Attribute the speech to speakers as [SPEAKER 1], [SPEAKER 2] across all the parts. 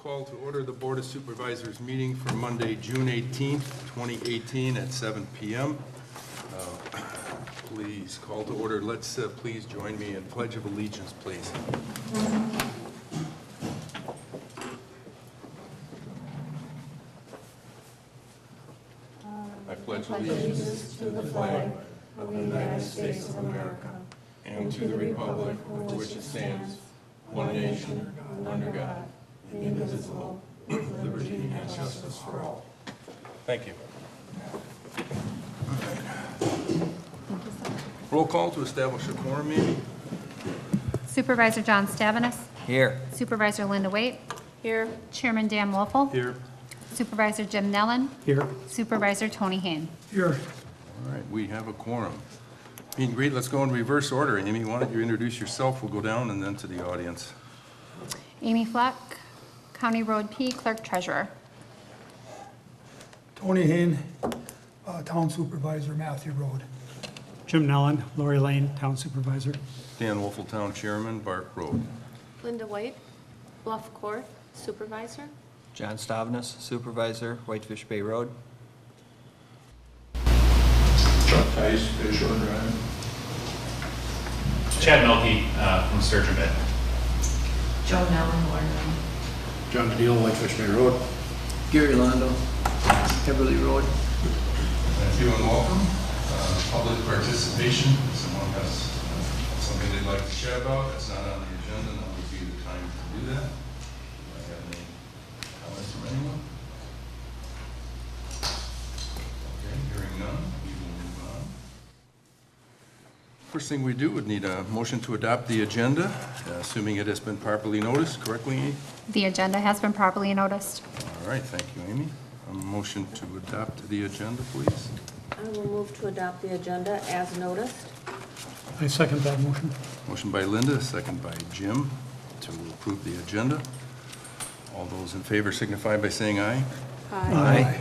[SPEAKER 1] call to order the Board of Supervisors meeting for Monday, June 18th, 2018 at 7 p.m. Please call to order. Let's please join me in Pledge of Allegiance, please. I pledge allegiance to the flag of the United States of America and to the republic for which it stands, one nation, under God, indivisible, with liberty and justice for all. Thank you. Roll call to establish a quorum, maybe?
[SPEAKER 2] Supervisor John Stavenus.
[SPEAKER 3] Here.
[SPEAKER 2] Supervisor Linda Waite.
[SPEAKER 4] Here.
[SPEAKER 2] Chairman Dan Wolfle.
[SPEAKER 1] Here.
[SPEAKER 2] Supervisor Jim Nellen.
[SPEAKER 5] Here.
[SPEAKER 2] Supervisor Tony Hayne.
[SPEAKER 5] Here.
[SPEAKER 1] All right, we have a quorum. Meet and greet, let's go in reverse order. Amy, why don't you introduce yourself? We'll go down and then to the audience.
[SPEAKER 2] Amy Fleck, County Road P, Clerk Treasurer.
[SPEAKER 5] Tony Hayne, Town Supervisor, Matthew Road.
[SPEAKER 6] Jim Nellen, Lori Lane, Town Supervisor.
[SPEAKER 1] Dan Wolfle, Town Chairman, Bark Road.
[SPEAKER 4] Linda White, Bluff Court Supervisor.
[SPEAKER 3] John Stavenus, Supervisor, Whitefish Bay Road.
[SPEAKER 7] Chuck Tice, Bay Shore Drive.
[SPEAKER 8] Chad Melke from Sturgeon Bed.
[SPEAKER 4] Joe Nellen, Warren.
[SPEAKER 7] John Deal, Whitefish Bay Road.
[SPEAKER 3] Gary Londo, Kimberly Road.
[SPEAKER 1] Thank you and welcome. Public participation. If someone has something they'd like to chat about that's not on the agenda, now would be the time to do that. Do I have any comments from anyone? Okay, hearing none, we will move on. First thing we do would need a motion to adopt the agenda, assuming it has been properly noticed correctly.
[SPEAKER 2] The agenda has been properly noticed.
[SPEAKER 1] All right, thank you, Amy. A motion to adopt the agenda, please.
[SPEAKER 4] I will move to adopt the agenda as noticed.
[SPEAKER 6] I second that motion.
[SPEAKER 1] Motion by Linda, second by Jim to approve the agenda. All those in favor signify by saying aye.
[SPEAKER 3] Aye.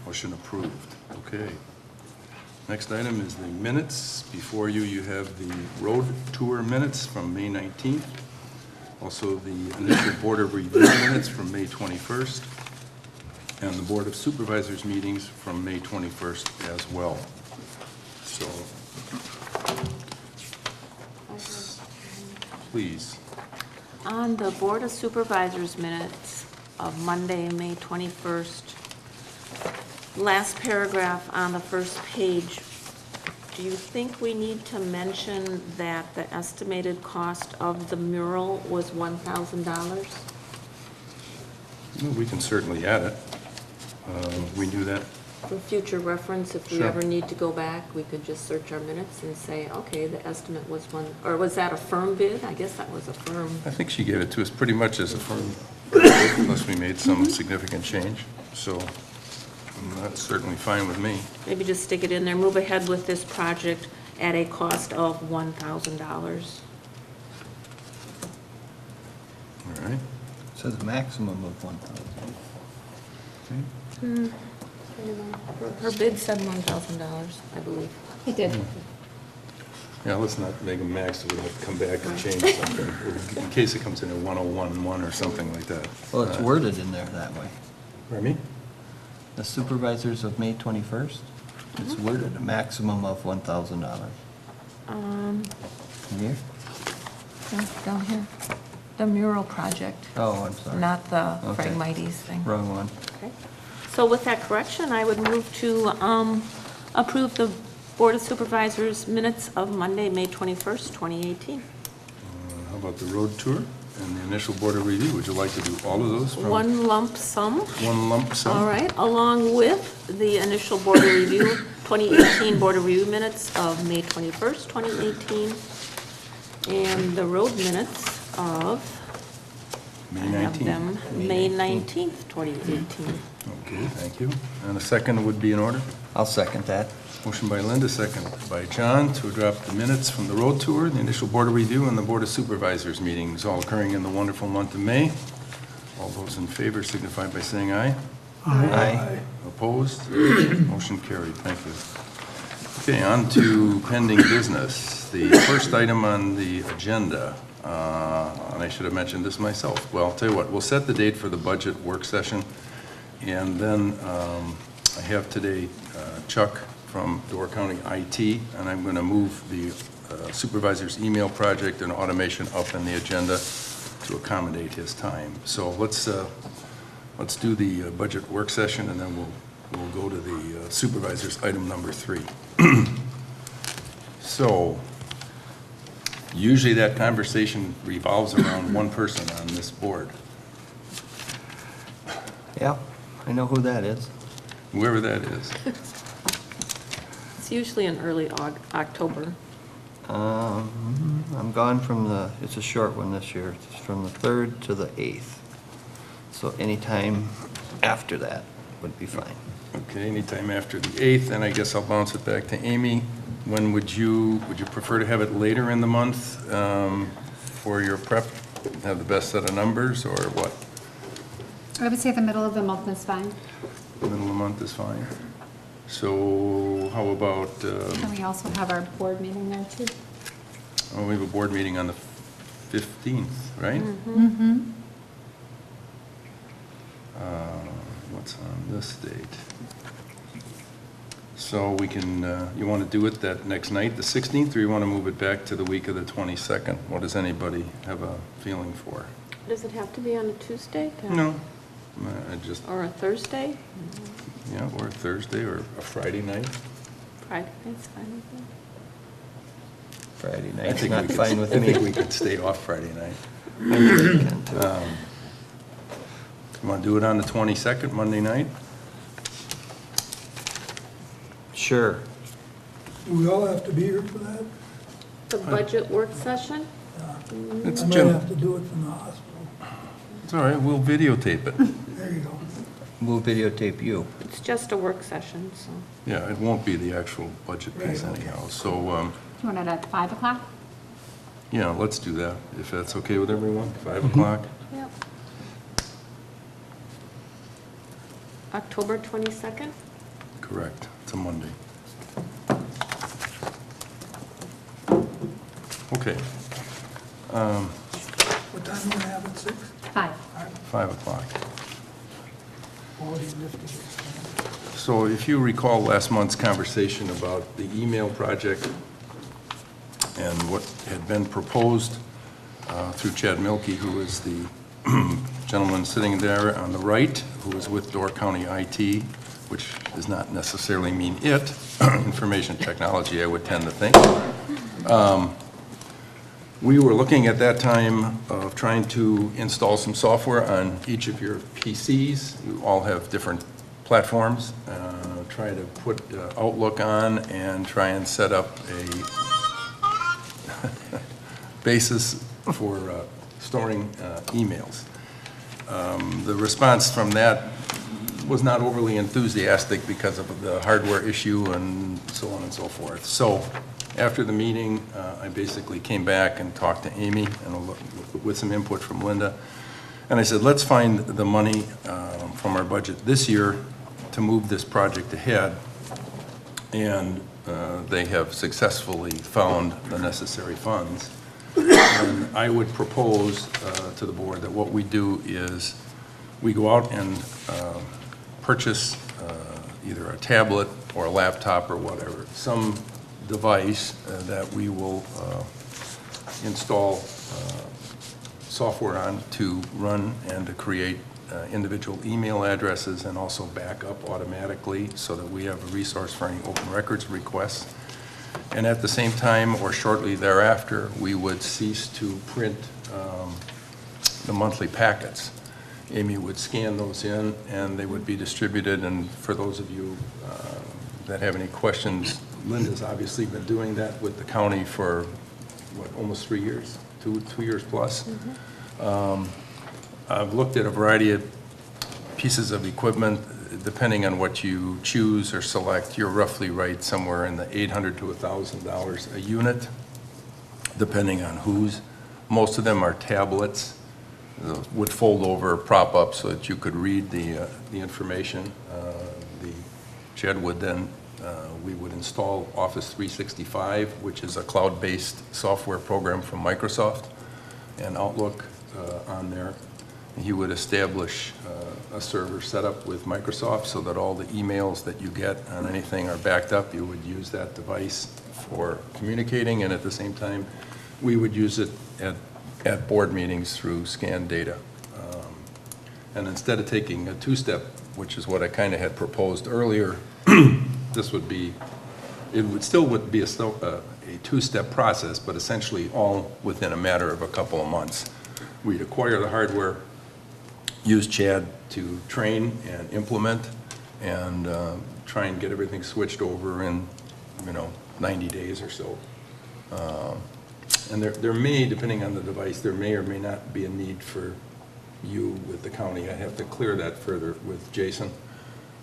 [SPEAKER 1] Motion approved. Okay. Next item is the minutes. Before you, you have the road tour minutes from May 19th. Also the initial Board of Review minutes from May 21st. And the Board of Supervisors meetings from May 21st as well. So, please.
[SPEAKER 4] On the Board of Supervisors minutes of Monday, May 21st, last paragraph on the first page, do you think we need to mention that the estimated cost of the mural was $1,000?
[SPEAKER 1] We can certainly add it. We do that.
[SPEAKER 4] For future reference, if we
[SPEAKER 1] Sure.
[SPEAKER 4] ever need to go back, we could just search our minutes and say, okay, the estimate was one, or was that a firm bid? I guess that was a firm.
[SPEAKER 1] I think she gave it to us pretty much as a firm, unless we made some significant change. So that's certainly fine with me.
[SPEAKER 4] Maybe just stick it in there, move ahead with this project at a cost of $1,000.
[SPEAKER 1] All right.
[SPEAKER 3] Says maximum of 1,000.
[SPEAKER 4] Her bid said $1,000, I believe.
[SPEAKER 2] He did.
[SPEAKER 1] Yeah, let's not make a max, so we'll have to come back and change something, in case it comes in at 101.1 or something like that.
[SPEAKER 3] Well, it's worded in there that way.
[SPEAKER 1] Pardon me?
[SPEAKER 3] The Supervisors of May 21st, it's worded a maximum of $1,000. Here?
[SPEAKER 4] Down here. The mural project,
[SPEAKER 3] Oh, I'm sorry.
[SPEAKER 4] not the
[SPEAKER 3] Okay.
[SPEAKER 4] Phragmites thing.
[SPEAKER 3] Wrong one.
[SPEAKER 4] Okay. So with that correction, I would move to approve the Board of Supervisors minutes of Monday, May 21st, 2018.
[SPEAKER 1] How about the road tour and the initial Board of Review? Would you like to do all of those from
[SPEAKER 4] One lump sum,
[SPEAKER 1] one lump sum?
[SPEAKER 4] all right, along with the initial Board of Review, 2018 Board of Review minutes of May 21st, 2018, and the road minutes of,
[SPEAKER 1] May
[SPEAKER 4] I have
[SPEAKER 1] 19th.
[SPEAKER 4] them, May 19th, 2018.
[SPEAKER 1] Okay, thank you. And a second would be in order?
[SPEAKER 3] I'll second that.
[SPEAKER 1] Motion by Linda, second by John, to adopt the minutes from the road tour, the initial Board of Review, and the Board of Supervisors meetings, all occurring in the wonderful month of May. All those in favor signify by saying aye.
[SPEAKER 3] Aye.
[SPEAKER 1] Opposed? Motion carried. Thank you. Okay, on to pending business. The first item on the agenda, and I should have mentioned this myself. Well, I'll tell you what, we'll set the date for the budget work session, and then I have today Chuck from Door County IT, and I'm going to move the supervisor's email project and automation up in the agenda to accommodate his time. So let's do the budget work session, and then we'll go to the supervisor's item number 3. So usually that conversation revolves around one person on this board,
[SPEAKER 3] Yeah, I know who that is.
[SPEAKER 1] whoever that is.
[SPEAKER 4] It's usually in early October.
[SPEAKER 3] I'm gone it's a short one this year. It's from the 3rd to the 8th. So anytime after that would be fine.
[SPEAKER 1] Okay, anytime after the 8th, and I guess I'll bounce it back to Amy. When would you prefer to have it later in the month for your prep? Have the best set of numbers, or what?
[SPEAKER 2] I would say the middle of the month is fine.
[SPEAKER 1] Middle of the month is fine. So how about,
[SPEAKER 2] And we also have our board meeting there too.
[SPEAKER 1] we have a board meeting on the 15th, right?
[SPEAKER 2] Mm-hmm.
[SPEAKER 1] What's on this date? So we can, you want to do it that next night, the 16th, or you want to move it back to the week of the 22nd? What does anybody have a feeling for?
[SPEAKER 4] Does it have to be on a Tuesday?
[SPEAKER 1] No, I just,
[SPEAKER 4] Or a Thursday?
[SPEAKER 1] yeah, or a Thursday or a Friday night.
[SPEAKER 4] Friday, that's fine with me.
[SPEAKER 3] Friday
[SPEAKER 1] I
[SPEAKER 3] night's
[SPEAKER 1] think
[SPEAKER 3] not
[SPEAKER 1] we could-
[SPEAKER 3] fine with
[SPEAKER 1] I think
[SPEAKER 3] me.
[SPEAKER 1] we could stay off Friday night.
[SPEAKER 3] I think we can too.
[SPEAKER 1] You want to do it on the 22nd, Monday night?
[SPEAKER 3] Sure.
[SPEAKER 5] Do we all have to be here for that?
[SPEAKER 4] The budget work session?
[SPEAKER 1] It's
[SPEAKER 5] I might
[SPEAKER 1] Jim.
[SPEAKER 5] have to do it from the hospital.
[SPEAKER 1] It's all right, we'll videotape it.
[SPEAKER 5] There you go.
[SPEAKER 3] We'll videotape you.
[SPEAKER 4] It's just a work session, so.
[SPEAKER 1] Yeah, it won't be the actual budget piece
[SPEAKER 5] Right.
[SPEAKER 1] anyhow. So,
[SPEAKER 2] Do you want it at 5 o'clock?
[SPEAKER 1] yeah, let's do that, if that's okay with everyone, 5 o'clock.
[SPEAKER 4] Yep. October 22nd?
[SPEAKER 1] Correct, it's a Monday. Okay.
[SPEAKER 5] What time do we have at 6?
[SPEAKER 2] 5.
[SPEAKER 1] 5 o'clock.
[SPEAKER 5] Already lifted it.
[SPEAKER 1] So if you recall last month's conversation about the email project and what had been proposed through Chad Milkey, who is the gentleman sitting there on the right, who is with Door County IT, which does not necessarily mean it, information technology, I would tend to think. We were looking at that time of trying to install some software on each of your PCs. You all have different platforms. Try to put Outlook on and try and set up a basis for storing emails. The response from that was not overly enthusiastic because of the hardware issue and so on and so forth. So after the meeting, I basically came back and talked to Amy and with some input from Linda. And I said, let's find the money from our budget this year to move this project ahead. And they have successfully found the necessary funds. And I would propose to the board that what we do is we go out and purchase either a tablet or a laptop or whatever, some device that we will install software on to run and to create individual email addresses and also back up automatically so that we have a resource for any open records requests. And at the same time, or shortly thereafter, we would cease to print the monthly packets. Amy would scan those in, and they would be distributed. And for those of you that have any questions, Linda's obviously been doing that with the county for, what, almost 3 years? 2 years plus. I've looked at a variety of pieces of equipment. Depending on what you choose or select, you're roughly right somewhere in the $800 to $1,000 a unit, depending on whose. Most of them are tablets, would fold over, prop up so that you could read the information. Chad would then we would install Office 365, which is a cloud-based software program from Microsoft, and Outlook on there. He would establish a server setup with Microsoft so that all the emails that you get on anything are backed up. You would use that device for communicating, and at the same time, we would use it at board meetings through scanned data. And instead of taking a two-step, which is what I kind of had proposed earlier, this would be, it would still be a two-step process, but essentially all within a matter of a couple of months. We'd acquire the hardware, use Chad to train and implement, and try and get everything switched over in, 90 days or so. And there may, depending on the device, there may or may not be a need for you with the county. I have to clear that further with Jason.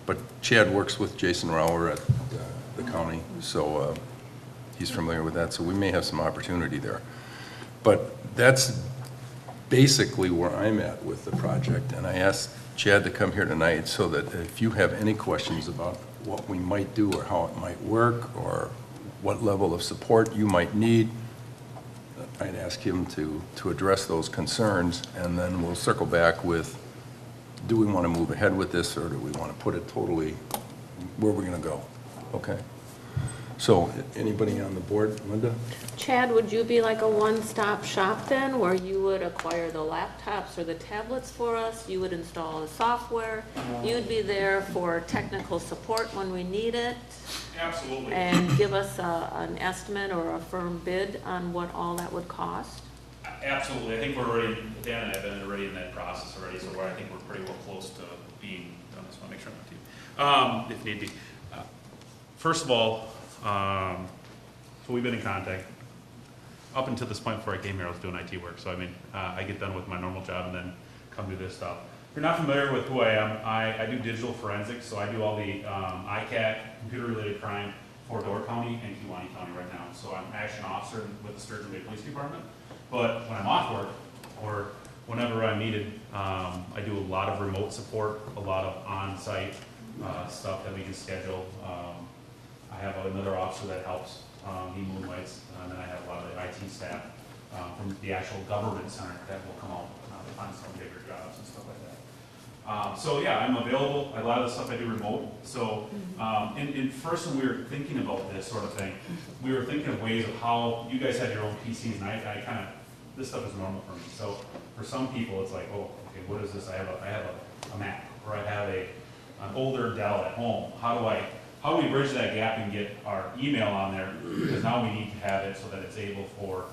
[SPEAKER 1] But Chad works with Jason Rauer at the county, so he's familiar with that, so we may have some opportunity there. But that's basically where I'm at with the project, and I asked Chad to come here tonight so that if you have any questions about what we might do or how it might work or what level of support you might need, I'd ask him to address those concerns, and then we'll circle back with, do we want to move ahead with this, or do we want to put it totally where we're going to go? Okay? So, anybody on the board? Linda?
[SPEAKER 4] Chad, would you be like a one-stop shop then, where you would acquire the laptops or the tablets for us, you would install the software, you'd be there for technical support when we need it?
[SPEAKER 8] Absolutely.
[SPEAKER 4] And give us an estimate or a firm bid on what all that would cost?
[SPEAKER 8] Absolutely. I think we're already, Dan and I have been already in that process already, so I think we're pretty well close to being done. Just want to make sure I'm not too, if need be. First of all, so we've been in contact. Up until this point before I came here, I was doing IT work. So I mean, I get done with my normal job and then come do this stuff. If you're not familiar with who I am, I do digital forensics. So I do all the ICAC, computer-related crime for Door County and Kewaunee County right now. So I'm action officer with the Sturgeon Bay Police Department. But when I'm off work or whenever I'm needed, I do a lot of remote support, a lot of on-site stuff that we can schedule. I have another officer that helps, he moonlights, and then I have a lot of the IT staff from the actual government center that will come out to find some bigger jobs and stuff like that. So yeah, I'm available. A lot of the stuff I do remote. So and first when we were thinking about this sort of thing, we were thinking of ways of how you guys have your own PCs, and I kind of, this stuff is normal for me. So for some people, it's like, oh, okay, what is this? I have a Mac, or I have an older Dell at home. How do we bridge that gap and get our email on there? Because now we need to have it so that it's able for,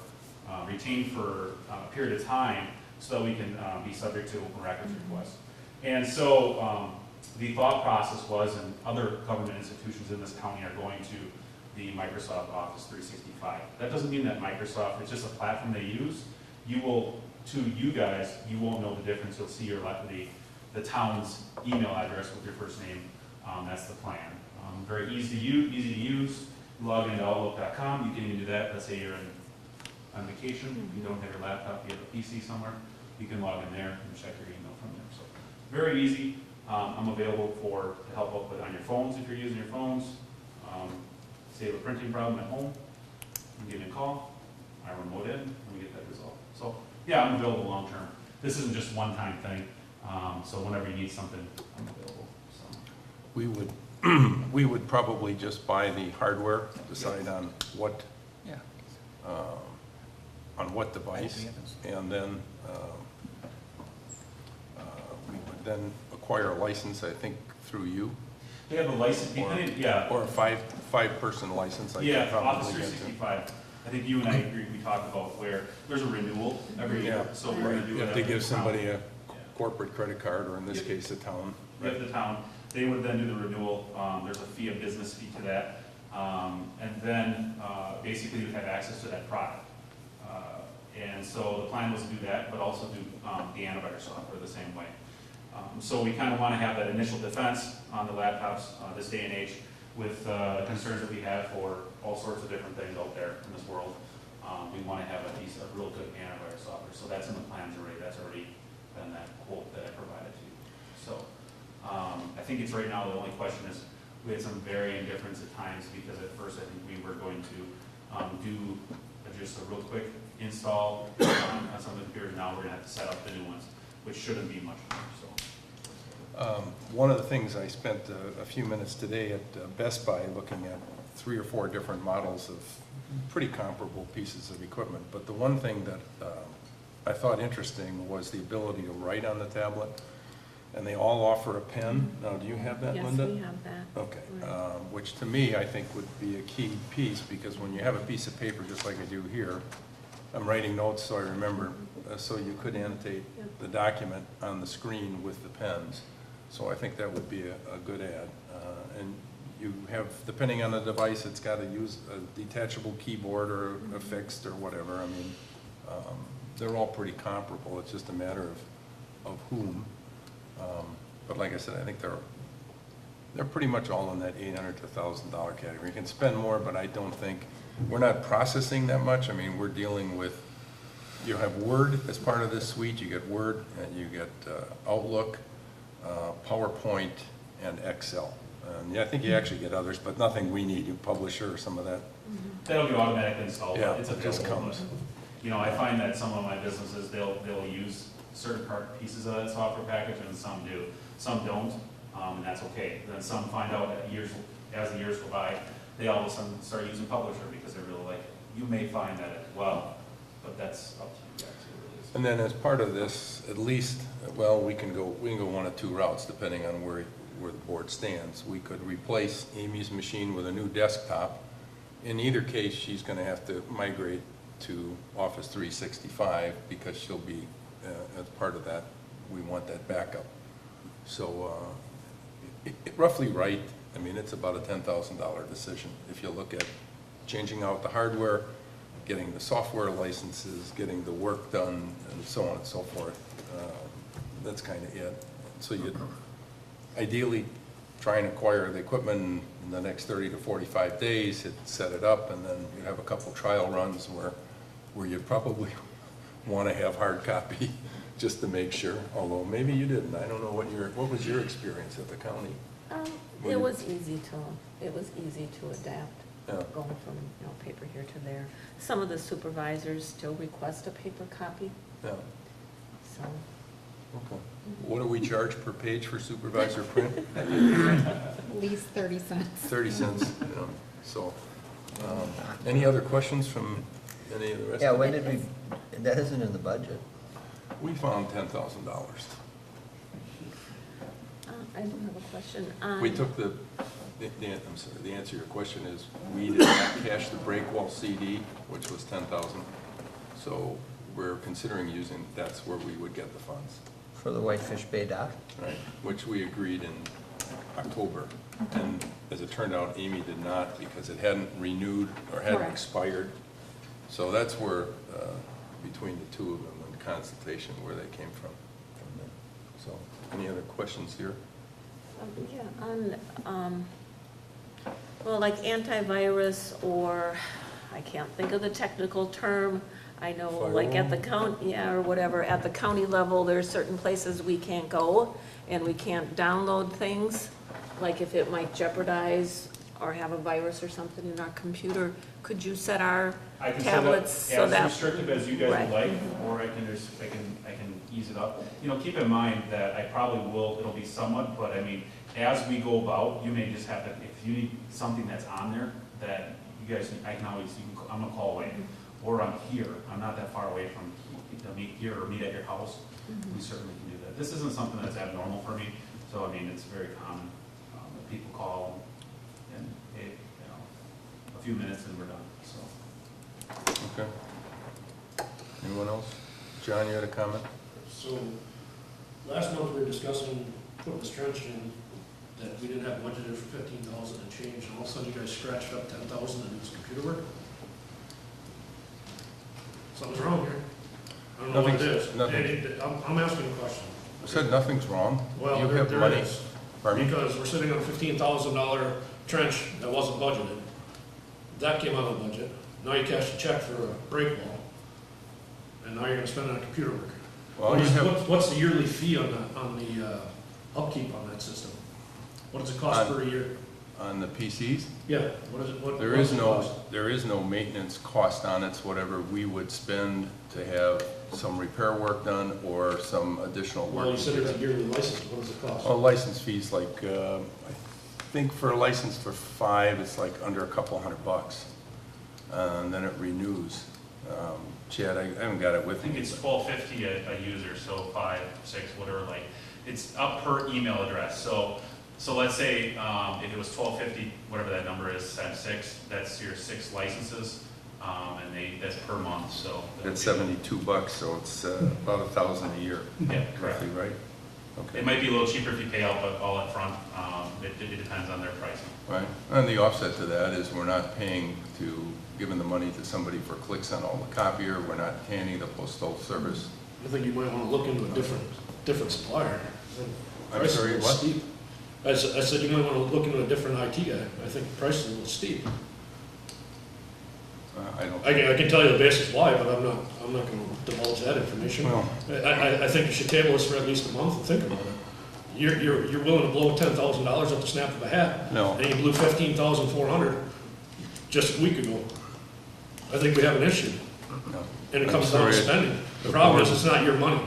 [SPEAKER 8] retained for a period of time so that we can be subject to open records requests. And so the thought process was, and other government institutions in this county are going to the Microsoft Office 365. That doesn't mean that Microsoft, it's just a platform they use. You will, to you guys, you won't know the difference. You'll see your the town's email address with your first name. That's the plan. Very easy to use. You log into Outlook.com. You can even do that. Let's say you're on vacation. You don't have your laptop. You have a PC somewhere. You can log in there and check your email from there. So very easy. I'm available to help out with on your phones if you're using your phones. Say you have a printing problem at home, you give me a call. I remote in and we get that resolved. So yeah, I'm available long term. This isn't just one time thing. So whenever you need something, I'm available. So.
[SPEAKER 1] We would probably just buy the hardware, decide on what, on what device, and then we would then acquire a license, I think, through you.
[SPEAKER 8] They have a license,
[SPEAKER 1] or a five-person license.
[SPEAKER 8] Yeah, Office 365. I think you and I agreed, we talked about where there's a renewal every year, so we're going to do it.
[SPEAKER 1] You have to give somebody a corporate credit card, or in this case, a town.
[SPEAKER 8] Right, the town. They would then do the renewal. There's a fee, a business fee to that. And then basically you have access to that product. And so the plan was to do that, but also do the antivirus software the same way. So we kind of want to have that initial defense on the laptops this day and age with concerns that we have for all sorts of different things out there in this world. We want to have a real good antivirus software. So that's in the plans already. That's already been that quote that I provided to you. So I think it's right now the only question is We had some varying difference at times, because at first I think we were going to do just a real quick install on some of the computers. Now we're gonna have to set up the new ones, which shouldn't be much more, so.
[SPEAKER 1] One of the things, I spent a few minutes today at Best Buy looking at 3 or 4 different models of pretty comparable pieces of equipment. But the one thing that I thought interesting was the ability to write on the tablet. And they all offer a pen. Now, do you have that, Linda?
[SPEAKER 4] Yes, we have that.
[SPEAKER 1] Okay,
[SPEAKER 4] Right.
[SPEAKER 1] which to me, I think would be a key piece, because when you have a piece of paper, just like I do here, I'm writing notes so I remember, so you could annotate
[SPEAKER 4] Yep.
[SPEAKER 1] the document on the screen with the pens. So I think that would be a good add. And you have, depending on the device, it's got to use a detachable keyboard or a fixed or whatever. I mean, they're all pretty comparable. It's just a matter of whom. But like I said, I think they're pretty much all in that $800 to $1,000 category. You can spend more, but I don't think, we're not processing that much. I mean, we're dealing with, you have Word as part of this suite. You get Word, and you get Outlook, PowerPoint, and Excel. And yeah, I think you actually get others, but nothing we need, you Publisher or some of that.
[SPEAKER 8] That'll be automatically installed.
[SPEAKER 1] Yeah,
[SPEAKER 8] It's
[SPEAKER 1] it just
[SPEAKER 8] available,
[SPEAKER 1] comes.
[SPEAKER 8] but, you know, I find that some of my businesses, they'll use certain pieces of that software package, and some do. Some don't, and that's okay. Then some find out that as the years go by, they all of a sudden start using Publisher because they really like it. You may find that as well, but that's up to you guys. It really is.
[SPEAKER 1] And then as part of this, at least, well, we can go one of 2 routes, depending on where the board stands. We could replace Amy's machine with a new desktop. In either case, she's gonna have to migrate to Office 365, because she'll be, as part of that, we want that backup. So, roughly right, I mean, it's about a $10,000 decision. If you look at changing out the hardware, getting the software licenses, getting the work done, and so on and so forth, that's kind of it. So you'd ideally try and acquire the equipment in the next 30 to 45 days, set it up, and then you have a couple trial runs where you probably want to have hard copy just to make sure, although maybe you didn't. I don't know what was your experience at the county?
[SPEAKER 4] It was easy to adapt,
[SPEAKER 1] Yeah.
[SPEAKER 4] going from, paper here to there. Some of the supervisors still request a paper copy,
[SPEAKER 1] Yeah,
[SPEAKER 4] so.
[SPEAKER 1] okay. What do we charge per page for supervisor print?
[SPEAKER 2] At least 30 cents.
[SPEAKER 1] 30 cents, so. Any other questions from any of the rest?
[SPEAKER 3] Yeah, when did we, that isn't in the budget.
[SPEAKER 1] We found $10,000.
[SPEAKER 4] I do have a question.
[SPEAKER 1] We took I'm sorry, the answer to your question is, we did not cash the breakwall CD, which was 10,000. So we're considering using, that's where we would get the funds,
[SPEAKER 3] For the Whitefish Bay dock?
[SPEAKER 1] right? Which we agreed in October. And as it turned out, Amy did not, because it hadn't renewed or hadn't
[SPEAKER 2] Correct.
[SPEAKER 1] expired. So that's where, between the 2 of them in consultation, where they came from. So, any other questions here?
[SPEAKER 4] Well, like antivirus, or, I can't think of the technical term. I know, like at the county, or whatever, at the county level, there's certain places we can't go, and we can't download things. Like if it might jeopardize or have a virus or something in our computer, could you set our
[SPEAKER 8] I can set
[SPEAKER 4] tablets so
[SPEAKER 8] it
[SPEAKER 4] that?
[SPEAKER 8] as restrictive as you guys
[SPEAKER 4] Right.
[SPEAKER 8] would like, or I can ease it up. You know, keep in mind that I probably will, it'll be somewhat, but I mean, as we go about, you may just have to, if you need something that's on there, that you guys, I can always, I'm gonna call away. Or I'm here, I'm not that far away from, meet here or meet at your house, we certainly can do that. This isn't something that's abnormal for me, so I mean, it's very common, that people call and, hey, a few minutes and we're done, so.
[SPEAKER 1] Okay. Anyone else? John, you had a comment?
[SPEAKER 9] So, last month we were discussing putting this trench in, that we didn't have budgeted for 15,000 and change, and all of a sudden you guys scratched up 10,000 to do this computer work? Something's wrong here. I don't know what it is. I'm asking a question.
[SPEAKER 1] I said nothing's wrong.
[SPEAKER 9] Well,
[SPEAKER 1] You have
[SPEAKER 9] there
[SPEAKER 1] money.
[SPEAKER 9] is.
[SPEAKER 1] Pardon me?
[SPEAKER 9] Because we're sitting on a $15,000 trench that wasn't budgeted. That came out of the budget. Now you cashed a check for a break wall, and now you're gonna spend it on computer work.
[SPEAKER 1] Well, you have,
[SPEAKER 9] What's the yearly fee on the upkeep on that system? What does it cost per year?
[SPEAKER 1] on the PCs?
[SPEAKER 9] Yeah, what is it, what?
[SPEAKER 1] There
[SPEAKER 9] what
[SPEAKER 1] is
[SPEAKER 9] does it
[SPEAKER 1] no,
[SPEAKER 9] cost?
[SPEAKER 1] there is no maintenance cost on it. It's whatever we would spend to have some repair work done or some additional work.
[SPEAKER 9] Well, you said it's a yearly license, what does it cost?
[SPEAKER 1] Well, license fees, like, I think for a license for 5, it's like under a couple $100. And then it renews. Chad, I haven't got it with
[SPEAKER 8] I think
[SPEAKER 1] me.
[SPEAKER 8] it's $12.50 a user, so 5, 6, whatever, like, it's up per email address. So let's say, if it was $12.50, whatever that number is, times 6, that's your 6 licenses, and that's per month, so.
[SPEAKER 1] It's $72, so it's about $1,000 a year.
[SPEAKER 8] Yeah, correct.
[SPEAKER 1] Roughly, right? Okay.
[SPEAKER 8] It might be a little cheaper if you pay all up front. It depends on their pricing.
[SPEAKER 1] Right, and the offset to that is we're not paying giving the money to somebody for clicks on all the copier, we're not handing the postal service.
[SPEAKER 9] I think you might wanna look into a different supplier.
[SPEAKER 1] I'm
[SPEAKER 9] Price is a
[SPEAKER 1] sorry,
[SPEAKER 9] little
[SPEAKER 1] what?
[SPEAKER 9] steep. I said you might wanna look into a different IT guy, I think the price is a little steep.
[SPEAKER 1] I don't.
[SPEAKER 9] I can tell you the basis why, but I'm not gonna divulge that information.
[SPEAKER 1] Well-
[SPEAKER 9] I think you should table this for at least a month and think about it. You're willing to blow $10,000 at the snap of a hat.
[SPEAKER 1] No.
[SPEAKER 9] And you blew $15,400 just a week ago. I think we have an issue,
[SPEAKER 1] No.
[SPEAKER 9] and it
[SPEAKER 1] I'm
[SPEAKER 9] comes down to
[SPEAKER 1] sorry.
[SPEAKER 9] spending. The problem is, it's not your money.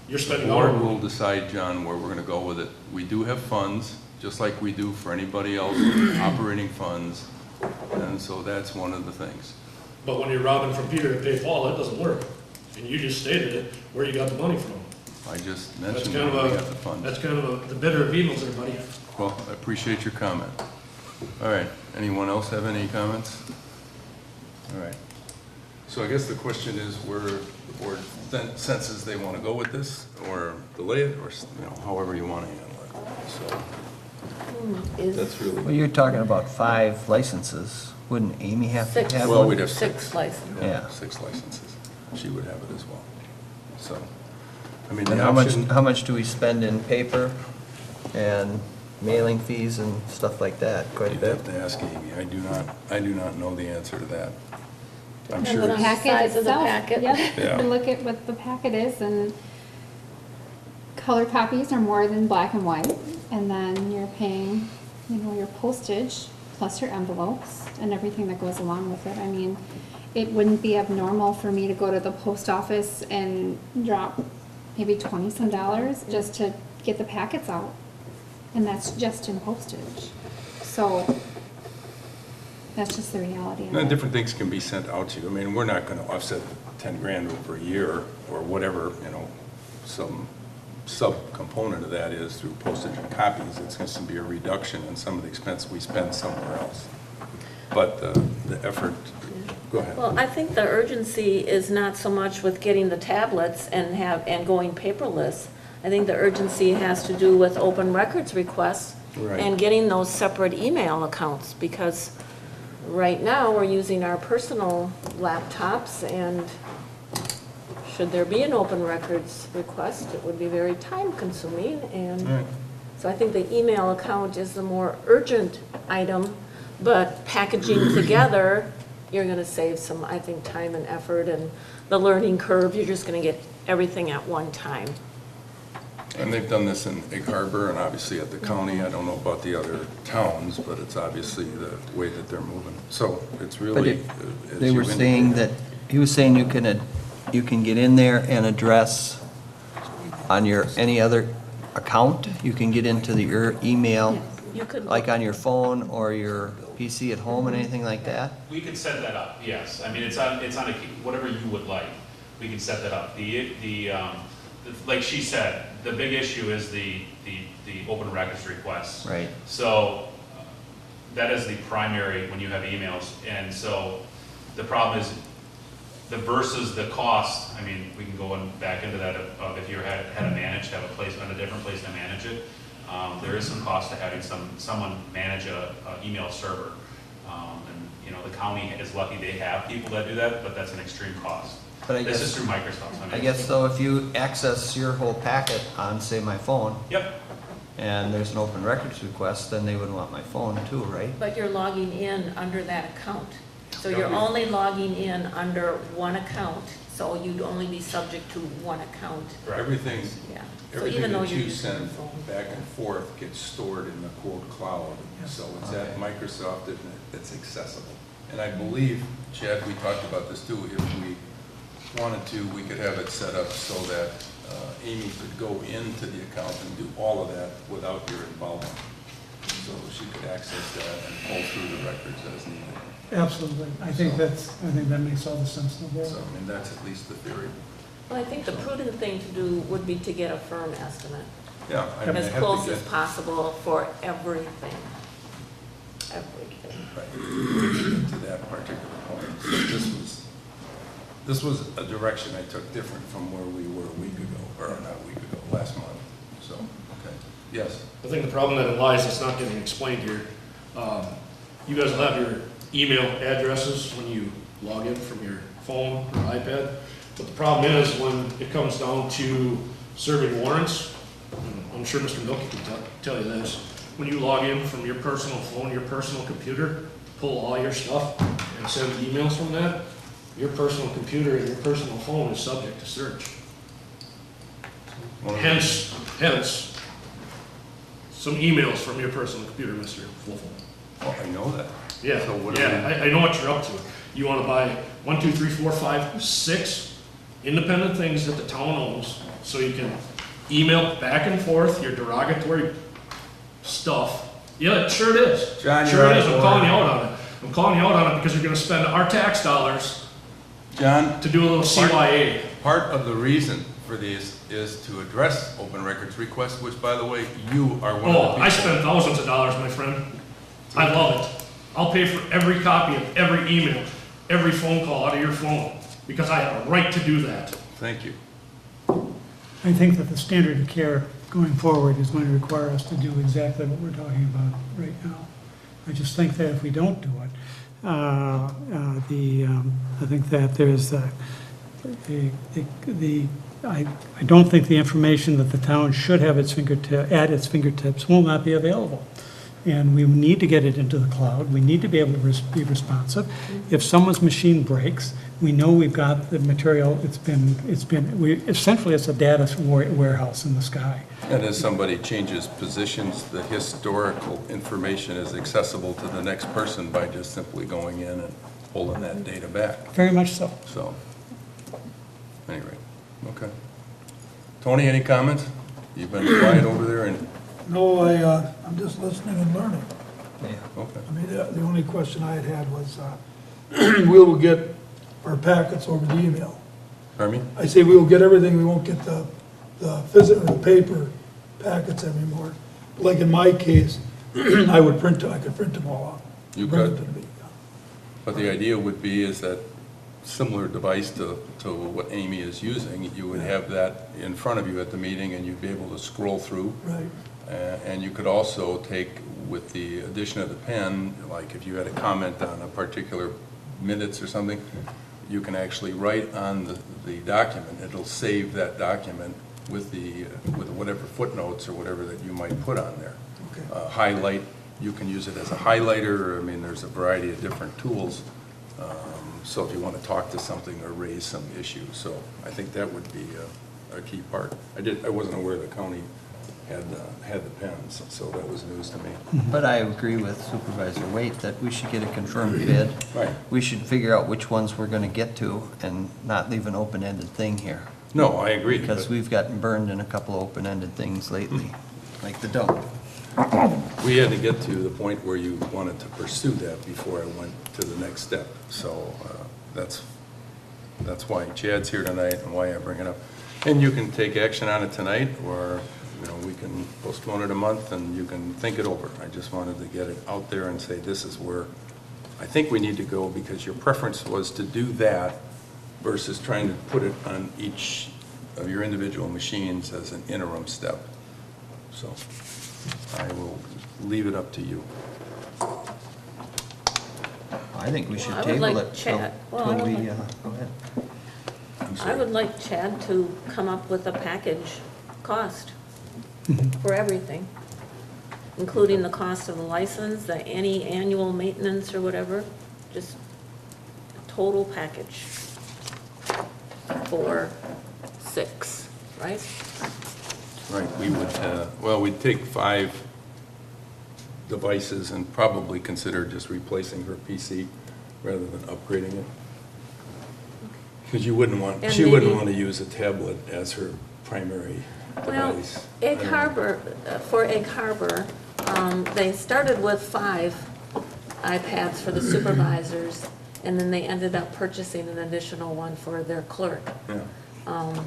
[SPEAKER 9] You're
[SPEAKER 1] The
[SPEAKER 9] spending our
[SPEAKER 1] board will
[SPEAKER 9] money.
[SPEAKER 1] decide, John, where we're gonna go with it. We do have funds, just like we do for anybody else, operating funds, and so that's one of the things.
[SPEAKER 9] But when you're robbing from Peter to pay Paul, that doesn't work. And you just stated it, where you got the money from.
[SPEAKER 1] I just
[SPEAKER 9] That's
[SPEAKER 1] mentioned
[SPEAKER 9] kind
[SPEAKER 1] where we
[SPEAKER 9] of
[SPEAKER 1] got the funds.
[SPEAKER 9] that's kind of the bitter of evils there, buddy.
[SPEAKER 1] Well, I appreciate your comment. All right, anyone else have any comments? All right. So I guess the question is where the board senses they want to go with this, or delay it, or, however you want to handle it. So that's
[SPEAKER 3] Well,
[SPEAKER 1] really,
[SPEAKER 3] you're talking about 5 licenses. Wouldn't Amy have to
[SPEAKER 4] Six.
[SPEAKER 3] have
[SPEAKER 1] well,
[SPEAKER 3] one?
[SPEAKER 1] we'd have
[SPEAKER 4] Six
[SPEAKER 1] 6.
[SPEAKER 4] licenses.
[SPEAKER 3] Yeah.
[SPEAKER 1] 6 licenses. She would have it as well. So, I mean,
[SPEAKER 3] And
[SPEAKER 1] the
[SPEAKER 3] how much,
[SPEAKER 1] option.
[SPEAKER 3] how much do we spend in paper and mailing fees and stuff like that? Quite a
[SPEAKER 1] You'd
[SPEAKER 3] bit.
[SPEAKER 1] have to ask Amy. I do not know the answer to that. I'm
[SPEAKER 4] Depends
[SPEAKER 1] sure.
[SPEAKER 4] on
[SPEAKER 2] The
[SPEAKER 1] it's-
[SPEAKER 2] packet
[SPEAKER 4] Size of the
[SPEAKER 2] itself,
[SPEAKER 4] packet.
[SPEAKER 2] yep.
[SPEAKER 1] Yeah.
[SPEAKER 2] You look at what the packet is, and color copies are more than black and white. And then you're paying, your postage plus your envelopes and everything that goes along with it. I mean, it wouldn't be abnormal for me to go to the post office and drop maybe $20-some just to get the packets out. And that's just in postage. So that's just the reality of
[SPEAKER 1] And
[SPEAKER 2] it.
[SPEAKER 1] different things can be sent out to you. I mean, we're not gonna offset 10 grand over a year or whatever, some sub-component of that is through postage and copies. It's going to be a reduction in some of the expense we spend somewhere else. But the effort, go ahead.
[SPEAKER 4] Well, I think the urgency is not so much with getting the tablets and going paperless. I think the urgency has to do with open records requests
[SPEAKER 1] Right.
[SPEAKER 4] and getting those separate email accounts, because right now, we're using our personal laptops, and should there be an open records request, it would be very time-consuming, and
[SPEAKER 1] Right.
[SPEAKER 4] so I think the email account is the more urgent item, but packaging together, you're gonna save some, I think, time and effort, and the learning curve, you're just gonna get everything at one time.
[SPEAKER 1] And they've done this in Egg Harbor and obviously at the county. I don't know about the other towns, but it's obviously the way that they're moving. So it's
[SPEAKER 3] But
[SPEAKER 1] really. as
[SPEAKER 3] they
[SPEAKER 1] you
[SPEAKER 3] were saying
[SPEAKER 1] indicated.
[SPEAKER 3] that, he was saying you can get in there and address on your, any other account, you can get into your email,
[SPEAKER 4] You could
[SPEAKER 3] like on your phone or your PC at home and anything like that?
[SPEAKER 8] We can set that up, yes. I mean, it's on whatever you would like. We can set that up. Like she said, the big issue is the open records requests.
[SPEAKER 3] Right.
[SPEAKER 8] So that is the primary when you have emails. And so the problem is versus the cost. I mean, we can go back into that of if you had to manage, have a different place to manage it. There is some cost to having someone manage a email server. The county is lucky they have people that do that, but that's an extreme cost.
[SPEAKER 3] But I
[SPEAKER 8] This
[SPEAKER 3] guess-
[SPEAKER 8] is through Microsoft.
[SPEAKER 3] I guess though, if you access your whole packet on, say, my phone,
[SPEAKER 8] Yep.
[SPEAKER 3] and there's an open records request, then they would want my phone too, right?
[SPEAKER 4] But you're logging in under that account. So you're only logging in under one account, so you'd only be subject to one account,
[SPEAKER 1] Everything,
[SPEAKER 4] yeah. So
[SPEAKER 1] everything
[SPEAKER 4] even though
[SPEAKER 1] that
[SPEAKER 4] you're
[SPEAKER 1] you
[SPEAKER 4] using your
[SPEAKER 1] send
[SPEAKER 4] phone.
[SPEAKER 1] back and forth gets stored in the quote cloud. So it's at Microsoft and it's accessible. And I believe, Chad, we talked about this too, if we wanted to, we could have it set up so that Amy could go into the account and do all of that without your involvement. So she could access that and pull through the records as needed.
[SPEAKER 6] Absolutely. I think that makes all the sense in the
[SPEAKER 1] So,
[SPEAKER 6] world.
[SPEAKER 1] I mean, that's at least the theory.
[SPEAKER 4] Well, I think the prudent thing to do would be to get a firm estimate,
[SPEAKER 1] Yeah. I mean, I
[SPEAKER 4] as
[SPEAKER 1] have to
[SPEAKER 4] close
[SPEAKER 1] get-
[SPEAKER 4] as possible for everything. Everything.
[SPEAKER 1] Right, to that particular point. So this was a direction I took different from where we were a week ago, or not a week ago, last month. So, okay, yes.
[SPEAKER 9] I think the problem that it lies, it's not getting explained here. You guys will have your email addresses when you log in from your phone or iPad. But the problem is when it comes down to serving warrants, and I'm sure Mr. Milky can tell you this, when you log in from your personal phone, your personal computer, pull all your stuff and send emails from that, your personal computer and your personal phone is subject to search. Hence, some emails from your personal computer, Mr. Wolfen.
[SPEAKER 1] Well, I know that.
[SPEAKER 9] Yeah,
[SPEAKER 1] So what do
[SPEAKER 9] yeah,
[SPEAKER 1] we-
[SPEAKER 9] I know what you're up to. You wanna buy 1, 2, 3, 4, 5, 6 independent things that the town owns, so you can email back and forth your derogatory stuff. Yeah, sure it is.
[SPEAKER 1] John,
[SPEAKER 9] Sure
[SPEAKER 1] you're
[SPEAKER 9] it is,
[SPEAKER 1] out
[SPEAKER 9] I'm
[SPEAKER 1] of
[SPEAKER 9] calling you
[SPEAKER 1] order.
[SPEAKER 9] out on it. I'm calling you out on it because you're gonna spend our tax dollars
[SPEAKER 1] John,
[SPEAKER 9] to do a little CYA.
[SPEAKER 1] part of the reason for these is to address open records requests, which, by the way, you are one of the
[SPEAKER 9] Oh,
[SPEAKER 1] people.
[SPEAKER 9] I spend thousands of dollars, my friend. I love it. I'll pay for every copy of every email, every phone call out of your phone, because I have a right to do that.
[SPEAKER 1] Thank you.
[SPEAKER 6] I think that the standard of care going forward is going to require us to do exactly what we're talking about right now. I just think that if we don't do it, I think that there's I don't think the information that the town should have at its fingertips will not be available. And we need to get it into the cloud. We need to be able to be responsive. If someone's machine breaks, we know we've got the material. Essentially, it's a data warehouse in the sky.
[SPEAKER 1] And as somebody changes positions, the historical information is accessible to the next person by just simply going in and pulling that data back.
[SPEAKER 6] Very much so.
[SPEAKER 1] So, anyway, okay. Tony, any comments? You've been quiet over there and,
[SPEAKER 5] No, I'm just listening and learning.
[SPEAKER 1] okay.
[SPEAKER 5] I mean, the only question I had was, we will get our packets over the email.
[SPEAKER 1] Pardon me?
[SPEAKER 5] I say we will get everything, we won't get the physical, the paper packets anymore. Like in my case, I could print them all out.
[SPEAKER 1] You
[SPEAKER 5] bring
[SPEAKER 1] could.
[SPEAKER 5] it to me.
[SPEAKER 1] But the idea would be is that similar device to what Amy is using, you would have that in front of you at the meeting and you'd be able to scroll through.
[SPEAKER 5] Right,
[SPEAKER 1] And you could also take, with the addition of the pen, like if you had a comment on a particular minutes or something, you can actually write on the document. It'll save that document with whatever footnotes or whatever that you might put on there.
[SPEAKER 5] okay.
[SPEAKER 1] Highlight, you can use it as a highlighter. I mean, there's a variety of different tools. So if you want to talk to something or raise some issue, so I think that would be a key part. I wasn't aware the county had the pens, so that was news to me.
[SPEAKER 3] But I agree with Supervisor Waite that we should get a confirmed bid.
[SPEAKER 1] Right.
[SPEAKER 3] We should figure out which ones we're gonna get to and not leave an open-ended thing here.
[SPEAKER 1] No, I agree.
[SPEAKER 3] Because
[SPEAKER 1] but
[SPEAKER 3] we've gotten burned in a couple of open-ended things lately, like the dump.
[SPEAKER 1] We had to get to the point where you wanted to pursue that before I went to the next step. So that's why Chad's here tonight and why I bring it up. And you can take action on it tonight, or we can postpone it a month and you can think it over. I just wanted to get it out there and say this is where I think we need to go, because your preference was to do that versus trying to put it on each of your individual machines as an interim step. So I will leave it up to you.
[SPEAKER 3] I think we should
[SPEAKER 4] Well, I would
[SPEAKER 3] table
[SPEAKER 4] like
[SPEAKER 3] it till
[SPEAKER 4] Chad- well, I would
[SPEAKER 3] we,
[SPEAKER 4] like-
[SPEAKER 3] go ahead.
[SPEAKER 1] I'm
[SPEAKER 4] I
[SPEAKER 1] sorry.
[SPEAKER 4] would like Chad to come up with a package cost for everything, including the cost of the license, any annual maintenance or whatever. Just total package for 6, right?
[SPEAKER 1] Right, we would, well, we'd take 5 devices and probably consider just replacing her PC rather than upgrading it. Because you wouldn't want,
[SPEAKER 4] And
[SPEAKER 1] she wouldn't
[SPEAKER 4] maybe-
[SPEAKER 1] want to use a tablet as her primary
[SPEAKER 4] Well,
[SPEAKER 1] device.
[SPEAKER 4] Egg Harbor, for Egg Harbor, they started with 5 iPads for the supervisors, and then they ended up purchasing an additional one for their clerk.
[SPEAKER 1] Yeah. I mean,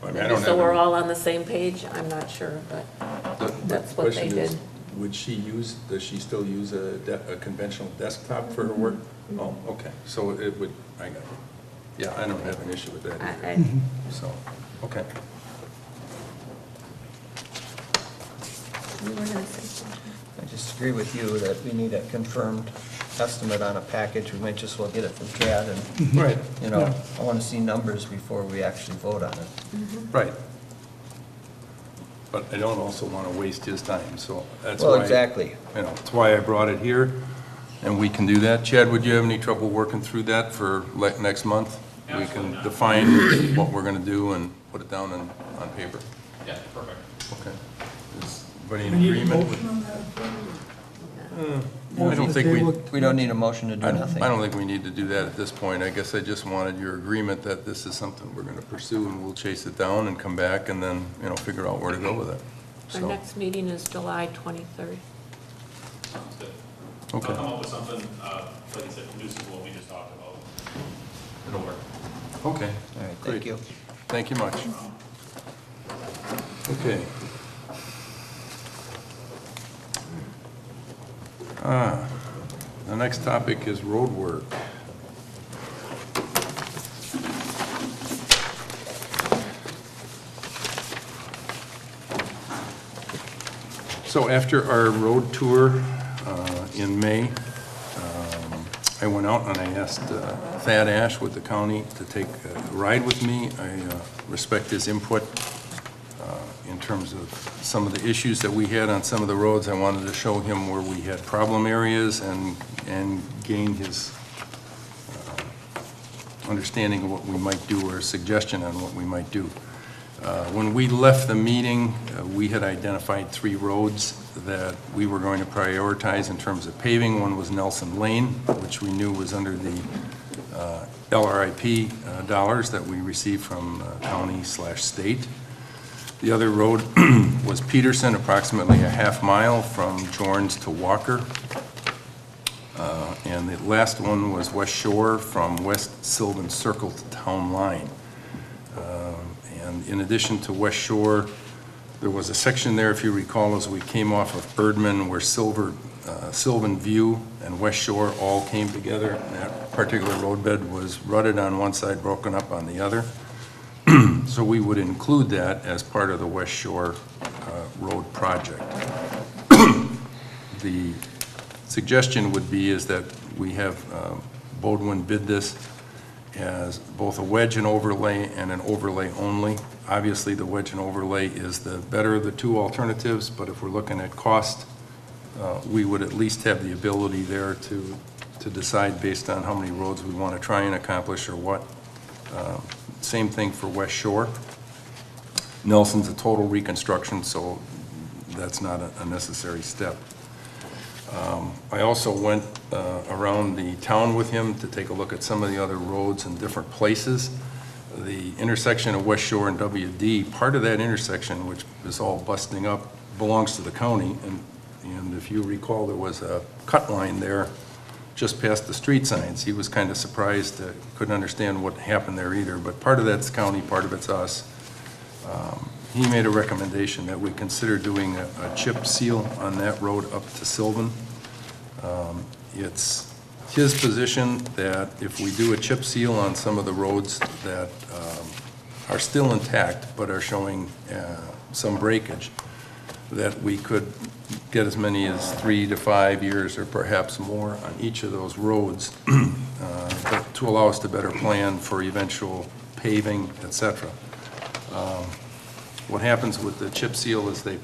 [SPEAKER 1] I
[SPEAKER 4] Maybe
[SPEAKER 1] don't
[SPEAKER 4] so
[SPEAKER 1] have
[SPEAKER 4] we're
[SPEAKER 1] any-
[SPEAKER 4] all on the same page, I'm not sure, but that's what they
[SPEAKER 1] question is,
[SPEAKER 4] did.
[SPEAKER 1] Would she use, does she still use a conventional desktop for her work?
[SPEAKER 4] Mm-hmm.
[SPEAKER 1] Oh, okay, so it would, I got it. Yeah, I don't have an issue with that either,
[SPEAKER 4] I-
[SPEAKER 1] so, okay.
[SPEAKER 4] You were gonna say something.
[SPEAKER 3] I just agree with you that we need a confirmed estimate on a package. We might just well get it from Chad and,
[SPEAKER 1] Right,
[SPEAKER 3] you know, I want to see numbers before we actually vote on it.
[SPEAKER 1] right. But I don't also want to waste his time, so that's why.
[SPEAKER 3] Well, exactly.
[SPEAKER 1] You know, that's why I brought it here, and we can do that. Chad, would you have any trouble working through that for next month? We
[SPEAKER 8] Absolutely
[SPEAKER 1] can
[SPEAKER 8] not.
[SPEAKER 1] define what we're going to do and put it down on paper.
[SPEAKER 8] Yeah, perfect.
[SPEAKER 1] Okay. Is everybody in
[SPEAKER 5] We need a
[SPEAKER 1] agreement?
[SPEAKER 5] motion on that?
[SPEAKER 1] I don't think we,
[SPEAKER 3] We don't need a motion to do
[SPEAKER 1] I
[SPEAKER 3] nothing.
[SPEAKER 1] don't think we need to do that at this point. I guess I just wanted your agreement that this is something we're going to pursue, and we'll chase it down and come back and then, you know, figure out where to go with it.
[SPEAKER 4] Our
[SPEAKER 1] So,
[SPEAKER 4] next meeting is July 23rd.
[SPEAKER 8] Sounds good.
[SPEAKER 1] Okay.
[SPEAKER 8] I'll come up with something, like I said, conducive to what we just talked about. It'll work.
[SPEAKER 1] okay.
[SPEAKER 3] All right,
[SPEAKER 1] Great.
[SPEAKER 3] thank you.
[SPEAKER 1] Thank you much. Okay. The next topic is road work. So after our road tour in May, I went out and I asked Thad Ash with the county to take a ride with me. I respect his input in terms of some of the issues that we had on some of the roads. I wanted to show him where we had problem areas and gain his understanding of what we might do or suggestion on what we might do. When we left the meeting, we had identified 3 roads that we were going to prioritize in terms of paving. One was Nelson Lane, which we knew was under the LRIP dollars that we received from county/state. The other road was Peterson, approximately a half mile from Jorns to Walker. And the last one was West Shore from West Sylvan Circle to Town Line. And in addition to West Shore, there was a section there, if you recall, as we came off of Erdman, where Sylvan View and West Shore all came together. That particular roadbed was rutted on one side, broken up on the other. So we would include that as part of the West Shore Road project. The suggestion would be is that we have Bodwin bid this as both a wedge and overlay and an overlay only. Obviously, the wedge and overlay is the better of the 2 alternatives, but if we're looking at cost, we would at least have the ability there to decide based on how many roads we want to try and accomplish or what. Same thing for West Shore. Nelson's a total reconstruction, so that's not a necessary step. I also went around the town with him to take a look at some of the other roads in different places. The intersection of West Shore and WD, part of that intersection, which is all busting up, belongs to the county. And if you recall, there was a cut line there just past the street signs. He was kind of surprised, couldn't understand what happened there either. But part of that's county, part of it's us. He made a recommendation that we consider doing a chip seal on that road up to Sylvan. It's his position that if we do a chip seal on some of the roads that are still intact but are showing some breakage, that we could get as many as 3 to 5 years or perhaps more on each of those roads but to allow us to better plan for eventual paving, et cetera. What happens with the chip seal is they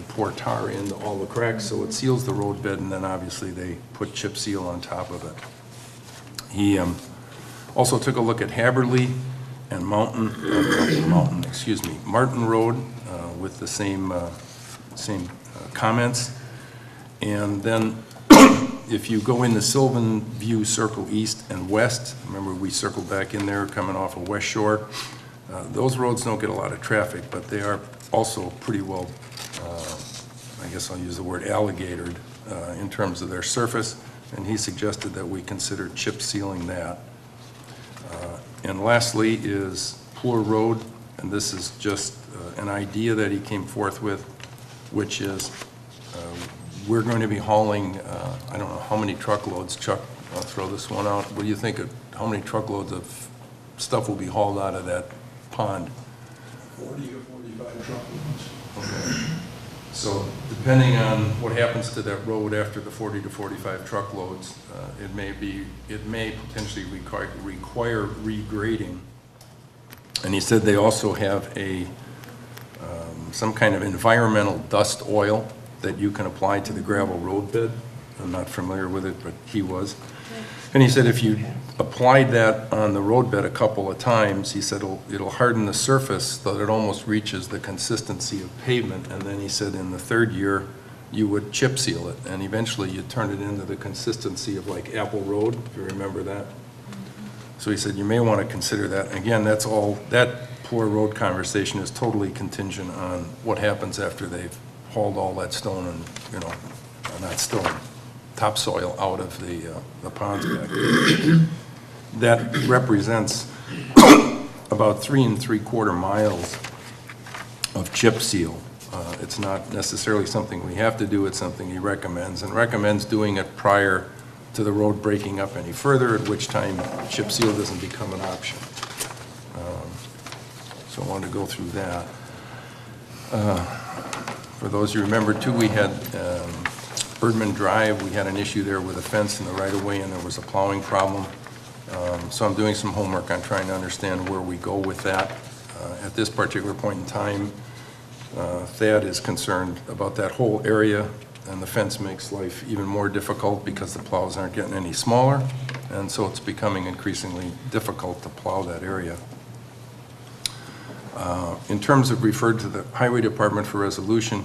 [SPEAKER 1] pour tar into all the cracks, so it seals the road bed, and then obviously they put chip seal on top of it. He Also took a look at Haberly and Martin Road with the same comments. And then if you go into Sylvan View Circle East and West, remember we circled back in there coming off of West Shore, those roads don't get a lot of traffic, but they are also pretty well, I guess I'll use the word alligatored in terms of their surface, and he suggested that we consider chip sealing that. And lastly is Poor Road, and this is just an idea that he came forth with, which is we're going to be hauling, I don't know how many truckloads, Chuck, I'll throw this one out. What do you think of how many truckloads of stuff will be hauled out of that pond?
[SPEAKER 7] 40 to 45 truckloads.
[SPEAKER 1] Okay. So depending on what happens to that road after the 40 to 45 truckloads, it may potentially require regrading. And he said they also have some kind of environmental dust oil that you can apply to the gravel road bed. I'm not familiar with it, but he was. And he said if you applied that on the road bed a couple of times, he said it'll harden the surface so that it almost reaches the consistency of pavement. And then he said in the third year, you would chip seal it. And eventually you'd turn it into the consistency of like Apple Road, if you remember that. So he said you may want to consider that. Again, that's all, that Poor Road conversation is totally contingent on what happens after they've hauled all that stone and, not stone, topsoil out of the ponds back there. That represents about 3 3/4 miles of chip seal. It's not necessarily something we have to do, it's something he recommends, and recommends doing it prior to the road breaking up any further, at which time chip seal doesn't become an option. So I wanted to go through that. For those you remember too, we had Birdman Drive, we had an issue there with a fence in the right-of-way, and there was a plowing problem. So I'm doing some homework on trying to understand where we go with that. At this particular point in time, Thad is concerned about that whole area, and the fence makes life even more difficult because the plows aren't getting any smaller, and so it's becoming increasingly difficult to plow that area. In terms of referred to the Highway Department for resolution,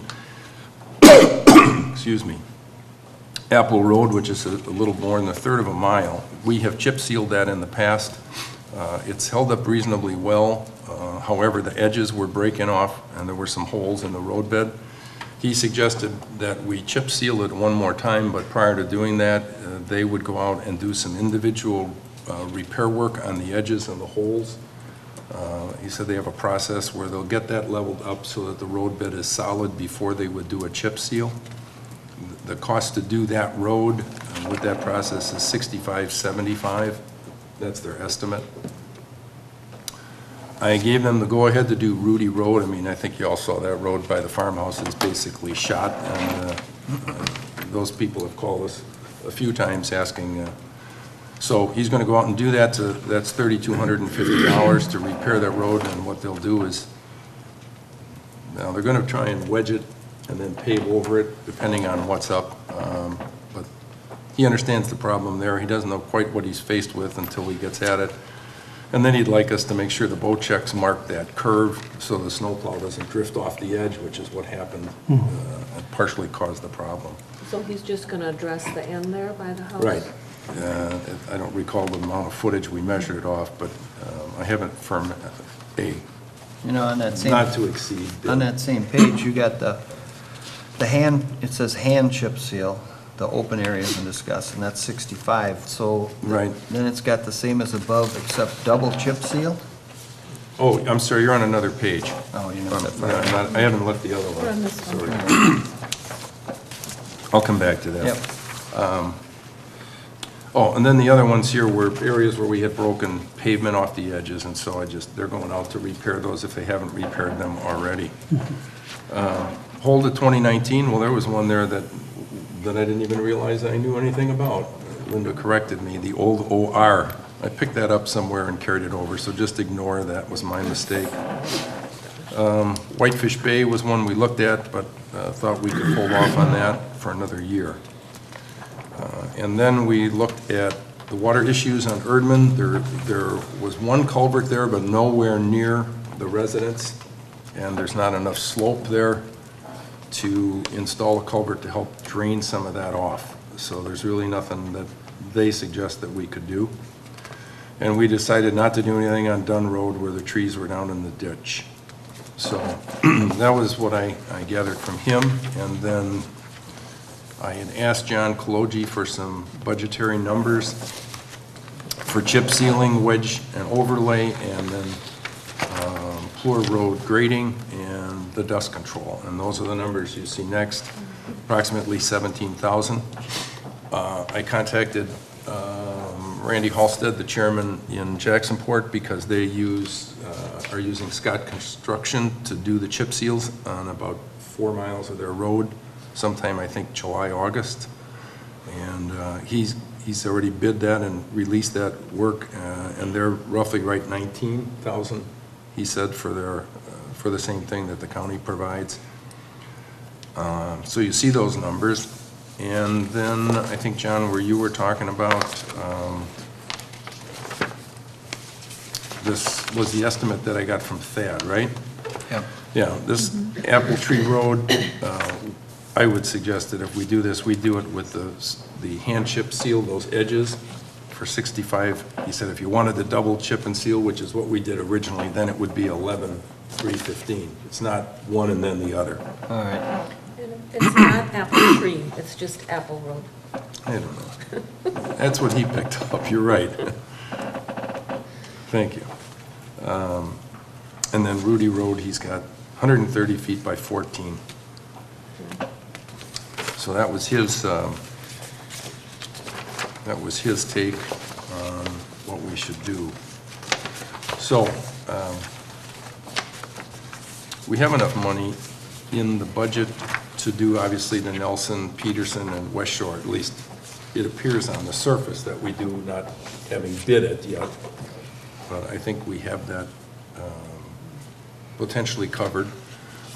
[SPEAKER 1] excuse me, Apple Road, which is a little more than 1/3 of a mile, we have chip sealed that in the past. It's held up reasonably well. However, the edges were breaking off and there were some holes in the roadbed. He suggested that we chip seal it one more time, but prior to doing that, they would go out and do some individual repair work on the edges and the holes. He said they have a process where they'll get that leveled up so that the roadbed is solid before they would do a chip seal. The cost to do that road with that process is $65-75. That's their estimate. I gave them the go-ahead to do Rudy Road. I mean, I think you all saw that road by the farmhouse is basically shot, and those people have called us a few times asking. So he's going to go out and do that. That's $3,250 to repair that road, and what they'll do is, now they're going to try and wedge it and then pave over it, depending on what's up. But he understands the problem there. He doesn't know quite what he's faced with until he gets at it. And then he'd like us to make sure the boat checks mark that curve so the snowplow doesn't drift off the edge, which is what happened and partially caused the problem.
[SPEAKER 4] So he's just going to address the end there by the house?
[SPEAKER 1] Right. I don't recall the amount of footage we measured it off, but I haven't firm
[SPEAKER 3] On that same,
[SPEAKER 1] not to exceed.
[SPEAKER 3] on that same page, you got the hand, it says hand chip seal, the open area isn't discussed, and that's 65, so.
[SPEAKER 1] Right.
[SPEAKER 3] Then it's got the same as above, except double chip seal?
[SPEAKER 1] Oh, I'm sorry, you're on another page.
[SPEAKER 3] Oh, you know that
[SPEAKER 1] I haven't left the other
[SPEAKER 2] We're on
[SPEAKER 1] one.
[SPEAKER 2] this one.
[SPEAKER 1] Sorry. I'll come back to that.
[SPEAKER 3] Yep.
[SPEAKER 1] Oh, and then the other ones here were areas where we had broken pavement off the edges, and so they're going out to repair those if they haven't repaired them already. Hold to 2019, well, there was one there that I didn't even realize I knew anything about. Linda corrected me, the old OR. I picked that up somewhere and carried it over, so just ignore that, was my mistake. Whitefish Bay was one we looked at, but thought we could hold off on that for another year. And then we looked at The water issues on Erdman, there was one culvert there, but nowhere near the residents, and there's not enough slope there to install a culvert to help drain some of that off. So there's really nothing that they suggest that we could do. And we decided not to do anything on Dunn Road where the trees were down in the ditch. So that was what I gathered from him. And then I had asked John Kaloji for some budgetary numbers for chip sealing, wedge and overlay, and then Plur Road grading and the dust control. And those are the numbers you see next, approximately 17,000. I contacted Randy Halstead, the chairman in Jacksonport, because they are using Scott Construction to do the chip seals on about 4 miles of their road, sometime I think July, August. And he's already bid that and released that work, and they're roughly right 19,000, he said, for the same thing that the county provides. So you see those numbers. And then I think, John, where you were talking about, this was the estimate that I got from Thad, right?
[SPEAKER 3] Yep.
[SPEAKER 1] Yeah, this Apple Tree Road, I would suggest that if we do this, we do it with the hand chip seal, those edges, for 65. He said if you wanted the double chip and seal, which is what we did originally, then it would be 11,315. It's not one and then the other.
[SPEAKER 3] All right.
[SPEAKER 4] It's not Apple Tree, it's just Apple Road.
[SPEAKER 1] I don't know. That's what he picked up, you're right. Thank you. And then Rudy Road, he's got 130 feet by 14. So that was his take on what we should do. So we have enough money in the budget to do, obviously, the Nelson, Peterson, and West Shore. At least it appears on the surface that we do, not having bid it yet. But I think we have that potentially covered.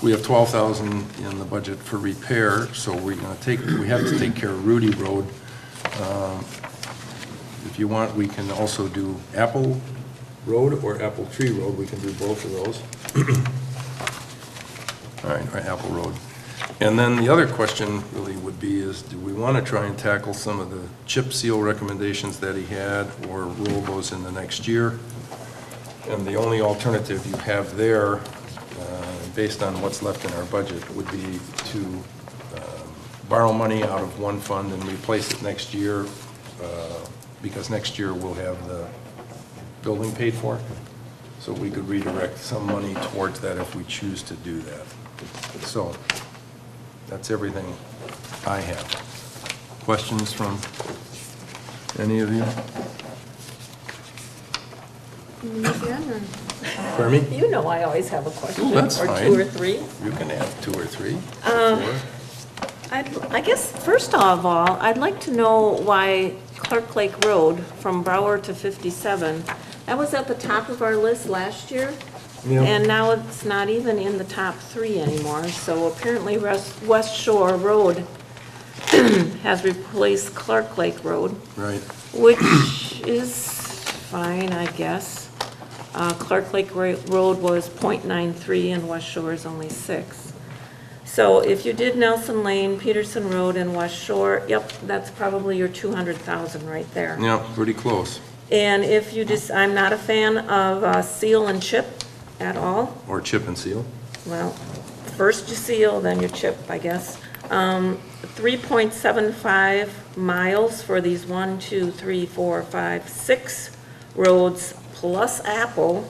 [SPEAKER 1] We have 12,000 in the budget for repair, so we have to take care of Rudy Road. If you want, we can also do Apple Road or Apple Tree Road. We can do both of those. All right, Apple Road. And then the other question really would be is, do we want to try and tackle some of the chip seal recommendations that he had, or roll those in the next year? And the only alternative you have there, based on what's left in our budget, would be to borrow money out of one fund and replace it next year, because next year we'll have the building paid for. So we could redirect some money towards that if we choose to do that. So that's everything I have. Questions from any of you? Pardon me?
[SPEAKER 4] You know I always have a question.
[SPEAKER 1] That's
[SPEAKER 4] or
[SPEAKER 1] fine.
[SPEAKER 4] 2 or 3.
[SPEAKER 1] You can have 2 or 3.
[SPEAKER 4] I guess, first of all, I'd like to know why Clark Lake Road from Brower to 57, that was at the top of our list last year,
[SPEAKER 1] Yeah.
[SPEAKER 4] and now it's not even in the top 3 anymore. So apparently West Shore Road has replaced Clark Lake Road,
[SPEAKER 1] Right.
[SPEAKER 4] which is fine, I guess. Clark Lake Road was .93 and West Shore is only 6. So if you did Nelson Lane, Peterson Road, and West Shore, yep, that's probably your 200,000 right there.
[SPEAKER 1] Yeah, pretty close.
[SPEAKER 4] And if you just, I'm not a fan of seal and chip at all.
[SPEAKER 1] Or chip and seal.
[SPEAKER 4] Well, first you seal, then you chip, I guess. 3.75 miles for these 1, 2, 3, 4, 5, 6 roads plus Apple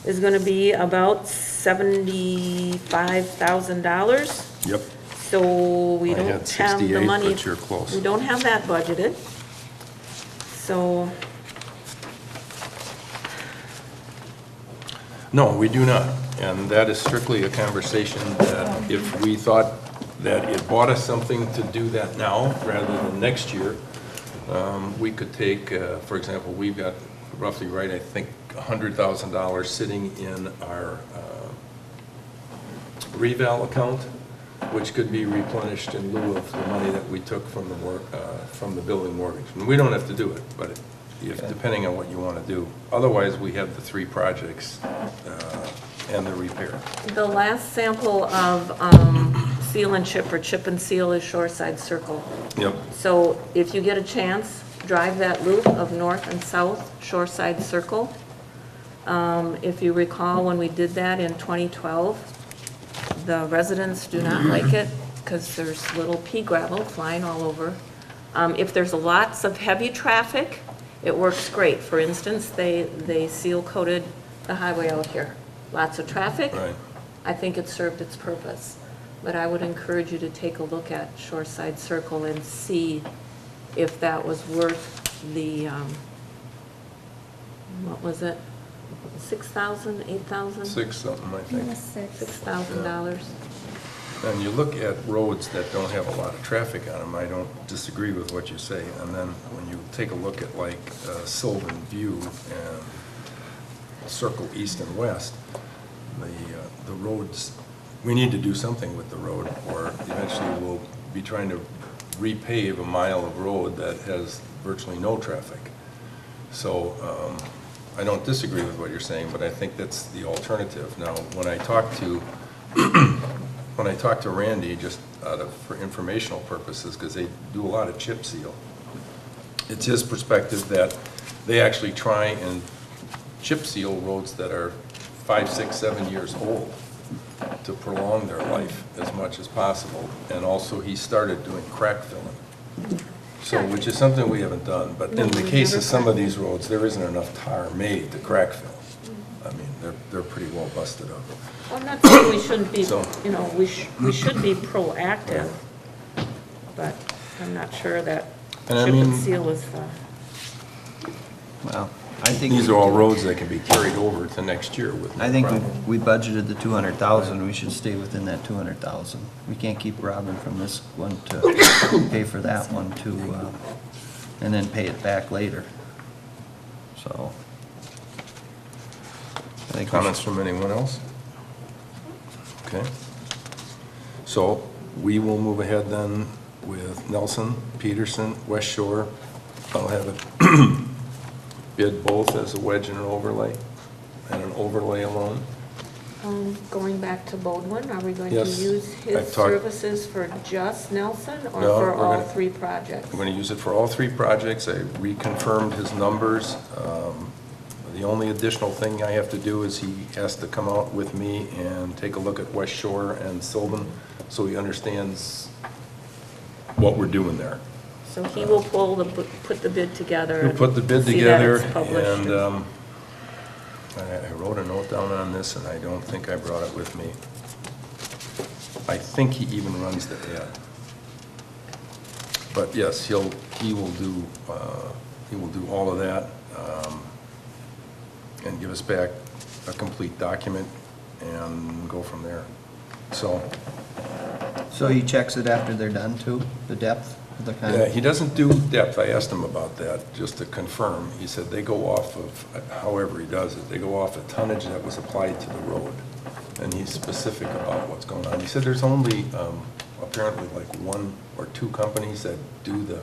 [SPEAKER 4] is going to be about $75,000.
[SPEAKER 1] Yep.
[SPEAKER 4] So we
[SPEAKER 1] I
[SPEAKER 4] don't
[SPEAKER 1] had
[SPEAKER 4] have the
[SPEAKER 1] 68,
[SPEAKER 4] money.
[SPEAKER 1] but you're close.
[SPEAKER 4] We don't have that budgeted. So,
[SPEAKER 1] No, we do not. And that is strictly a conversation that if we thought that it bought us something to do that now rather than next year, we could take, for example, we've got roughly, right, I think, $100,000 sitting in our reval account, which could be replenished in lieu of the money that we took from the work, from the building mortgage. And we don't have to do it, but if, depending on what you want to do. Otherwise, we have the 3 projects and the repair.
[SPEAKER 4] The last sample of seal and chip or chip and seal is Shoreside Circle.
[SPEAKER 1] Yep.
[SPEAKER 4] So if you get a chance, drive that loop of north and south Shoreside Circle. If you recall, when we did that in 2012, the residents do not like it because there's little pea gravel flying all over. If there's lots of heavy traffic, it works great. For instance, they seal coated the highway out here. Lots of traffic.
[SPEAKER 1] Right.
[SPEAKER 4] I think it served its purpose. But I would encourage you to take a look at Shoreside Circle and see if that was worth the, what was it? 6,000, 8,000?
[SPEAKER 1] 6 something, I think.
[SPEAKER 4] $6,000.
[SPEAKER 1] And you look at roads that don't have a lot of traffic on them, I don't disagree with what you say. And then when you take a look at like Sylvan View and Circle East and West, the roads, we need to do something with the road, or eventually we'll be trying to repave a mile of road that has virtually no traffic. So I don't disagree with what you're saying, but I think that's the alternative. Now, when I talk to Randy, just for informational purposes, because they do a lot of chip seal, it's his perspective that they actually try and chip seal roads that are 5, 6, 7 years old to prolong their life as much as possible. And also, he started doing crack filling. So, which is something we haven't done, but in the case of some of these roads, there isn't enough tar made to crack fill. I mean, they're pretty well busted up.
[SPEAKER 4] Well, I'm not saying we shouldn't be,
[SPEAKER 1] So-
[SPEAKER 4] you know, we should be proactive, but I'm not sure that
[SPEAKER 1] And I
[SPEAKER 4] chip and
[SPEAKER 1] mean-
[SPEAKER 4] seal is the,
[SPEAKER 3] Well, I think.
[SPEAKER 1] These are all roads that can be carried over to next year with no
[SPEAKER 3] I think
[SPEAKER 1] problem.
[SPEAKER 3] we budgeted the 200,000, we should stay within that 200,000. We can't keep robbing from this one to pay for that one to, and then pay it back later. So. I think we
[SPEAKER 1] Comments from anyone else? Okay. So we will move ahead then with Nelson, Peterson, West Shore. I'll have it bid both as a wedge and an overlay, and an overlay alone.
[SPEAKER 4] going back to Baldwin, are we going to
[SPEAKER 1] Yes,
[SPEAKER 4] use his
[SPEAKER 1] I've talked-
[SPEAKER 4] services for just Nelson or
[SPEAKER 1] No,
[SPEAKER 4] for
[SPEAKER 1] we're
[SPEAKER 4] all
[SPEAKER 1] gonna-
[SPEAKER 4] 3 projects?
[SPEAKER 1] I'm going to use it for all 3 projects. I reconfirmed his numbers. The only additional thing I have to do is he has to come out with me and take a look at West Shore and Sylvan, so he understands what we're doing there.
[SPEAKER 4] So he will put the bid together.
[SPEAKER 1] We'll put the bid
[SPEAKER 4] see that
[SPEAKER 1] together,
[SPEAKER 4] it's published
[SPEAKER 1] and I wrote a note down on this, and I don't think I brought it with me. I think he even runs the ad. But yes, he will do all of that, and give us back a complete document and go from there. So,
[SPEAKER 3] So he checks it after they're done too, the depth of the kind?
[SPEAKER 1] yeah, he doesn't do depth. I asked him about that, just to confirm. He said they go off of, however he does it, they go off a tonnage that was applied to the road. And he's specific about what's going on. He said there's only apparently like 1 or 2 companies that do the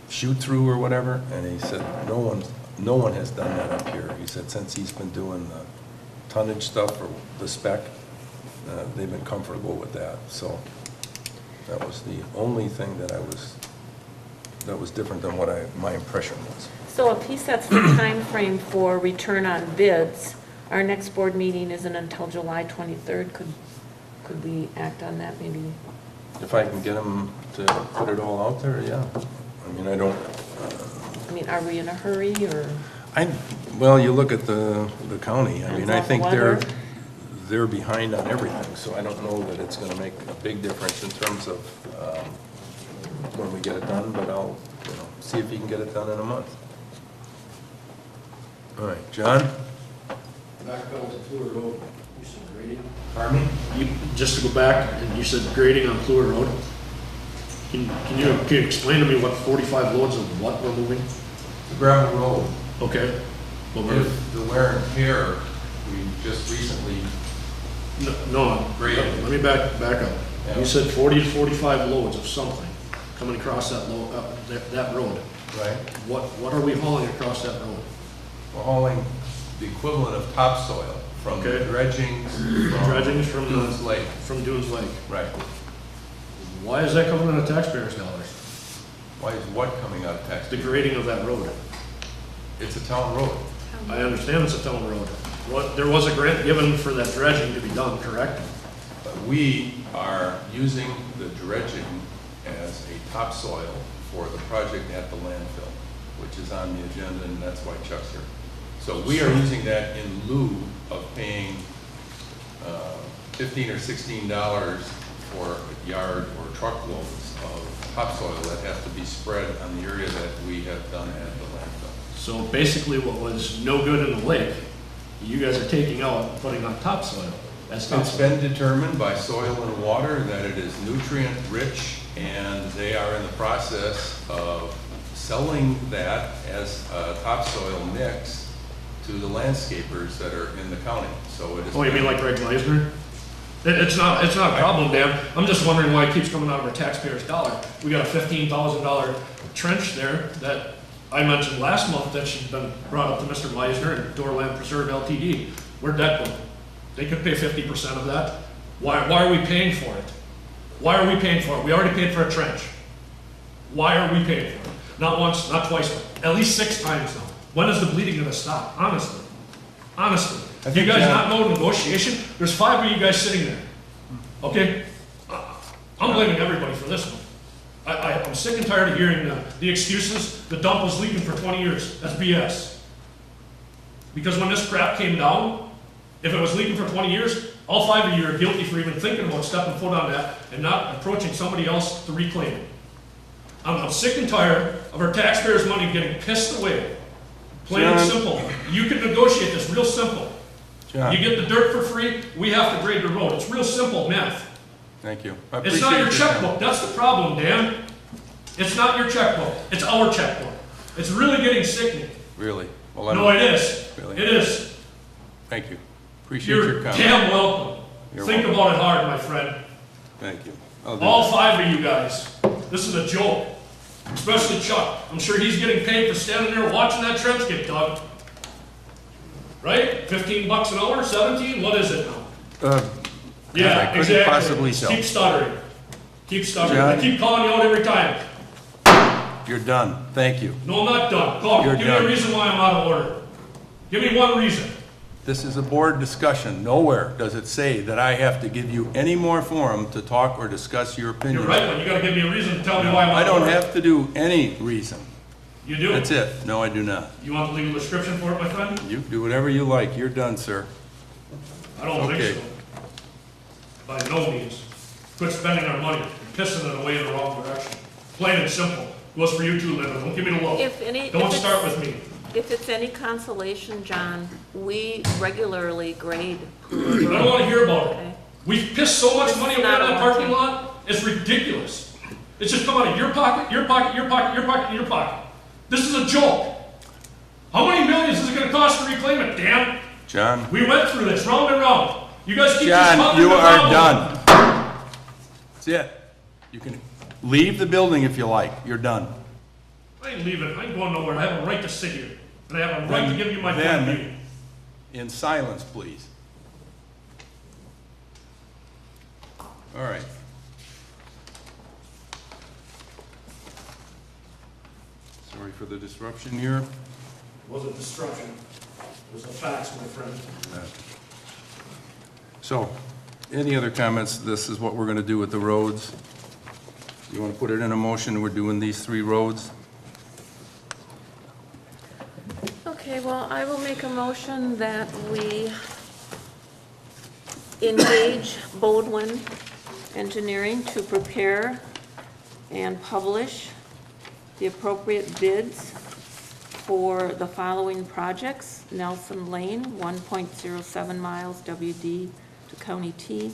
[SPEAKER 1] shoot-through or whatever, and he said no one has done that up here. He said since he's been doing the tonnage stuff or the spec, they've been comfortable with that. So that was the only thing that was different than what my impression was.
[SPEAKER 4] So if he sets the time frame for return on bids, our next board meeting isn't until July 23rd. Could we act on that maybe?
[SPEAKER 1] If I can get him to put it all out there, yeah. I mean,
[SPEAKER 4] I mean, are we in a hurry or?
[SPEAKER 1] Well, you look at the county, I mean,
[SPEAKER 4] Depends
[SPEAKER 1] I
[SPEAKER 4] on
[SPEAKER 1] think
[SPEAKER 4] the weather.
[SPEAKER 1] they're behind on everything, so I don't know that it's gonna make a big difference in terms of when we get it done, but I'll, see if he can get it done in a month. All right, John?
[SPEAKER 9] Backpedal to Fluor Road, you said grading?
[SPEAKER 1] Pardon me?
[SPEAKER 9] Just to go back, and you said grading on Fluor Road. Can you explain to me what 45 loads of what we're moving?
[SPEAKER 1] The gravel road.
[SPEAKER 9] Okay. Well, we're-
[SPEAKER 1] If the wear and tear, we just recently,
[SPEAKER 9] No,
[SPEAKER 1] Grading.
[SPEAKER 9] let me back up.
[SPEAKER 1] Yeah.
[SPEAKER 9] You said 40 to 45 loads of something. coming across that road.
[SPEAKER 1] Right?
[SPEAKER 9] What are we hauling across that road?
[SPEAKER 1] We're hauling the equivalent of topsoil from
[SPEAKER 9] Okay.
[SPEAKER 1] dredgings,
[SPEAKER 9] Dredgings from the-
[SPEAKER 1] Dunes Lake.
[SPEAKER 9] From Dunes Lake.
[SPEAKER 1] Right.
[SPEAKER 9] Why is that coming out of taxpayers' dollars?
[SPEAKER 1] Why is what coming out of tax?
[SPEAKER 9] The grading of that road.
[SPEAKER 1] It's a town road.
[SPEAKER 9] I understand it's a town road. There was a grant given for that dredging to be done, correct?
[SPEAKER 1] But we are using the dredging as a topsoil for the project at the landfill, which is on the agenda, and that's why Chuck's here. So we are using that in lieu of paying $15 or $16 for a yard or truckloads of topsoil that has to be spread on the area that we have done at the landfill.
[SPEAKER 9] So basically what was no good in the lake, you guys are taking out and putting on topsoil. That's
[SPEAKER 1] It's
[SPEAKER 9] topsoil.
[SPEAKER 1] been determined by Soil and Water that it is nutrient rich, and they are in the process of selling that as a topsoil mix to the landscapers that are in the county. So it is.
[SPEAKER 9] Oh, you mean like Greg Meisner? It's not a problem, Dan. I'm just wondering why it keeps coming out of our taxpayers' dollar. We got a $15,000 trench there that I mentioned last month that she's been brought up to Mr. Meisner and Doorland Preserve LTD. Where'd that go? They could pay 50% of that. Why are we paying for it? Why are we paying for it? We already paid for a trench. Why are we paying for it? Not once, not twice, but at least 6 times now. When is the bleeding gonna stop? Honestly. Honestly.
[SPEAKER 1] I
[SPEAKER 9] Do you
[SPEAKER 1] think,
[SPEAKER 9] guys
[SPEAKER 1] John-
[SPEAKER 9] not know negotiation? There's 5 of you guys sitting there. Okay? I'm blaming everybody for this one. I'm sick and tired of hearing the excuses. The dump was leaking for 20 years. That's BS. Because when this crap came down, if it was leaking for 20 years, all 5 of you are guilty for even thinking about stepping foot on that and not approaching somebody else to reclaim it. I'm sick and tired of our taxpayers' money getting pissed away. Plain and
[SPEAKER 1] John.
[SPEAKER 9] simple. You can negotiate this real simple.
[SPEAKER 1] John,
[SPEAKER 9] You get the dirt for free, we have to grade the road. It's real simple math.
[SPEAKER 1] thank you. I
[SPEAKER 9] It's not
[SPEAKER 1] appreciate
[SPEAKER 9] your
[SPEAKER 1] comment.
[SPEAKER 9] checkbook, that's the problem, Dan. It's not your checkbook, it's our checkbook. It's really getting sickening.
[SPEAKER 1] Really? Well,
[SPEAKER 9] No, it is.
[SPEAKER 1] Really?
[SPEAKER 9] It is.
[SPEAKER 1] Thank you. Appreciate your
[SPEAKER 9] You're
[SPEAKER 1] comment.
[SPEAKER 9] damn welcome.
[SPEAKER 1] You're
[SPEAKER 9] Think
[SPEAKER 1] welcome.
[SPEAKER 9] about it hard, my friend.
[SPEAKER 1] Thank you. I'll do
[SPEAKER 9] All
[SPEAKER 1] that.
[SPEAKER 9] 5 of you guys. This is a joke. Especially Chuck. I'm sure he's getting paid for standing there watching that trench get dug. Right? $15 an hour? 17? What is it now?
[SPEAKER 1] I
[SPEAKER 9] Yeah,
[SPEAKER 1] couldn't
[SPEAKER 9] exactly.
[SPEAKER 1] possibly tell.
[SPEAKER 9] Keep stuttering. Keep stuttering.
[SPEAKER 1] John.
[SPEAKER 9] I keep calling you out every time.
[SPEAKER 1] You're done. Thank you.
[SPEAKER 9] No, I'm not done. Call.
[SPEAKER 1] You're
[SPEAKER 9] Give me
[SPEAKER 1] done.
[SPEAKER 9] a reason why I'm out of order. Give me one reason.
[SPEAKER 1] This is a board discussion. Nowhere does it say that I have to give you any more forum to talk or discuss your opinion.
[SPEAKER 9] You're right, but you gotta give me a reason to tell me why I'm out
[SPEAKER 1] I
[SPEAKER 9] of
[SPEAKER 1] don't
[SPEAKER 9] order.
[SPEAKER 1] have to do any reason.
[SPEAKER 9] You do.
[SPEAKER 1] That's it. No, I do not.
[SPEAKER 9] You want the legal description for it, my friend?
[SPEAKER 1] You do whatever you like. You're done, sir.
[SPEAKER 9] I don't
[SPEAKER 1] Okay.
[SPEAKER 9] think so. By no means. Quit spending our money, pissing it away in the wrong direction. Plain and simple. Goes for you too, Linda. Don't give me the look. Don't start with me.
[SPEAKER 4] If it's any consolation, John, we regularly grade.
[SPEAKER 9] I don't wanna hear about it.
[SPEAKER 4] Okay.
[SPEAKER 9] We've pissed so much money away
[SPEAKER 4] Not
[SPEAKER 9] on
[SPEAKER 4] a
[SPEAKER 9] that
[SPEAKER 4] lot.
[SPEAKER 9] parking lot, it's ridiculous. It's just come out of your pocket, your pocket, your pocket, your pocket, and your pocket. This is a joke. How many millions is it gonna cost to reclaim it, Dan?
[SPEAKER 1] John?
[SPEAKER 9] We went through this round and round. You guys keep just
[SPEAKER 1] John,
[SPEAKER 9] talking
[SPEAKER 1] you
[SPEAKER 9] about
[SPEAKER 1] are
[SPEAKER 9] it.
[SPEAKER 1] done. That's it. You can leave the building if you like. You're done.
[SPEAKER 9] I ain't leaving, I ain't going nowhere. I have a right to sit here. And I have a right to give you my point of
[SPEAKER 1] Then-
[SPEAKER 9] view.
[SPEAKER 1] In silence, please. All right. Sorry for the disruption here.
[SPEAKER 9] It wasn't destruction. It was the facts, my friend.
[SPEAKER 1] So, any other comments? This is what we're gonna do with the roads. You wanna put it in a motion, we're doing these 3 roads?
[SPEAKER 4] Okay, well, I will make a motion that we engage Baldwin Engineering to prepare and publish the appropriate bids for the following projects: Nelson Lane, 1.07 miles WD to County T;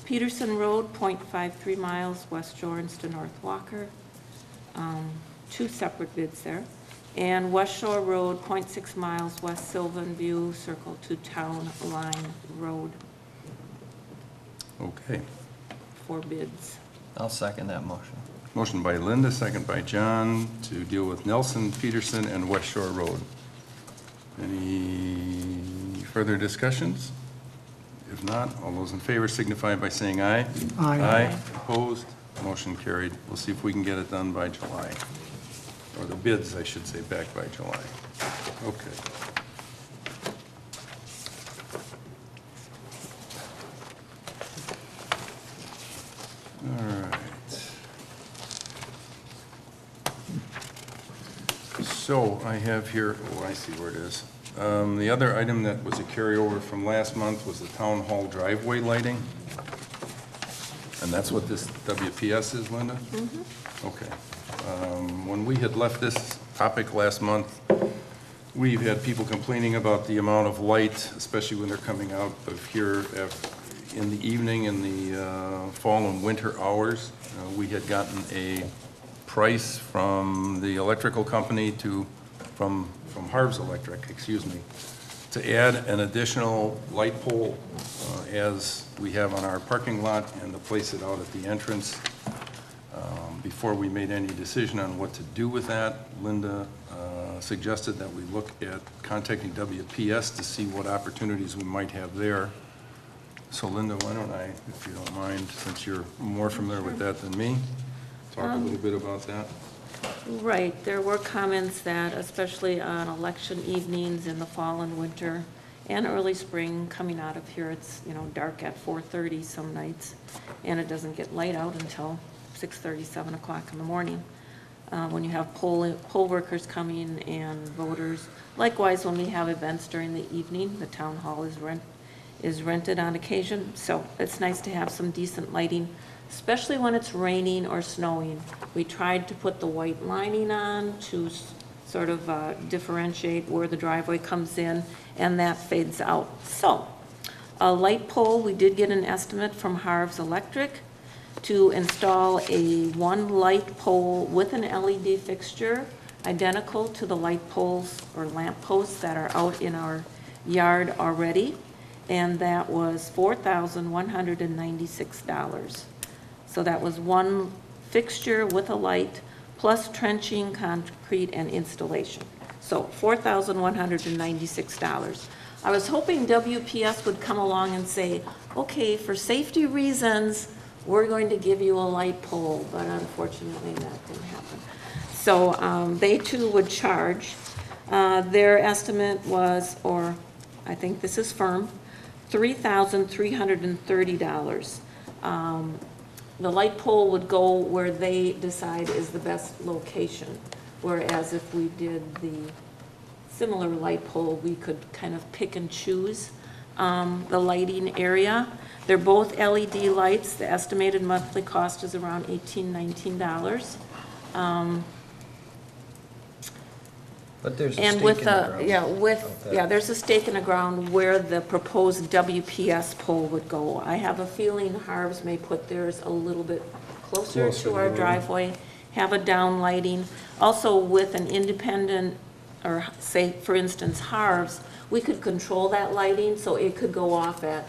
[SPEAKER 4] Peterson Road, 0.53 miles West Jorans to North Walker, 2 separate bids there; and West Shore Road, 0.6 miles West Sylvan View Circle to Town Line Road,
[SPEAKER 1] Okay.
[SPEAKER 4] 4 bids.
[SPEAKER 3] I'll second that motion.
[SPEAKER 1] Motion by Linda, second by John, to deal with Nelson, Peterson, and West Shore Road. Any further discussions? If not, all those in favor signify by saying aye.
[SPEAKER 6] Aye.
[SPEAKER 1] Aye, opposed, motion carried. We'll see if we can get it done by July. Or the bids, I should say, back by July. Okay. All right. So I have here, oh, I see where it is. The other item that was a carryover from last month was the town hall driveway lighting. And that's what this WPS is, Linda? Mm-hmm. Okay. When we had left this topic last month, we've had people complaining about the amount of light, especially when they're coming out of here in the evening, in the fall and winter hours. We had gotten a price from the electrical company from Harv's Electric, excuse me, to add an additional light pole as we have on our parking lot and to place it out at the entrance. Before we made any decision on what to do with that, Linda suggested that we look at contacting WPS to see what opportunities we might have there. So Linda, why don't I, if you don't mind, since you're more familiar with that than me, talk a little bit about that?
[SPEAKER 4] Right, there were comments that, especially on election evenings in the fall and winter and early spring, coming out of here, it's, dark at 4:30 some nights, and it doesn't get light out until 6:30, 7 o'clock in the morning. When you have poll workers coming and voters. Likewise, when we have events during the evening, the town hall is rented on occasion, so it's nice to have some decent lighting, especially when it's raining or snowing. We tried to put the white lining on to sort of differentiate where the driveway comes in, and that fades out. So, a light pole, we did get an estimate from Harv's Electric to install one light pole with an LED fixture, identical to the light poles or lamp posts that are out in our yard already, and that was $4,196. So that was one fixture with a light, plus trenching, concrete, and installation. So $4,196. I was hoping WPS would come along and say, okay, for safety reasons, we're going to give you a light pole, but unfortunately that didn't happen. So they too would charge. Their estimate was, or I think this is firm, $3,330. The light pole would go where they decide is the best location, whereas if we did the similar light pole, we could kind of pick and choose the lighting area. They're both LED lights. The estimated monthly cost is around $18, $19.
[SPEAKER 3] But there's a
[SPEAKER 4] And
[SPEAKER 3] stake
[SPEAKER 4] with
[SPEAKER 3] in the
[SPEAKER 4] the,
[SPEAKER 3] ground.
[SPEAKER 4] there's a stake in the ground where the proposed WPS pole would go. I have a feeling Harv's may put theirs a little bit closer
[SPEAKER 1] Closer
[SPEAKER 4] to
[SPEAKER 1] to
[SPEAKER 4] our
[SPEAKER 1] the road.
[SPEAKER 4] driveway, have a down lighting. Also with an independent, or say, for instance, Harv's, we could control that lighting, so it could go off at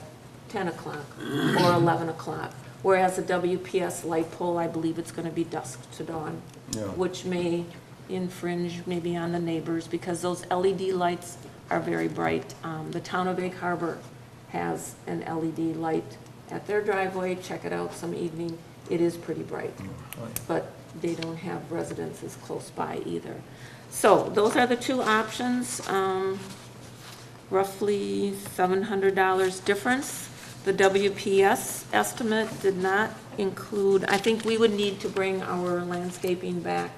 [SPEAKER 4] 10 o'clock or 11 o'clock. Whereas a WPS light pole, I believe it's gonna be dusk to dawn,
[SPEAKER 1] Yeah.
[SPEAKER 4] which may infringe maybe on the neighbors, because those LED lights are very bright. The town of Egg Harbor has an LED light at their driveway. Check it out some evening. It is pretty bright, but they don't have residences close by either. So those are the two options, roughly $700 difference. The WPS estimate did not include, I think we would need to bring our landscaping back,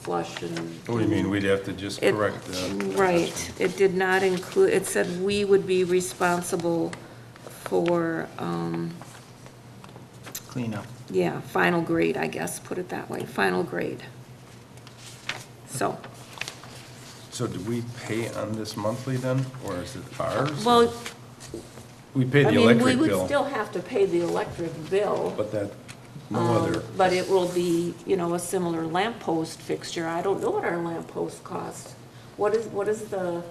[SPEAKER 4] flush and.
[SPEAKER 1] What do you mean, we'd have to just
[SPEAKER 4] It-
[SPEAKER 1] correct that?
[SPEAKER 4] Right, it did not include, it said we would be responsible for,
[SPEAKER 3] Clean up.
[SPEAKER 4] final grade, I guess, put it that way, final grade. So,
[SPEAKER 1] So do we pay on this monthly then, or is it ours?
[SPEAKER 4] well,
[SPEAKER 1] We pay
[SPEAKER 4] I
[SPEAKER 1] the
[SPEAKER 4] mean, we
[SPEAKER 1] electric
[SPEAKER 4] would
[SPEAKER 1] bill,
[SPEAKER 4] still have to pay the electric bill.
[SPEAKER 1] but that, no other.
[SPEAKER 4] But it will be, a similar lamp post fixture. I don't know what our lamp post costs. What is the,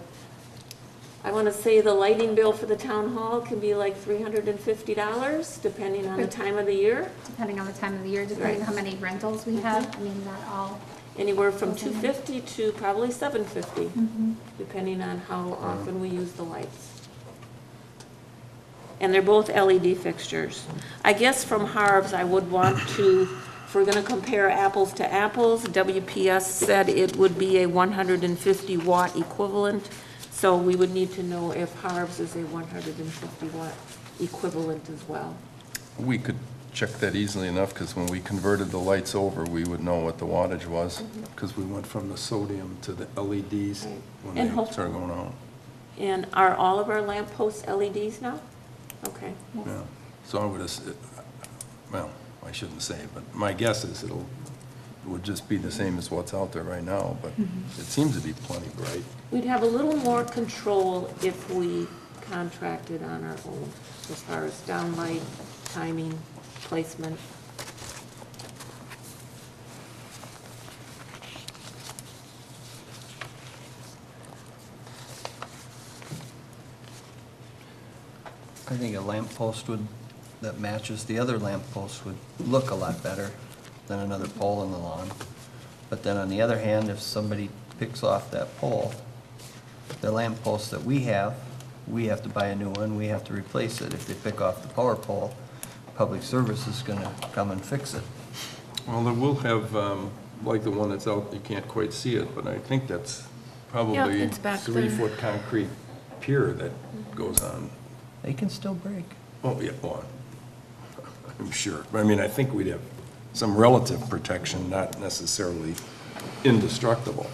[SPEAKER 4] I want to say the lighting bill for the town hall can be like $350, depending on the time of the year.
[SPEAKER 2] Depending on the time of the year, depending on how many rentals we have, I mean, that all,
[SPEAKER 4] Anywhere from $250 to probably $750, depending on how often we use the lights. And they're both LED fixtures. I guess from Harv's, I would want to, if we're going to compare apples to apples, WPS said it would be a 150 watt equivalent. So we would need to know if Harv's is a 150 watt equivalent as well.
[SPEAKER 1] We could check that easily enough, because when we converted the lights over, we would know what the wattage was, because we went from the sodium to the LEDs
[SPEAKER 4] Right.
[SPEAKER 1] when
[SPEAKER 4] And
[SPEAKER 1] they started going out.
[SPEAKER 4] And are all of our lamp posts LEDs now? Okay.
[SPEAKER 1] Yeah, so I would, well, I shouldn't say, but my guess is it would just be the same as what's out there right now, but it seems to be plenty bright.
[SPEAKER 4] We'd have a little more control if we contracted on our own, as far as downlight, timing, placement.
[SPEAKER 3] I think a lamp post that matches the other lamp posts would look a lot better than another pole in the lawn. But then on the other hand, if somebody picks off that pole, the lamp post that we have to buy a new one, we have to replace it. If they pick off the power pole, public service is gonna come and fix it.
[SPEAKER 1] Well, then we'll have, like the one that's out, you can't quite see it, but I think that's probably
[SPEAKER 4] it's back there.
[SPEAKER 1] 3-foot concrete pier that goes on.
[SPEAKER 3] They can still break.
[SPEAKER 1] Oh, yeah, well, I'm sure. But I mean, I think we'd have some relative protection, not necessarily indestructible,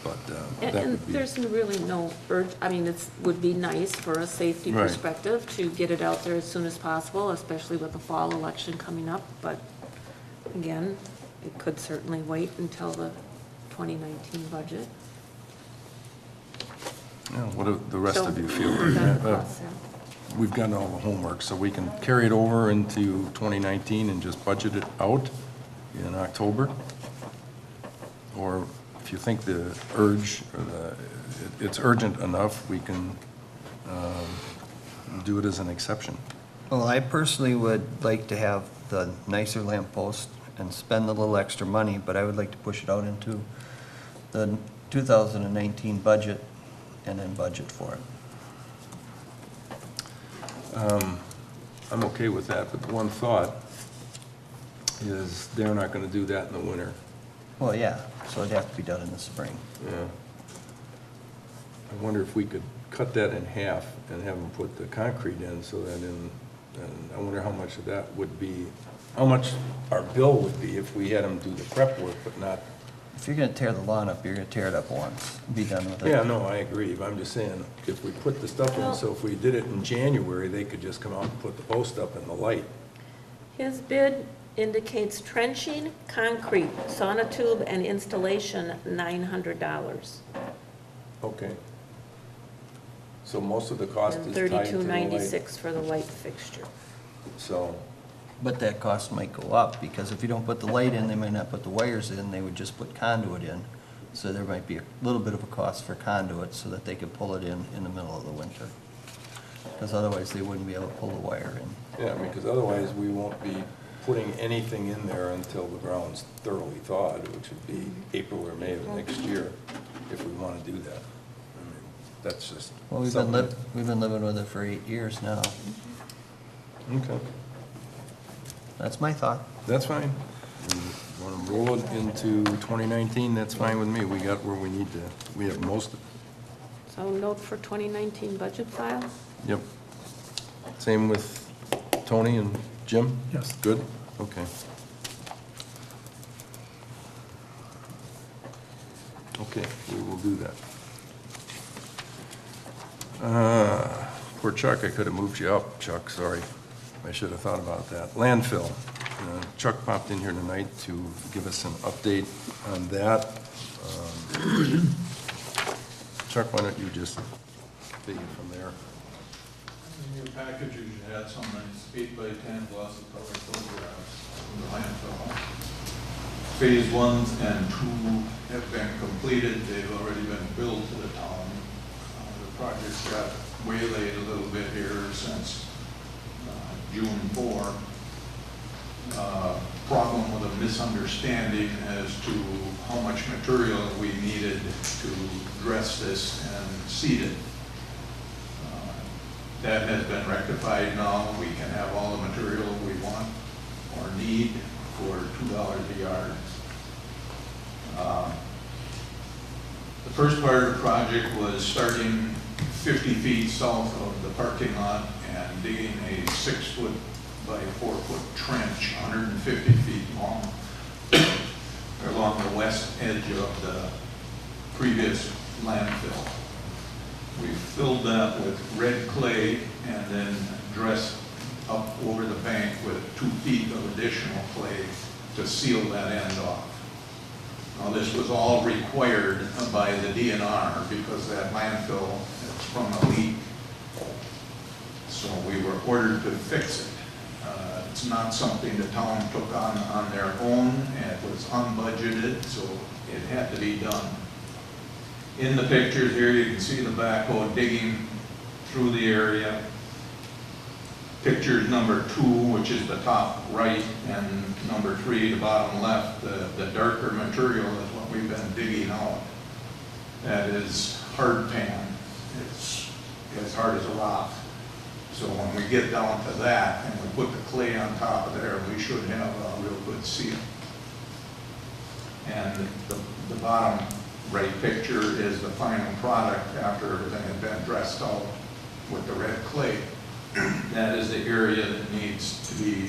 [SPEAKER 1] but that
[SPEAKER 4] And
[SPEAKER 1] would be.
[SPEAKER 4] there's really no urge, I mean, it would be nice for a safety
[SPEAKER 1] Right.
[SPEAKER 4] perspective to get it out there as soon as possible, especially with the fall election coming up. But again, it could certainly wait until the 2019 budget.
[SPEAKER 1] Yeah, what do the rest
[SPEAKER 4] So,
[SPEAKER 1] of you feel?
[SPEAKER 4] that process.
[SPEAKER 1] We've gotten all the homework, so we can carry it over into 2019 and just budget it out in October? Or if you think the urge, or it's urgent enough, we can do it as an exception.
[SPEAKER 3] Well, I personally would like to have the nicer lamp post and spend a little extra money, but I would like to push it out into the 2019 budget and then budget for it.
[SPEAKER 1] I'm okay with that, but one thought is they're not gonna do that in the winter.
[SPEAKER 3] Well, yeah, so it'd have to be done in the spring.
[SPEAKER 1] Yeah. I wonder if we could cut that in half and have them put the concrete in, so that and I wonder how much of that would be, how much our bill would be if we had them do the prep work, but not.
[SPEAKER 3] If you're gonna tear the lawn up, you're gonna tear it up once, and be done with it.
[SPEAKER 1] Yeah, no, I agree, but I'm just saying, if we put the stuff in, so if we did it in January, they could just come out and put the post up in the light.
[SPEAKER 4] His bid indicates trenching, concrete, sonotube, and installation, $900.
[SPEAKER 1] Okay. So most of the cost
[SPEAKER 4] And
[SPEAKER 1] is tied to the light.
[SPEAKER 4] $32.96 for the light fixture.
[SPEAKER 1] So,
[SPEAKER 3] But that cost might go up, because if you don't put the light in, they might not put the wires in, they would just put conduit in. So there might be a little bit of a cost for conduit, so that they could pull it in the middle of the winter. Because otherwise, they wouldn't be able to pull the wire in.
[SPEAKER 1] yeah, because otherwise, we won't be putting anything in there until the ground's thoroughly thawed, which would be April or May of next year, if we want to do that. I mean, that's just
[SPEAKER 3] Well, we've been living with it for 8 years now.
[SPEAKER 1] Okay,
[SPEAKER 3] That's my thought.
[SPEAKER 1] that's fine. We want to roll it into 2019, that's fine with me. We got where we need to, we have most of it.
[SPEAKER 4] So note for 2019 budget file?
[SPEAKER 1] Yep. Same with Tony and Jim?
[SPEAKER 6] Yes.
[SPEAKER 1] Good? Okay. Okay, we will do that. Poor Chuck, I could have moved you up, Chuck, sorry. I should have thought about that. Landfill. Chuck popped in here tonight to give us an update on that. Chuck, why don't you just take it from there?
[SPEAKER 7] In your package, you should add some nice 8x10 glossy color photographs from the landfill. Phase 1 and 2 have been completed, they've already been billed to the town. The project's got waylaid a little bit here since June 4. Problem with a misunderstanding as to how much material we needed to dress this and seed it. That has been rectified now. We can have all the material we want or need for $2 a yard. The first part of the project was starting 50 feet south of the parking lot and digging a 6-foot by 4-foot trench, 150 feet long, along the west edge of the previous landfill. We filled that with red clay and then dressed up over the bank with 2 feet of additional clay to seal that end off. Now, this was all required by the DNR because that landfill is from a leak. So we were ordered to fix it. It's not something the town took on their own, and it was unbudgeted, so it had to be done. In the pictures here, you can see the backhoe digging through the area. Pictures number 2, which is the top right, and number 3, the bottom left, the darker material is what we've been digging out. That is hard pan. It's as hard as a rock. So when we get down to that and we put the clay on top of there, we should have a real good seal. And the bottom right picture is the final product after everything had been dressed out with the red clay. That is the area that needs to be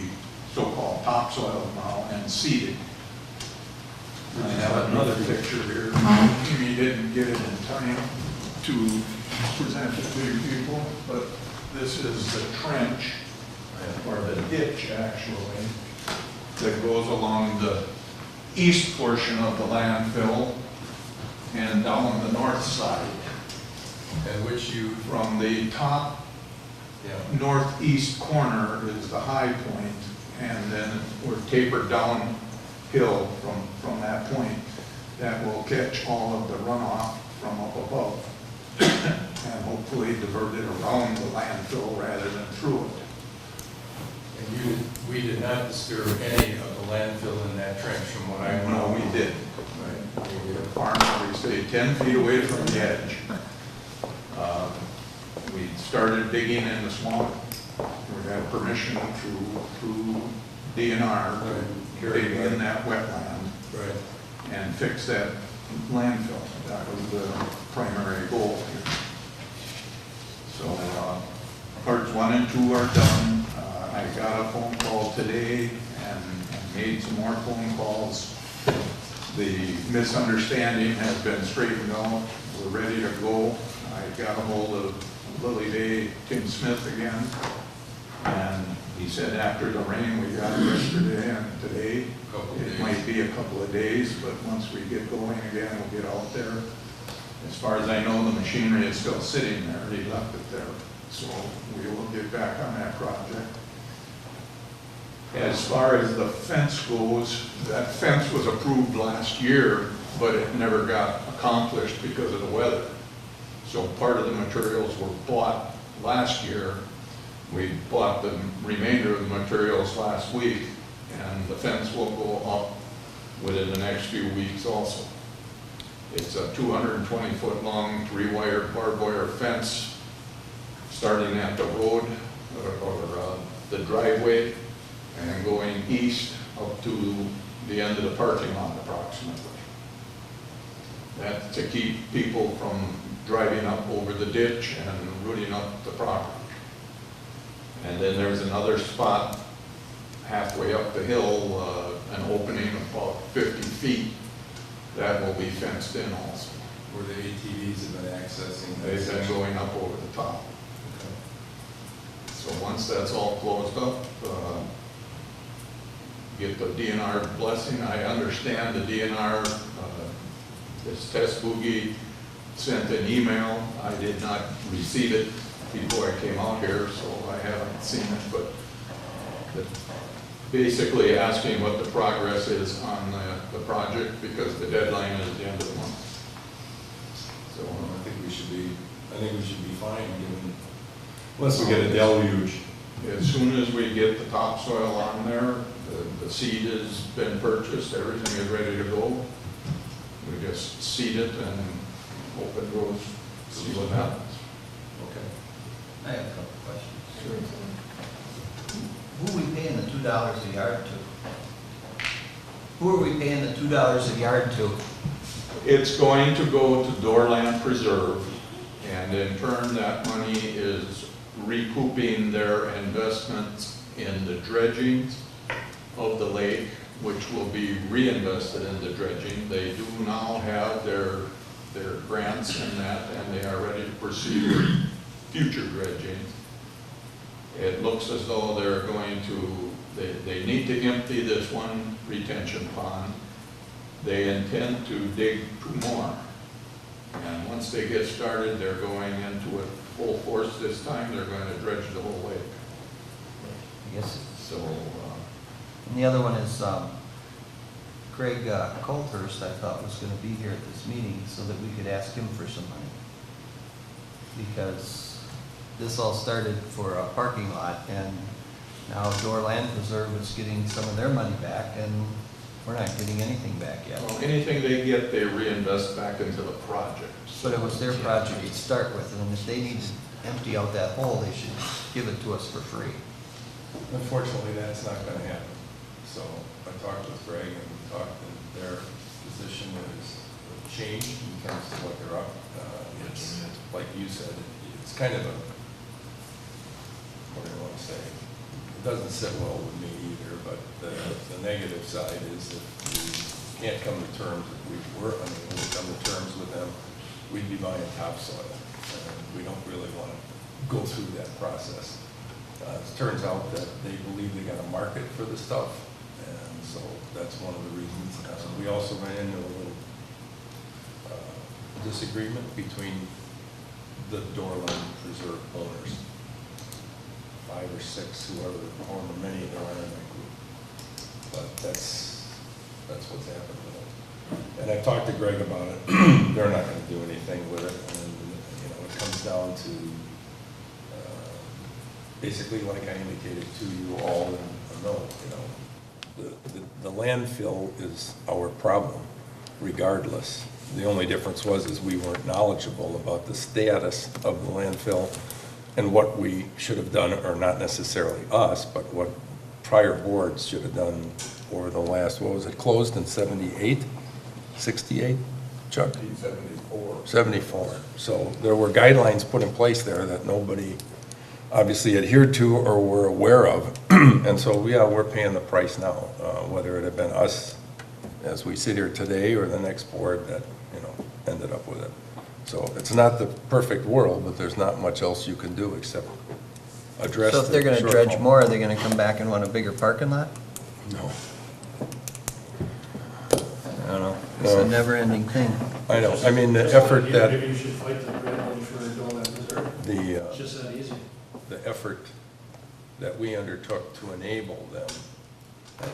[SPEAKER 7] so-called topsoil now and seeded. I have another picture here. We didn't get it in time to present it to you people, but this is the trench, or the ditch actually, that goes along the east portion of the landfill and down the north side.
[SPEAKER 1] And which you,
[SPEAKER 7] From the top northeast corner is the high point, and then we're tapered downhill from that point. That will catch all of the runoff from up above and hopefully divert it around the landfill rather than through it.
[SPEAKER 1] and we did not disturb any of the landfill in that trench from what I know.
[SPEAKER 7] No, we did.
[SPEAKER 1] Right.
[SPEAKER 7] We farmed, we stayed 10 feet away from the edge. We started digging in the swamp. We had permission through DNR to dig in that wetland
[SPEAKER 1] Right.
[SPEAKER 7] and fix that landfill. That was the primary goal here. So parts 1 and 2 are done. I got a phone call today and made some more phone calls. The misunderstanding has been straightened out. We're ready to go. I got a hold of Lily Day, Tim Smith again, and he said after the rain we got yesterday and today, it might be a couple of days, but once we get going again, we'll get out there. As far as I know, the machinery is still sitting there. He left it there, so we will get back on that project. As far as the fence goes, that fence was approved last year, but it never got accomplished because of the weather. So part of the materials were bought last year. We bought the remainder of the materials last week, and the fence will go up within the next few weeks also. It's a 220-foot long 3-wire barbed wire fence starting at the road or the driveway and going east up to the end of the parking lot approximately. That's to keep people from driving up over the ditch and rooting up the property. And then there's another spot halfway up the hill, an opening of about 50 feet. That will be fenced in also.
[SPEAKER 1] Where the ATVs have been accessing. that
[SPEAKER 7] They've been
[SPEAKER 1] section.
[SPEAKER 7] going up over the top.
[SPEAKER 1] Okay.
[SPEAKER 7] So once that's all closed up, get the DNR blessing. I understand the DNR, this test boogie sent an email. I did not receive it before I came out here, so I haven't seen it, but basically asking what the progress is on the project because the deadline is at the end of the month.
[SPEAKER 1] So I think we should be I think we should be fine, given, unless we get a deluge.
[SPEAKER 7] As soon as we get the topsoil on there, the seed has been purchased, everything is ready to go. We just seed it and hope it grows, see what happens.
[SPEAKER 1] Okay.
[SPEAKER 3] I have a couple questions. Who are we paying the $2 a yard to? Who are we paying the $2 a yard to?
[SPEAKER 7] It's going to go to Doorland Preserve, and in turn, that money is recouping their investments in the dredging of the lake, which will be reinvested in the dredging. They do now have their grants in that, and they are ready to proceed with future dredging. It looks as though they're going to, they need to empty this one retention pond. They intend to dig 2 more. And once they get started, they're going into it full force this time. They're going to dredge the whole lake.
[SPEAKER 3] I guess,
[SPEAKER 7] So,
[SPEAKER 3] and the other one is, Greg Colthurst, I thought was gonna be here at this meeting so that we could ask him for some money. Because this all started for a parking lot, and now Door Land Preserve is getting some of their money back, and we're not getting anything back yet.
[SPEAKER 7] well, anything they get, they reinvest back into the project.
[SPEAKER 3] But it was their project to start with, and if they need to empty out that hole, they should give it to us for free.
[SPEAKER 1] Unfortunately, that's not gonna happen. So I talked with Greg and we talked, and their position is changed in terms of what they're up. It's, like you said, it's kind of a, what do I want to say? It doesn't sit well with me either, but the negative side is if we can't come to terms, if we were unable to come to terms with them, we'd be buying topsoil. And we don't really want to go through that process. It turns out that they believe they got a market for the stuff, and so that's one of the reasons. We also ran into a little disagreement between the Doorland Preserve owners, 5 or 6, however many there are in that group. But that's what's happened with it. And I talked to Greg about it. They're not going to do anything with it, and it comes down to basically, like I indicated to you all in a note, the landfill is our problem, regardless. The only difference is we weren't knowledgeable about the status of the landfill and what we should have done, or not necessarily us, but what prior boards should have done over the last, what was it, closed in 78, 68, Chuck?
[SPEAKER 7] 74.
[SPEAKER 1] 74. So there were guidelines put in place there that nobody obviously adhered to or were aware of. And so, yeah, we're paying the price now, whether it had been us as we sit here today or the next board that, ended up with it. So it's not the perfect world, but there's not much else you can do except address
[SPEAKER 3] So if they're
[SPEAKER 1] the
[SPEAKER 3] gonna dredge
[SPEAKER 1] shortfall.
[SPEAKER 3] more, are they gonna come back and want a bigger parking lot?
[SPEAKER 1] No.
[SPEAKER 3] I don't know. It's a never-ending thing.
[SPEAKER 1] I know. I mean, the effort
[SPEAKER 9] Maybe
[SPEAKER 1] that
[SPEAKER 9] you should fight the grant money for Doorland Preserve. It's just that easy.
[SPEAKER 1] the effort that we undertook to enable them,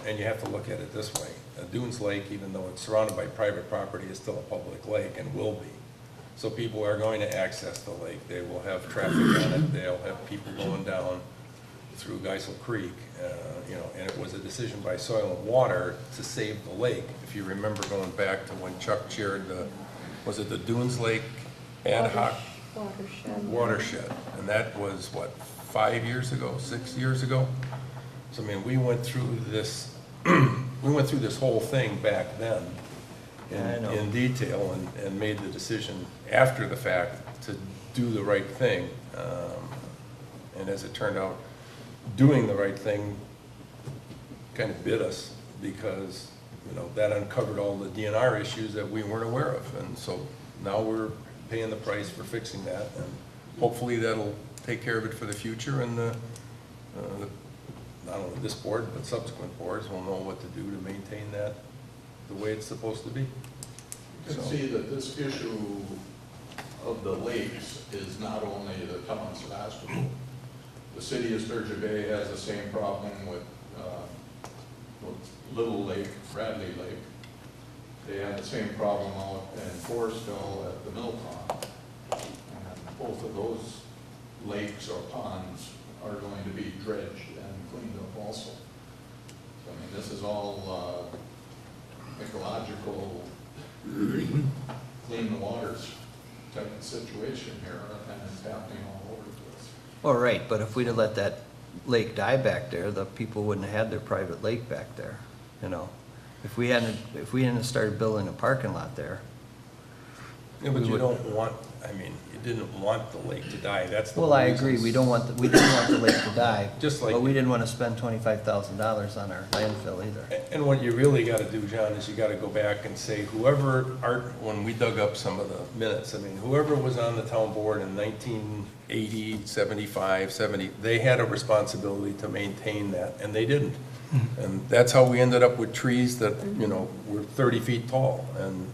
[SPEAKER 1] and you have to look at it this way. Dunes Lake, even though it's surrounded by private property, is still a public lake and will be. So people are going to access the lake. They will have traffic on it. They'll have people going down through Geisel Creek, and it was a decision by Soil and Water to save the lake. If you remember going back to when Chuck chaired was it the Dunes Lake ad hoc watershed? And that was, 5 years ago, 6 years ago? So, I mean, we went through this, whole thing back then
[SPEAKER 3] I know.
[SPEAKER 1] in detail and made the decision after the fact to do the right thing. And as it turned out, doing the right thing kind of bit us because, that uncovered all the DNR issues that we weren't aware of. And so now we're paying the price for fixing that, and hopefully that'll take care of it for the future, and not only this board, but subsequent boards will know what to do to maintain that the way it's supposed to be.
[SPEAKER 7] You can see that this issue of the lakes is not only the town of Sevastopol. The city of Sturgeon Bay has the same problem with Little Lake, Bradley Lake. They had the same problem out in Forestville at the mill pond. And both of those lakes or ponds are going to be dredged and cleaned up also. So, I mean, this is all ecological, clean the waters type of situation here, and it's happening all over the place.
[SPEAKER 3] Well, right, but if we'd have let that lake die back there, the people wouldn't have had their private lake back there, you know? If we hadn't started building a parking lot there.
[SPEAKER 1] Yeah, but you don't want, I mean, you didn't want the lake to die, that's the
[SPEAKER 3] Well,
[SPEAKER 1] whole
[SPEAKER 3] I
[SPEAKER 1] reason.
[SPEAKER 3] agree, we didn't want the lake to die.
[SPEAKER 1] Just like-
[SPEAKER 3] But we didn't want to spend $25,000 on our landfill either.
[SPEAKER 1] And what you really gotta do, John, is you gotta go back and say whoever, when we dug up some of the minutes, I mean, whoever was on the town board in 1980, 75, 70, they had a responsibility to maintain that, and they didn't. And that's how we ended up with trees that, you know, were 30 feet tall. And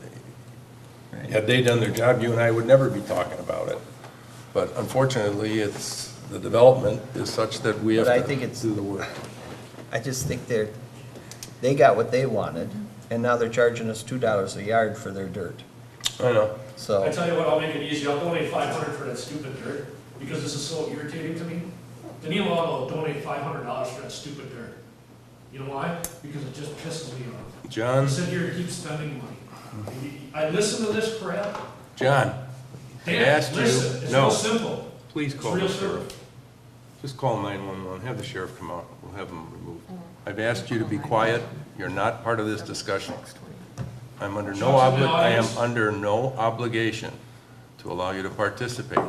[SPEAKER 3] Right.
[SPEAKER 1] had they done their job, you and I would never be talking about it. But unfortunately, the development is such that we have
[SPEAKER 3] But I
[SPEAKER 1] to
[SPEAKER 3] think it's-
[SPEAKER 1] do the work.
[SPEAKER 3] I just think they got what they wanted, and now they're charging us $2 a yard for their dirt.
[SPEAKER 1] I know.
[SPEAKER 9] I
[SPEAKER 3] So,
[SPEAKER 9] tell you what, I'll make it easy, I'll donate 500 for that stupid dirt, because this is so irritating to me. Danilo will donate $500 for that stupid dirt. You know why? Because it just pisses me off.
[SPEAKER 1] John,
[SPEAKER 9] You sit here and keep spending money. I listen to this crap.
[SPEAKER 1] John, I
[SPEAKER 9] Dan,
[SPEAKER 1] asked you,
[SPEAKER 9] listen, it's
[SPEAKER 1] no,
[SPEAKER 9] real simple.
[SPEAKER 1] please
[SPEAKER 9] It's
[SPEAKER 1] call
[SPEAKER 9] real
[SPEAKER 1] the
[SPEAKER 9] simple.
[SPEAKER 1] sheriff. Just call 911, have the sheriff come out, we'll have him removed. I've asked you to be quiet, you're not part of this discussion. I am under no obligation to allow you to participate.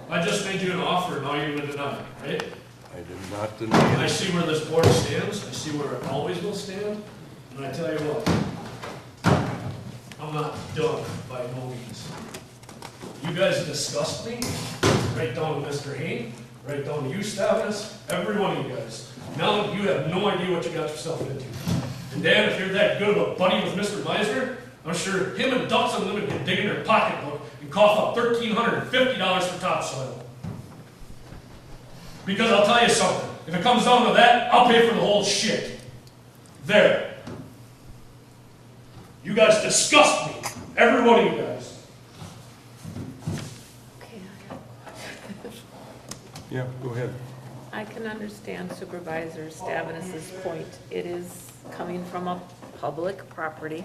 [SPEAKER 9] I just made you an offer, now you're gonna deny it, right?
[SPEAKER 1] I did not deny
[SPEAKER 9] I
[SPEAKER 1] it.
[SPEAKER 9] see where this board stands, I see where it always will stand, and I tell you what, I'm not done by no means. You guys disgust me, right down to Mr. Hain, right down to you, Stavros, every one of you guys. Now you have no idea what you got yourself into. And Dan, if you're that good of a buddy with Mr. Meisner, I'm sure him and Ducks Unlimited can dig in their pocketbook and cough up $1,350 for topsoil. Because I'll tell you something, if it comes down to that, I'll pay for the whole shit. There. You guys disgust me, every one of you guys.
[SPEAKER 4] Okay,
[SPEAKER 1] Yeah, go ahead.
[SPEAKER 4] I can understand Supervisor Stavenus's point. It is coming from a public property.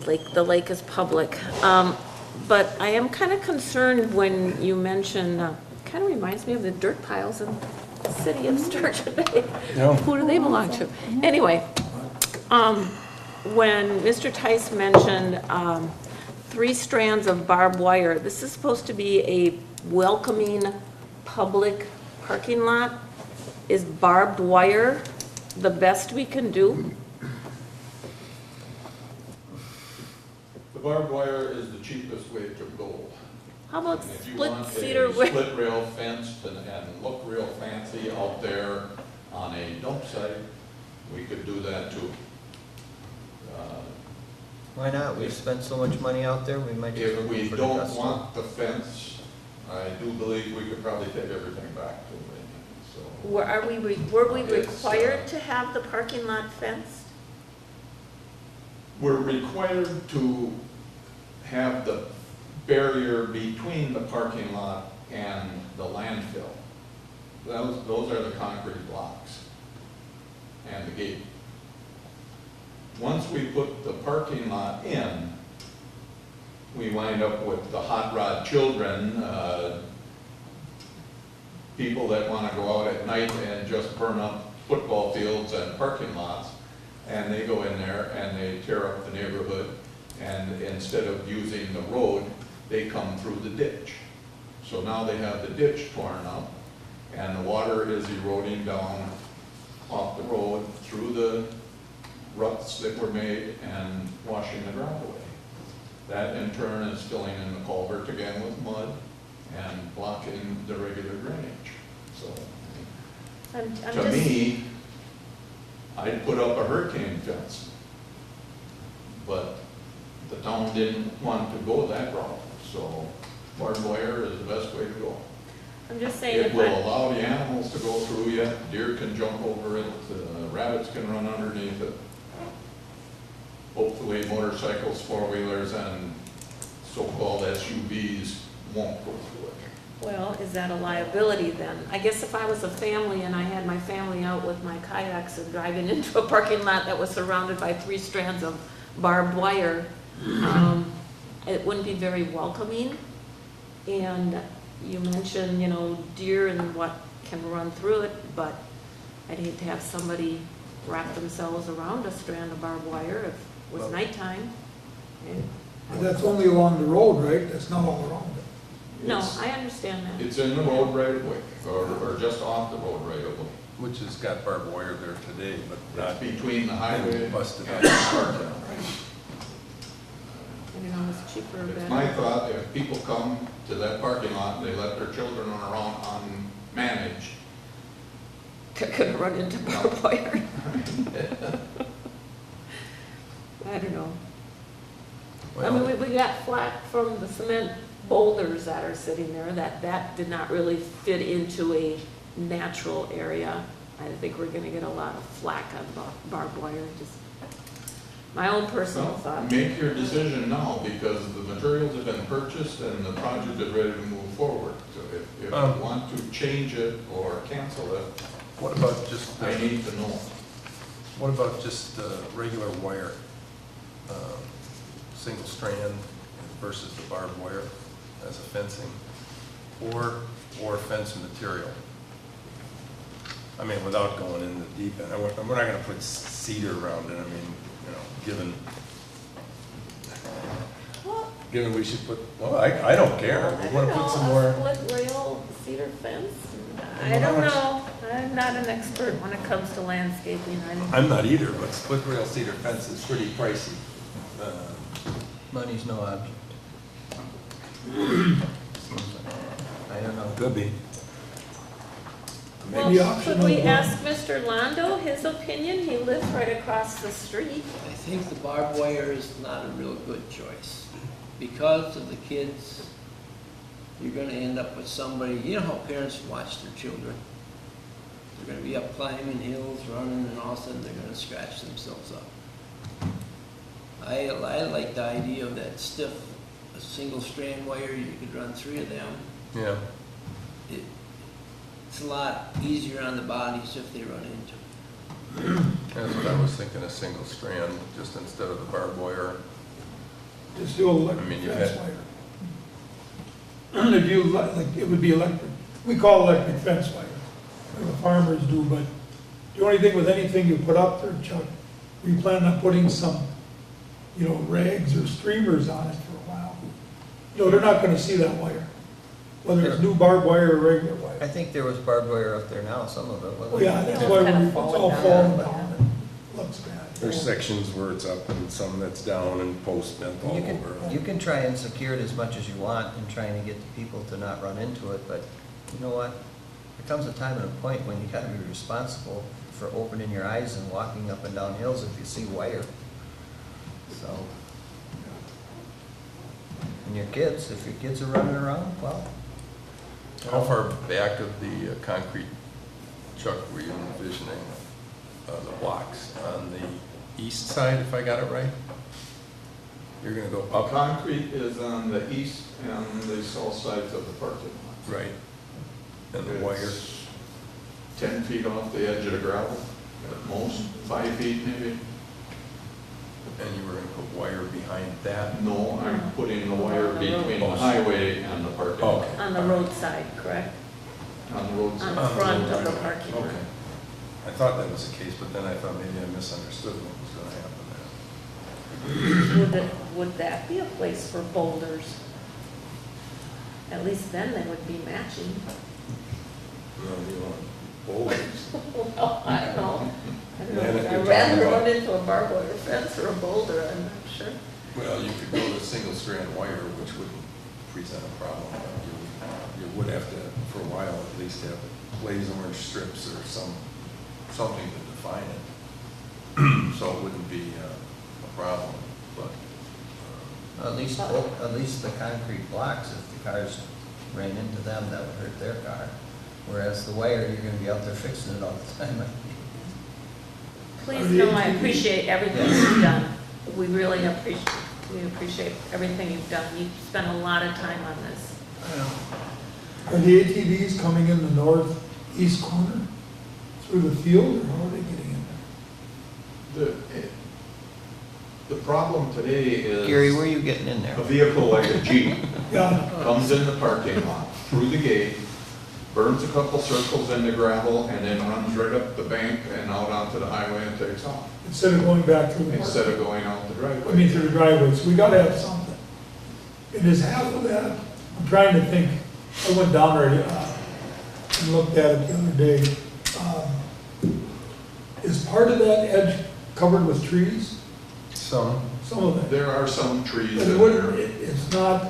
[SPEAKER 4] The lake is public. But I am kind of concerned when you mention, kind of reminds me of the dirt piles in the city of Sturgeon Bay.
[SPEAKER 1] Yeah.
[SPEAKER 4] Who do they belong to? Anyway, when Mr. Tice mentioned 3 strands of barbed wire, this is supposed to be a welcoming public parking lot. Is barbed wire the best we can do?
[SPEAKER 7] The barbed wire is the cheapest way to go.
[SPEAKER 4] How about
[SPEAKER 7] And if you
[SPEAKER 4] split
[SPEAKER 7] want
[SPEAKER 4] cedar
[SPEAKER 7] a
[SPEAKER 4] wood?
[SPEAKER 7] split rail fence and look real fancy out there on a dump site, we could do that too.
[SPEAKER 3] why not? We've spent so much money out there, we might just
[SPEAKER 7] If we
[SPEAKER 3] go for the
[SPEAKER 7] don't
[SPEAKER 3] best one.
[SPEAKER 7] want the fence, I do believe we could probably take everything back to it, so.
[SPEAKER 4] Were we
[SPEAKER 7] It's,
[SPEAKER 4] required to have the parking lot fenced?
[SPEAKER 7] We're required to have the barrier between the parking lot and the landfill. Those are the concrete blocks and the gate. Once we put the parking lot in, we wind up with the hot rod children, people that want to go out at night and just burn up football fields and parking lots. And they go in there and they tear up the neighborhood, and instead of using the road, they come through the ditch. So now they have the ditch torn up, and the water is eroding down off the road through the ruts that were made and washing the ground away. That in turn is filling in the culvert again with mud and blocking the regular drainage. So
[SPEAKER 4] I'm
[SPEAKER 7] to
[SPEAKER 4] just-
[SPEAKER 7] me, I'd put up a hurricane fence, but the town didn't want to go that route, so barbed wire is the best way to go.
[SPEAKER 4] I'm just saying,
[SPEAKER 7] It
[SPEAKER 4] if
[SPEAKER 7] will
[SPEAKER 4] I,
[SPEAKER 7] allow the animals to go through you, deer can jump over it, rabbits can run underneath it. Hopefully motorcycles, four-wheelers, and so-called SUVs won't go through it.
[SPEAKER 4] Well, is that a liability then? I guess if I was a family and I had my family out with my kayaks and driving into a parking lot that was surrounded by 3 strands of barbed wire, it wouldn't be very welcoming. And you mentioned, you know, deer and what can run through it, but I'd hate to have somebody wrap themselves around a strand of barbed wire if it was nighttime.
[SPEAKER 5] But that's only along the road, right? That's not all around it.
[SPEAKER 4] No,
[SPEAKER 7] It's-
[SPEAKER 4] I understand that.
[SPEAKER 7] It's in the road right away, or just off the road right away.
[SPEAKER 1] Which has got barbed wire there today, but
[SPEAKER 7] That's
[SPEAKER 1] not
[SPEAKER 7] between the highway
[SPEAKER 1] busted
[SPEAKER 7] and the
[SPEAKER 1] out.
[SPEAKER 7] parking.
[SPEAKER 4] You know, it's cheaper or
[SPEAKER 7] It's
[SPEAKER 4] better.
[SPEAKER 7] my thought, if people come to that parking lot, and they let their children run around unmanaged,
[SPEAKER 4] They're gonna run into barbed wire. I don't know. I mean, we got flack from the cement boulders that are sitting there, that did not really fit into a natural area. I think we're gonna get a lot of flack on barbed wire, just my own personal
[SPEAKER 7] well,
[SPEAKER 4] thought.
[SPEAKER 7] make your decision now, because the materials have been purchased and the project is ready to move forward. So if you want to change it or cancel it,
[SPEAKER 1] What about just,
[SPEAKER 7] I need to know.
[SPEAKER 1] what about just regular wire? Single strand versus the barbed wire as a fencing, or fence material? I mean, without going in the deep end, we're not gonna put cedar around it, I mean, you know, given we should put, well, I don't care,
[SPEAKER 4] I
[SPEAKER 1] we wanna
[SPEAKER 4] don't
[SPEAKER 1] put some
[SPEAKER 4] know,
[SPEAKER 1] more.
[SPEAKER 4] a split rail cedar fence? I don't know. I'm not an expert when it comes to landscaping.
[SPEAKER 1] I'm not either, but split rail cedar fence is pretty pricey.
[SPEAKER 3] Money's no object. I don't know.
[SPEAKER 1] Could be.
[SPEAKER 5] Maybe
[SPEAKER 4] Well,
[SPEAKER 5] auction
[SPEAKER 4] could we
[SPEAKER 5] of-
[SPEAKER 4] ask Mr. Londo his opinion? He lives right across the street.
[SPEAKER 10] I think the barbed wire is not a real good choice. Because of the kids, you're gonna end up with somebody, you know how parents watch their children? They're gonna be up climbing hills, running, and all of a sudden they're gonna scratch themselves up. I like the idea of that stiff, a single strand wire, you could run 3 of them.
[SPEAKER 1] Yeah.
[SPEAKER 10] It's a lot easier on the bodies if they run into it.
[SPEAKER 1] That's what I was thinking, a single strand, just instead of the barbed wire.
[SPEAKER 5] Just do electric
[SPEAKER 1] I mean, you
[SPEAKER 5] fence
[SPEAKER 1] had-
[SPEAKER 5] wire. If you, like, it would be electric, we call electric fence wire, like the farmers do, but the only thing with anything you put up there, Chuck, we plan on putting some, you know, rags or streamers on it for a while. You know, they're not gonna see that wire, whether it's new barbed wire or regular
[SPEAKER 3] I
[SPEAKER 5] wire.
[SPEAKER 3] think there was barbed wire up there now, some of it,
[SPEAKER 5] Well,
[SPEAKER 3] wasn't
[SPEAKER 5] yeah,
[SPEAKER 3] it?
[SPEAKER 5] that's
[SPEAKER 4] It's
[SPEAKER 5] why
[SPEAKER 4] kinda
[SPEAKER 5] it's all
[SPEAKER 4] falling down.
[SPEAKER 5] falling down, and looks bad.
[SPEAKER 1] There's sections where it's up and some that's down and posts bent all over.
[SPEAKER 3] You can try and secure it as much as you want in trying to get the people to not run into it, but you know what? There comes a time and a point when you gotta be responsible for opening your eyes and walking up and down hills if you see wire. So. And your kids, if your kids are running around, well.
[SPEAKER 1] How far back of the concrete, Chuck, were you envisioning the blocks? On the east side, if I got it right? You're gonna go up?
[SPEAKER 7] Concrete is on the east and the south sides of the parking lot.
[SPEAKER 1] Right. And the wire?
[SPEAKER 7] It's 10 feet off the edge of the gravel, at most, 5 feet maybe.
[SPEAKER 1] And you were gonna put wire behind that?
[SPEAKER 7] No, I'm putting the wire between the highway and the parking lot.
[SPEAKER 1] Okay.
[SPEAKER 4] On the roadside, correct?
[SPEAKER 7] On the road
[SPEAKER 4] On
[SPEAKER 7] side.
[SPEAKER 4] the front of the parking lot.
[SPEAKER 1] Okay. I thought that was the case, but then I thought maybe I misunderstood what was gonna happen there.
[SPEAKER 4] Would that be a place for boulders? At least then they would be matching.
[SPEAKER 1] No, you want boulders.
[SPEAKER 4] Well, I don't know. I don't know.
[SPEAKER 1] And if you're
[SPEAKER 4] I'd rather
[SPEAKER 1] talking about-
[SPEAKER 4] run into a barbed wire fence or a boulder, I'm not sure.
[SPEAKER 1] Well, you could go with single strand wire, which wouldn't present a problem. You would have to, for a while at least, have blaze orange strips or something to define it. So it wouldn't be a problem, but.
[SPEAKER 3] At least the concrete blocks, if the cars ran into them, that would hurt their car. Whereas the wire, you're gonna be out there fixing it all the time.
[SPEAKER 4] Please know I appreciate everything you've done. We really appreciate We appreciate everything you've done. You've spent a lot of time on this.
[SPEAKER 5] Are the ATVs coming in the northeast corner through the field, or how are they getting in
[SPEAKER 7] The problem today is.
[SPEAKER 3] Gary, where are you getting in there?
[SPEAKER 7] A vehicle like a Jeep
[SPEAKER 5] there? Yeah,
[SPEAKER 7] comes in the parking lot, through the gate, burns a couple circles in the gravel, and then runs right up the bank and out onto the highway and takes off,
[SPEAKER 5] instead of going back through the park.
[SPEAKER 7] instead of going out the driveway.
[SPEAKER 5] I mean, through the driveways, we gotta have something. And is half of that, I'm trying to think, I went down there, and looked at it the other day. Is part of that edge covered with trees?
[SPEAKER 1] Some.
[SPEAKER 5] Some of it.
[SPEAKER 7] There are some trees
[SPEAKER 5] But
[SPEAKER 7] in
[SPEAKER 5] it wouldn't,
[SPEAKER 7] there.
[SPEAKER 5] it's not,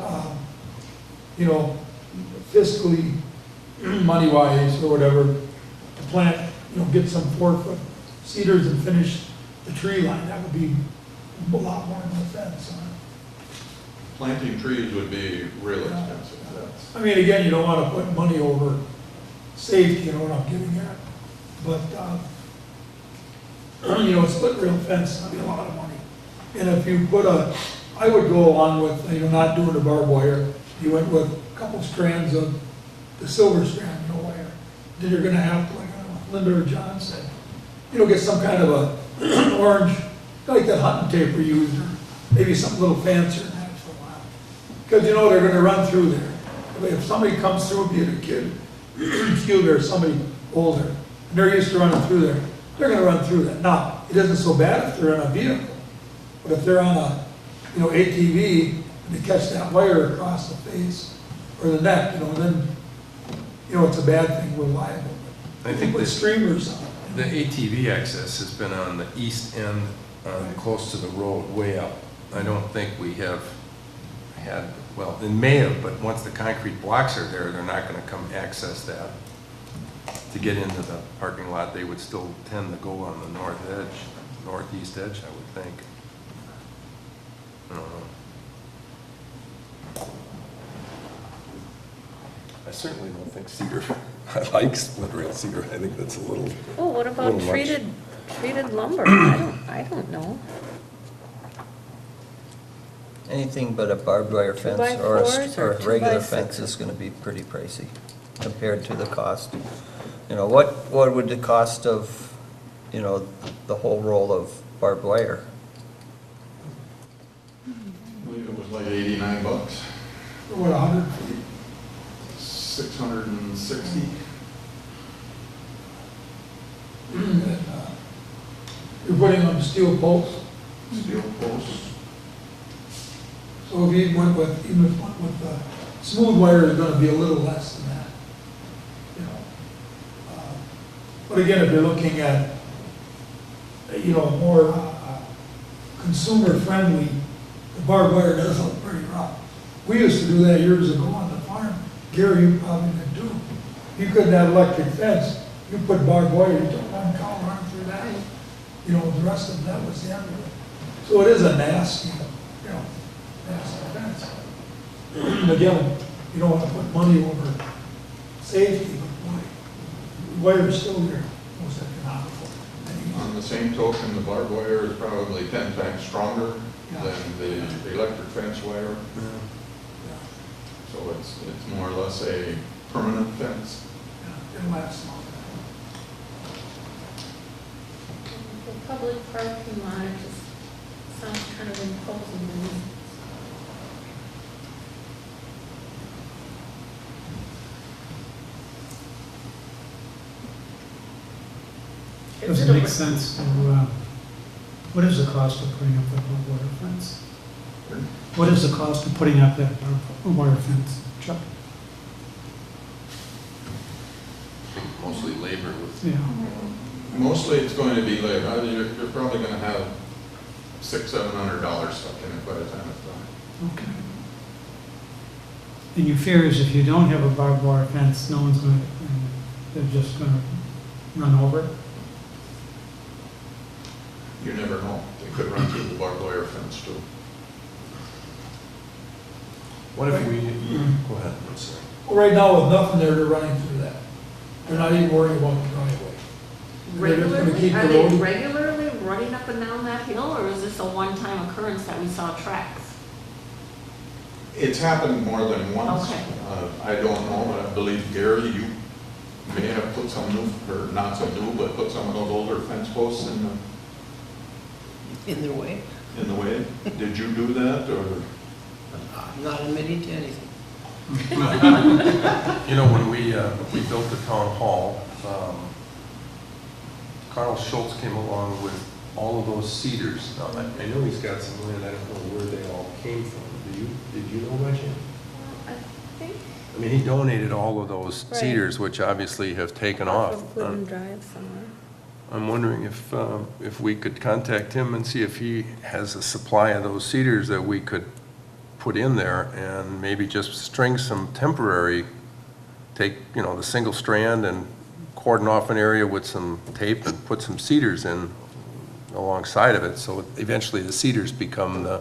[SPEAKER 5] you know, fiscally, money-wise or whatever, to plant, you know, get some 4-foot cedars and finish the tree line. That would be a lot more than a fence.
[SPEAKER 7] Planting trees would be real expensive, that's.
[SPEAKER 5] I mean, again, you don't want to put money over safety, you know what I'm getting at. But, you know, a split rail fence would be a lot of money. And if you put I would go along with, you know, not doing the barbed wire. You went with a couple strands of the silver strand, you know, wire. Then you're gonna have to, like Linda or John said, you know, get some kind of a orange, like that hunting tape we used, or maybe something a little fancier than that for a while. Because, you know, they're gonna run through there. If somebody comes through, be it a kid, excuse me, or somebody older, and they're used to running through there, they're gonna run through that. Now, it isn't so bad if they're in a vehicle, but if they're on a, you know, ATV, and they catch that wire across the face or the neck, you know, then, you know, it's a bad thing, we're liable.
[SPEAKER 1] I think
[SPEAKER 5] Put
[SPEAKER 1] this-
[SPEAKER 5] streamers on.
[SPEAKER 1] The ATV access has been on the east end, close to the road, way up. I don't think we have had, well, it may have, but once the concrete blocks are there, they're not gonna come access that. To get into the parking lot, they would still tend to go on the north edge, northeast edge, I would think. I don't know. I certainly don't think cedar, I like split rail cedar, I think that's a little.
[SPEAKER 4] Oh, what about
[SPEAKER 1] Little much.
[SPEAKER 4] treated lumber? I don't know.
[SPEAKER 3] Anything but a barbed wire fence
[SPEAKER 4] by
[SPEAKER 3] or
[SPEAKER 4] fours or
[SPEAKER 3] a
[SPEAKER 4] 2
[SPEAKER 3] regular
[SPEAKER 4] by
[SPEAKER 3] fence
[SPEAKER 4] sixes?
[SPEAKER 3] is gonna be pretty pricey compared to the cost. You know, what would the cost of, you know, the whole roll of barbed wire?
[SPEAKER 7] I believe it was like $89,
[SPEAKER 5] For what, 100 feet?
[SPEAKER 7] 660.
[SPEAKER 5] And, you're putting on steel posts,
[SPEAKER 7] Steel posts.
[SPEAKER 5] so if you went with, even if went with smooth wire, is gonna be a little less than that, you know. But again, if you're looking at, you know, more consumer friendly, the barbed wire does look pretty rough. We used to do that years ago on the farm. Gary, you probably did too. You couldn't have electric fence, you put barbed wire, you took one cow run through that. You know, the rest of that was the end of it. So it is a nasty, you know, nasty fence. Again, you don't want to put money over safety, but boy, wire is still your most economical.
[SPEAKER 7] On the same token, the barbed wire is probably 10 times stronger than the electric fence wire. So it's more or less a permanent fence.
[SPEAKER 5] Yeah, it lasts long.
[SPEAKER 4] The public parking lot just sounds kind of imposing to me.
[SPEAKER 6] Does it make sense to, what is the cost of putting up that barbed wire fence? What is the cost of putting up that barbed wire fence, Chuck?
[SPEAKER 1] Mostly labor with.
[SPEAKER 6] Yeah,
[SPEAKER 7] Mostly it's going to be labor. You're probably going to have $600-700 stuck in it by the time it's done.
[SPEAKER 6] okay. And your fear is if you don't have a barbed wire fence, no one's gonna, they're just gonna run over it?
[SPEAKER 7] You never know. They could run through the barbed wire fence too.
[SPEAKER 1] What if we, go ahead, I'm sorry.
[SPEAKER 5] Well, right now, with nothing there, they're running through that. They're not even worrying about the driveway. They're just gonna keep
[SPEAKER 4] Regularly, are
[SPEAKER 5] the
[SPEAKER 4] they
[SPEAKER 5] road.
[SPEAKER 4] regularly running up and down that hill, or is this a one-time occurrence that we saw tracks?
[SPEAKER 7] It's happened more than once.
[SPEAKER 4] Okay.
[SPEAKER 7] I don't know, but I believe, Gary, you may have put some new, or not some new, but put some of those older fence posts
[SPEAKER 10] In their way.
[SPEAKER 7] in the way. Did you do that, or?
[SPEAKER 10] I'm not admitting to anything.
[SPEAKER 1] You know, when we built the town hall, Carl Schultz came along with all of those cedars. Now, I know he's got some land, I don't know where they all came from. Did you know by chance?
[SPEAKER 4] I think
[SPEAKER 1] I mean, he donated all of those
[SPEAKER 4] Right.
[SPEAKER 1] cedars, which obviously have taken
[SPEAKER 4] off
[SPEAKER 1] off.
[SPEAKER 4] of Glidden Drive somewhere.
[SPEAKER 1] I'm wondering if we could contact him and see if he has a supply of those cedars that we could put in there and maybe just string some temporary, take, you know, the single strand and cordon off an area with some tape and put some cedars in alongside of it, so eventually the cedars become the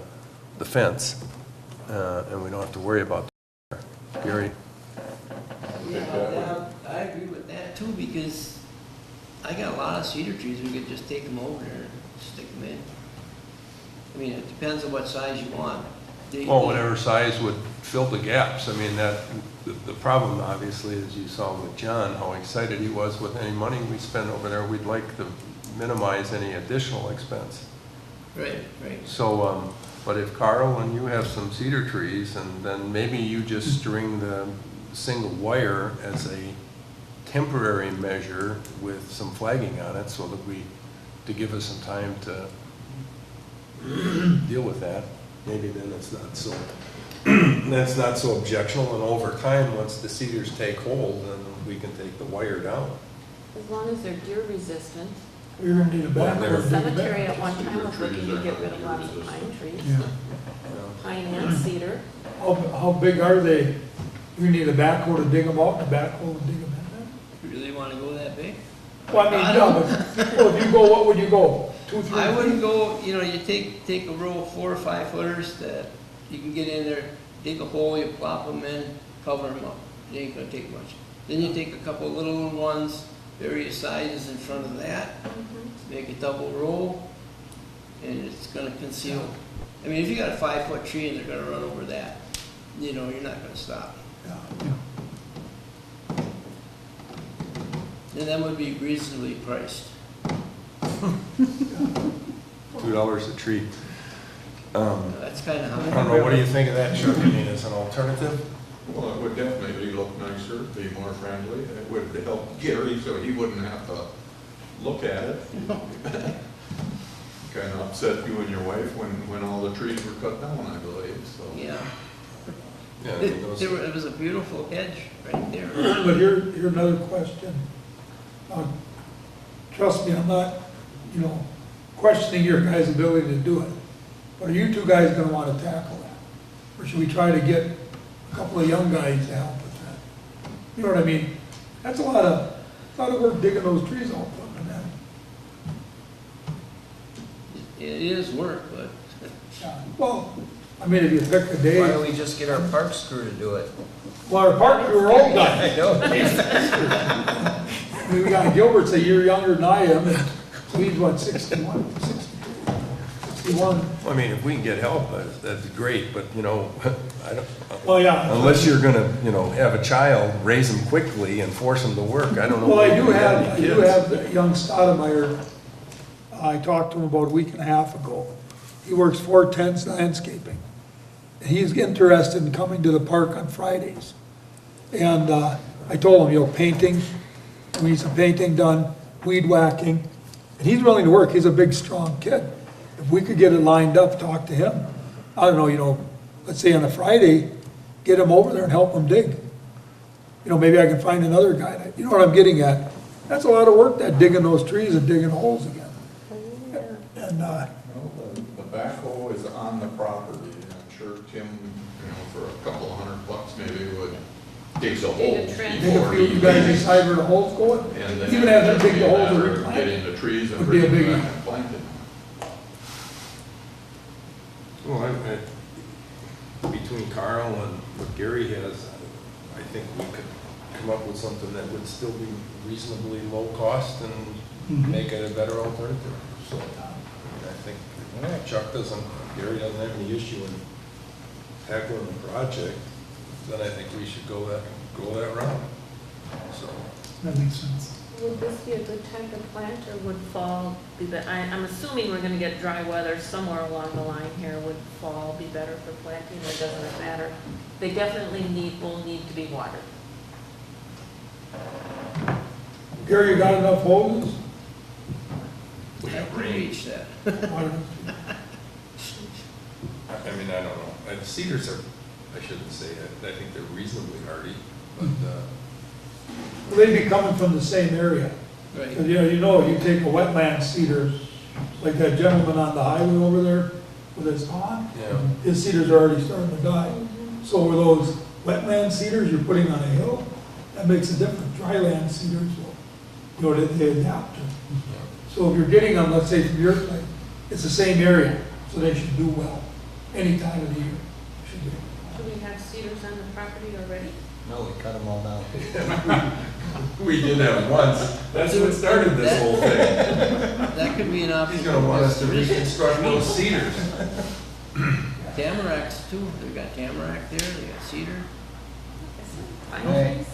[SPEAKER 1] fence, and we don't have to worry about that. Gary?
[SPEAKER 10] Yeah, I agree with that too, because I got a lot of cedar trees, we could just take them over there and stick them in. I mean, it depends on what size you want.
[SPEAKER 1] Well, whatever size would fill the gaps. I mean, the problem obviously, as you saw with John, how excited he was with any money we spend over there, we'd like to minimize any additional expense.
[SPEAKER 10] Right, right.
[SPEAKER 1] So, but if Carl and you have some cedar trees, and then maybe you just string the single wire as a temporary measure with some flagging on it, so that to give us some time to deal with that. Maybe then it's not so, that's not so objectionable, and over time, once the cedars take hold, then we can take the wire down.
[SPEAKER 4] As long as they're deer resistant.
[SPEAKER 5] You're gonna need a
[SPEAKER 1] Well,
[SPEAKER 5] backhoe.
[SPEAKER 1] they're-
[SPEAKER 4] The cemetery at one time was looking to get rid of
[SPEAKER 7] Trees are
[SPEAKER 4] lots
[SPEAKER 7] not
[SPEAKER 4] of pine trees,
[SPEAKER 5] Yeah.
[SPEAKER 4] pine and cedar.
[SPEAKER 5] How big are they? You need a backhoe to dig them out, and a backhoe to dig them in
[SPEAKER 10] You really wanna go that big?
[SPEAKER 5] there? Well, I mean, yeah, but, well, if you go, what would you go? 2, 3
[SPEAKER 10] I
[SPEAKER 5] feet?
[SPEAKER 10] wouldn't go, you know, you take a row of 4 or 5 footers that you can get in there, dig a hole, you plop them in, cover them up. It ain't gonna take much. Then you take a couple of little ones, various sizes in front of that, make a double row, and it's gonna conceal. I mean, if you got a 5-foot tree and they're gonna run over that, you know, you're not gonna stop.
[SPEAKER 5] Yeah.
[SPEAKER 10] And that would be reasonably priced.
[SPEAKER 1] $2 a tree.
[SPEAKER 10] That's kinda how.
[SPEAKER 1] I don't know, what do you think of that, Chuck? I mean, as an alternative?
[SPEAKER 7] Well, it would definitely look nicer, be more friendly. It would help Gary so he wouldn't have to look at it. Kind of upset you and your wife when all the trees were cut down, I believe, so.
[SPEAKER 10] Yeah.
[SPEAKER 1] Yeah, I mean, those-
[SPEAKER 10] It was a beautiful hedge right there.
[SPEAKER 5] But here's another question. Trust me, I'm not, you know, questioning your guys' ability to do it. But are you two guys gonna wanna tackle that? Or should we try to get a couple of young guys to help with that? You know what I mean? That's a lot of work digging those trees out, putting them in.
[SPEAKER 10] It is work, but
[SPEAKER 5] Yeah. Well, I mean, if you pick a
[SPEAKER 3] Why
[SPEAKER 5] day,
[SPEAKER 3] don't we just get our parks crew to do it?
[SPEAKER 5] well, our park crew are old guys.
[SPEAKER 3] I know.
[SPEAKER 5] I mean, we got Gilbert's a year younger than I am, and so he's what, 61, 61?
[SPEAKER 1] I mean, if we can get help, that's great, but, you know, I don't,
[SPEAKER 5] Well, yeah.
[SPEAKER 1] unless you're gonna, you know, have a child, raise them quickly and force them to work, I don't know.
[SPEAKER 5] Well, I
[SPEAKER 1] if
[SPEAKER 5] do
[SPEAKER 1] we got
[SPEAKER 5] have,
[SPEAKER 1] any
[SPEAKER 5] I do
[SPEAKER 1] kids.
[SPEAKER 5] have the young Stoudemire. I talked to him about a week and a half ago. He works 410s landscaping. And he's interested in coming to the park on Fridays. And I told him, you know, painting, we need some painting done, weed whacking. And he's willing to work. He's a big, strong kid. If we could get it lined up, talk to him. I don't know, you know, let's say on a Friday, get him over there and help him dig. You know, maybe I can find another guy. You know what I'm getting at? That's a lot of work, that digging those trees and digging holes again. And,
[SPEAKER 7] Well, the backhoe is on the property, and I'm sure Tim, you know, for a couple of $100 maybe would dig the holes
[SPEAKER 4] trench.
[SPEAKER 5] dig a
[SPEAKER 7] before
[SPEAKER 5] few,
[SPEAKER 7] he
[SPEAKER 5] you guys
[SPEAKER 7] digs.
[SPEAKER 5] decide where the holes going?
[SPEAKER 7] And then
[SPEAKER 5] Even after
[SPEAKER 7] it'd
[SPEAKER 5] dig
[SPEAKER 7] be
[SPEAKER 5] the
[SPEAKER 7] a
[SPEAKER 5] holes or
[SPEAKER 7] matter of
[SPEAKER 5] replant?
[SPEAKER 7] getting the trees and
[SPEAKER 5] Would be a
[SPEAKER 7] bringing them
[SPEAKER 5] biggie.
[SPEAKER 7] back and planting.
[SPEAKER 1] Well, between Carl and what Gary has, I think we could come up with something that would still be reasonably low cost and make it a better alternative. So, I mean, I think Chuck doesn't, Gary doesn't have any issue in tackling the project, then I think we should go that route. So,
[SPEAKER 6] That makes sense.
[SPEAKER 4] Would this be a good time to plant, or would fall be better? I'm assuming we're gonna get dry weather somewhere along the line here. Would fall be better for planting, or doesn't it matter? They definitely will need to be watered.
[SPEAKER 5] Gary, you got enough hoses?
[SPEAKER 3] I can reach that.
[SPEAKER 5] Water.
[SPEAKER 1] I mean, I don't know. The cedars are, I shouldn't say it, I think they're reasonably hardy, but,
[SPEAKER 5] Well, they'd be coming from the same area.
[SPEAKER 10] Right.
[SPEAKER 5] 'Cause, you know, you take a wetland cedar, like that gentleman on the highway over there with his pond,
[SPEAKER 1] yeah.
[SPEAKER 5] his cedars are already starting to die. So were those wetland cedars you're putting on a hill, that makes a difference. Dryland cedars will, they adapt to. So if you're getting them, let's say from your place, it's the same area, so they should do well any time of the year. Should be.
[SPEAKER 4] Do we have cedars on the property already?
[SPEAKER 3] No, we cut them all down.
[SPEAKER 1] We did that once. That's what started this whole thing.
[SPEAKER 10] That could be an option.
[SPEAKER 1] He's gonna want us to reconstruct those cedars.
[SPEAKER 10] Tamaracks too, they got tamarack there, they got cedar.
[SPEAKER 4] Fine.
[SPEAKER 3] Right.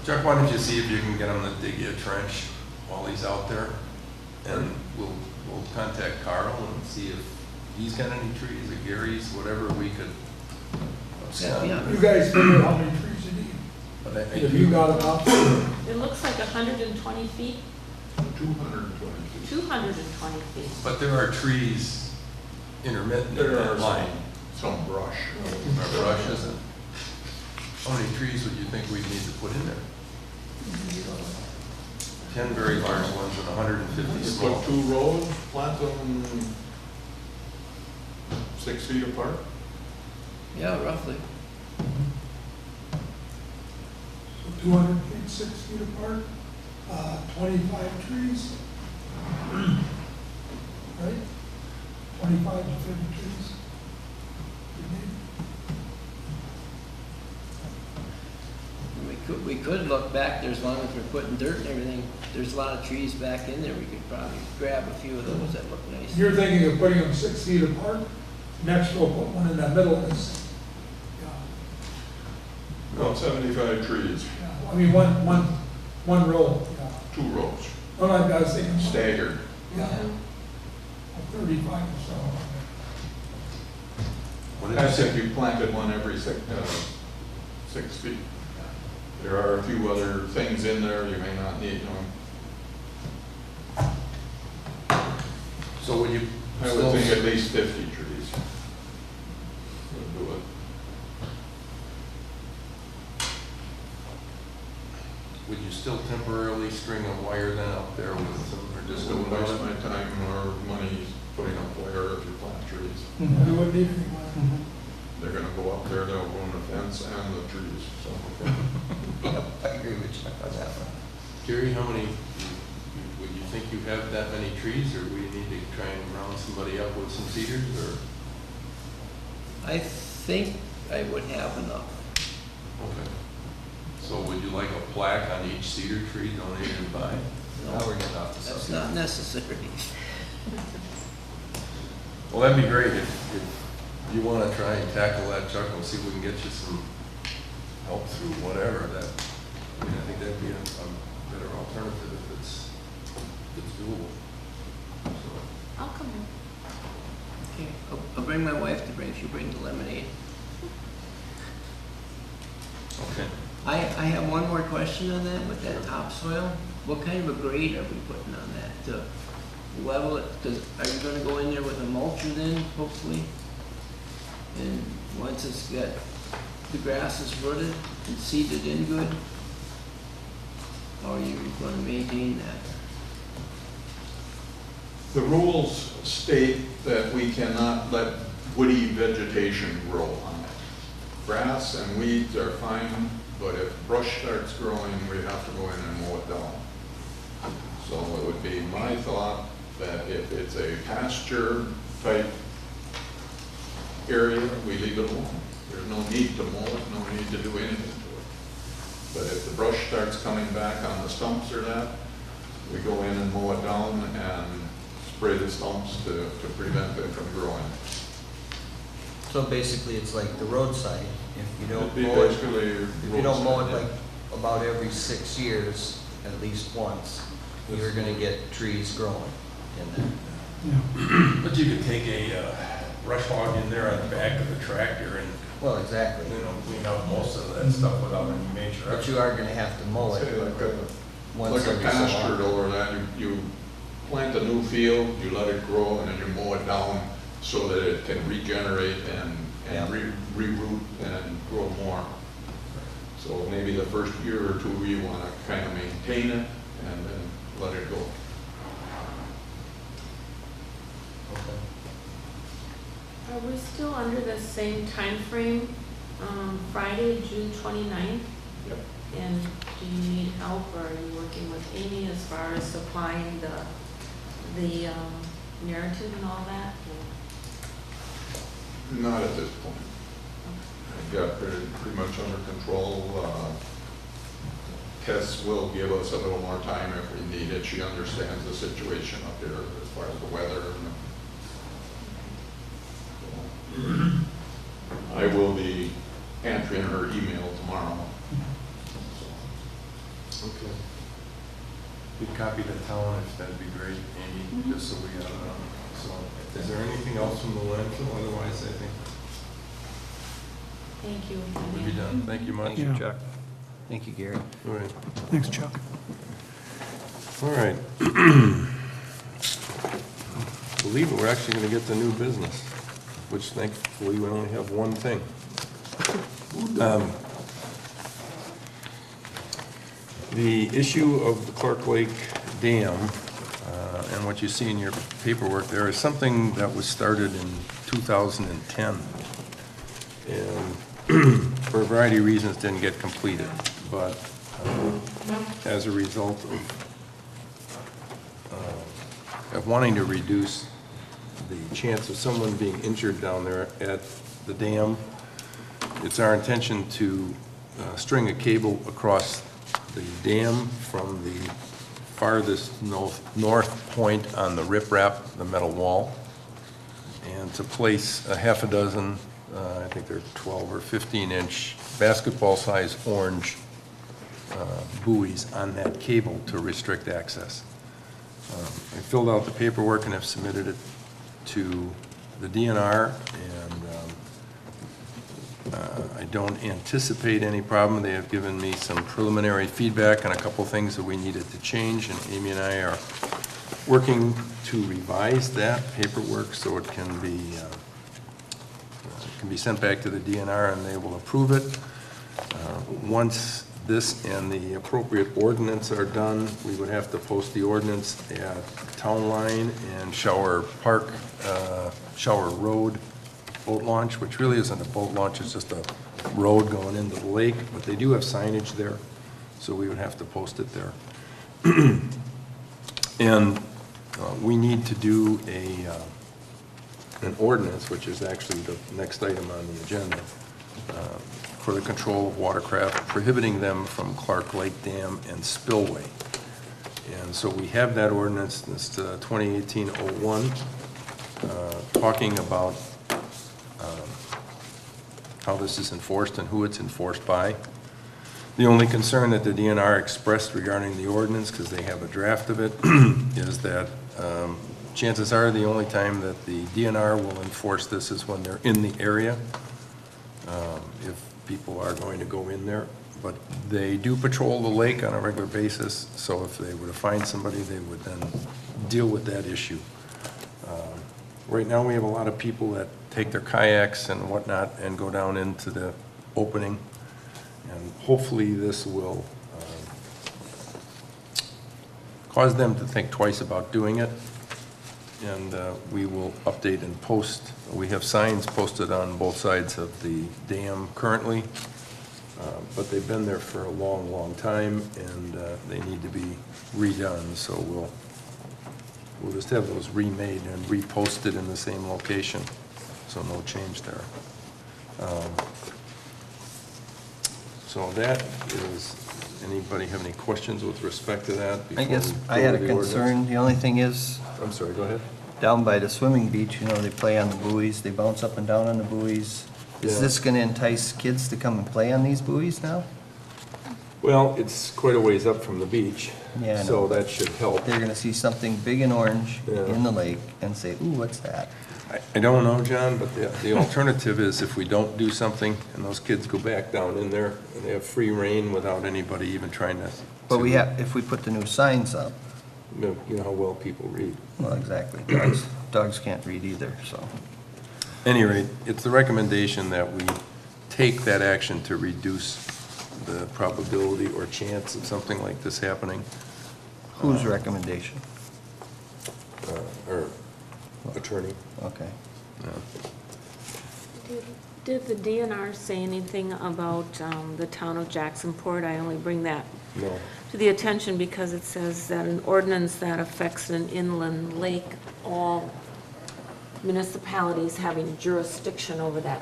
[SPEAKER 1] Chuck, why don't you see if you can get him to dig you a trench while he's out there? And we'll contact Carl and see if he's got any trees, or Gary's, whatever we could.
[SPEAKER 10] Yeah.
[SPEAKER 5] You guys figure how many trees you need.
[SPEAKER 1] But I
[SPEAKER 5] If you got enough,
[SPEAKER 4] It looks like 120 feet,
[SPEAKER 7] 220 feet.
[SPEAKER 4] 220 feet.
[SPEAKER 1] But there are trees intermittent in
[SPEAKER 7] There
[SPEAKER 1] that
[SPEAKER 7] are
[SPEAKER 1] line.
[SPEAKER 7] some brush.
[SPEAKER 1] Our brush isn't. How many trees would you think we'd need to put in there? 10 very large ones and 150
[SPEAKER 7] You
[SPEAKER 1] small.
[SPEAKER 7] put 2 rows, plant them 6 feet apart.
[SPEAKER 10] Yeah, roughly.
[SPEAKER 5] so 200 feet, 6 feet apart, 25 trees. Right? 25 to 30 trees. You need.
[SPEAKER 10] We could look back there, as long as we're putting dirt and everything, there's a lot of trees back in there, we could probably grab a few of those that look nice.
[SPEAKER 5] You're thinking of putting them 6 feet apart, next row, put one in the middle of this.
[SPEAKER 7] About 75 trees,
[SPEAKER 5] Yeah, I mean, one row, yeah.
[SPEAKER 7] 2 rows,
[SPEAKER 5] Well, I was thinking,
[SPEAKER 7] staggered.
[SPEAKER 5] yeah, 35 or so.
[SPEAKER 1] What did
[SPEAKER 7] I
[SPEAKER 1] you say?
[SPEAKER 7] think you planted one every 6 feet. There are a few other things in there you may not need,
[SPEAKER 1] So would you?
[SPEAKER 7] I would think at least 50 trees would do it.
[SPEAKER 1] Would you still temporarily string a wire then out there with some, or just
[SPEAKER 7] Just
[SPEAKER 1] go
[SPEAKER 7] don't
[SPEAKER 1] with
[SPEAKER 7] waste
[SPEAKER 1] it?
[SPEAKER 7] my time or money putting up wire if you plant trees.
[SPEAKER 5] You wouldn't need anyone.
[SPEAKER 7] They're gonna go up there, they'll ruin the fence and the trees, so.
[SPEAKER 3] Yep, I agree with you on that one.
[SPEAKER 1] Gary, how many, would you think you have that many trees, or we need to try and round somebody up with some cedars, or?
[SPEAKER 10] I think I would have enough.
[SPEAKER 1] Okay. So would you like a plaque on each cedar tree donated by?
[SPEAKER 3] Now we're getting off the
[SPEAKER 10] That's
[SPEAKER 3] subject.
[SPEAKER 10] not necessary.
[SPEAKER 1] Well, that'd be great if you want to try and tackle that, Chuck, we'll see if we can get you some help through whatever that, I mean, I think that'd be a better alternative if it's doable. So,
[SPEAKER 4] I'll come in.
[SPEAKER 10] Okay, I'll bring my wife to she'll bring the lemonade.
[SPEAKER 1] okay.
[SPEAKER 10] I have one more question on that, with that topsoil. What kind of a grade are we putting on that to level it? Because are you gonna go in there with a mulcher then, hopefully? And once it's got, the grass is rooted and seeded in good? How are you gonna maintain that?
[SPEAKER 7] The rules state that we cannot let woody vegetation grow on it. Grass and weeds are fine, but if brush starts growing, we have to go in and mow it down. So it would be my thought that if it's a pasture type area, we leave it alone. There's no need to mow it, no need to do anything to it. But if the brush starts coming back on the stumps or that, we go in and mow it down and spray the stumps to prevent them from growing.
[SPEAKER 10] So
[SPEAKER 3] So basically, it's like the roadside. If you don't
[SPEAKER 7] It'd be
[SPEAKER 3] mow it,
[SPEAKER 7] basically
[SPEAKER 3] if you don't mow it
[SPEAKER 7] roadside,
[SPEAKER 3] like about every 6 years, at least once, you're gonna get trees growing in there.
[SPEAKER 6] Yeah.
[SPEAKER 1] But you could take a brush hog in there on the back of the tractor and,
[SPEAKER 3] Well, exactly.
[SPEAKER 1] clean out most of that stuff without any major
[SPEAKER 3] But
[SPEAKER 1] effort.
[SPEAKER 3] you are gonna have to mow it
[SPEAKER 7] Say like a-
[SPEAKER 3] once
[SPEAKER 7] Like a
[SPEAKER 3] every so
[SPEAKER 7] pasture
[SPEAKER 3] often.
[SPEAKER 7] over that, you plant a new field, you let it grow, and then you mow it down so that it can regenerate and
[SPEAKER 3] Yeah.
[SPEAKER 7] reroot and grow more. So maybe the first year or two, you want to kind of maintain it and then let it go.
[SPEAKER 4] Are we still under the same timeframe, Friday, June 29th?
[SPEAKER 7] Yep.
[SPEAKER 4] And do you need help, or are you working with Amy as far as supplying the narrative and all that?
[SPEAKER 7] Not at this point. I've got it pretty much under control. Tess will give us a little more time if we need it. She understands the situation up there as far as the weather. I will be answering her email tomorrow.
[SPEAKER 1] Okay. You'd copy the town, if that'd be great, Amy, just so we have it on. So, is there anything else from the landfill? Otherwise, I think
[SPEAKER 4] Thank you.
[SPEAKER 1] we'll be done. Thank you much.
[SPEAKER 3] Thank you,
[SPEAKER 6] Yeah.
[SPEAKER 3] Chuck. Thank you, Gary.
[SPEAKER 1] All right.
[SPEAKER 6] Thanks, Chuck.
[SPEAKER 1] All right. Believe it, we're actually going to get to new business, which thankfully we only have one thing. The issue of the Clark Lake Dam, and what you see in your paperwork there, is something that was started in 2010. And for a variety of reasons, didn't get completed. But as a result of wanting to reduce the chance of someone being injured down there at the dam, it's our intention to string a cable across the dam from the farthest north point on the riprap, the metal wall, and to place a half a dozen, I think they're 12 or 15-inch basketball-sized orange buoys on that cable to restrict access. I filled out the paperwork and have submitted it to the DNR, and I don't anticipate any problem. They have given me some preliminary feedback on a couple things that we needed to change, and Amy and I are working to revise that paperwork so it can be sent back to the DNR and they will approve it. Once this and the appropriate ordinance are done, we would have to post the ordinance at Town Line and Shower Park, Shower Road boat launch, which really isn't a boat launch, it's just a road going into the lake, but they do have signage there, so we would have to post it there. And we need to do an ordinance, which is actually the next item on the agenda, for the control of watercraft, prohibiting them from Clark Lake Dam and spillway. And so we have that ordinance, it's 2018-01, talking about how this is enforced and who it's enforced by. The only concern that the DNR expressed regarding the ordinance, because they have a draft of it, is that chances are the only time that the DNR will enforce this is when they're in the area, if people are going to go in there. But they do patrol the lake on a regular basis, so if they were to find somebody, they would then deal with that issue. Right now, we have a lot of people that take their kayaks and whatnot and go down into the opening, and hopefully this will cause them to think twice about doing it, and we will update and post. We have signs posted on both sides of the dam currently, but they've been there for a long, long time, and they need to be redone, so we'll just have those remade and reposted in the same location, so no change there. So that is, anybody have any questions with respect to that?
[SPEAKER 3] I
[SPEAKER 1] before
[SPEAKER 3] guess
[SPEAKER 1] we
[SPEAKER 3] I
[SPEAKER 1] go
[SPEAKER 3] had a
[SPEAKER 1] to the ordinance?
[SPEAKER 3] concern. The only thing is,
[SPEAKER 1] I'm sorry, go ahead.
[SPEAKER 3] down by the swimming beach, you know, they play on the buoys, they bounce up and down on the buoys. Is
[SPEAKER 1] Yeah.
[SPEAKER 3] this gonna entice kids to come and play on these buoys now?
[SPEAKER 1] Well, it's quite a ways up from the beach,
[SPEAKER 3] Yeah, I
[SPEAKER 1] so
[SPEAKER 3] know.
[SPEAKER 1] that should help.
[SPEAKER 3] They're gonna see something big and orange
[SPEAKER 1] Yeah.
[SPEAKER 3] in the lake and say, ooh, what's that?
[SPEAKER 1] I don't know, John, but the alternative is if we don't do something and those kids go back down in there and they have free reign without anybody even trying to.
[SPEAKER 3] But we have, if we put the new signs up,
[SPEAKER 1] You know how well people read.
[SPEAKER 3] well, exactly, dogs can't read either, so.
[SPEAKER 1] Any rate, it's the recommendation that we take that action to reduce the probability or chance of something like this happening.
[SPEAKER 3] Whose recommendation?
[SPEAKER 1] Or attorney.
[SPEAKER 3] Okay.
[SPEAKER 1] Yeah.
[SPEAKER 4] Did the DNR say anything about the town of Jacksonport? I only bring that
[SPEAKER 1] No.
[SPEAKER 4] to the attention because it says that an ordinance that affects an inland lake, all municipalities having jurisdiction over that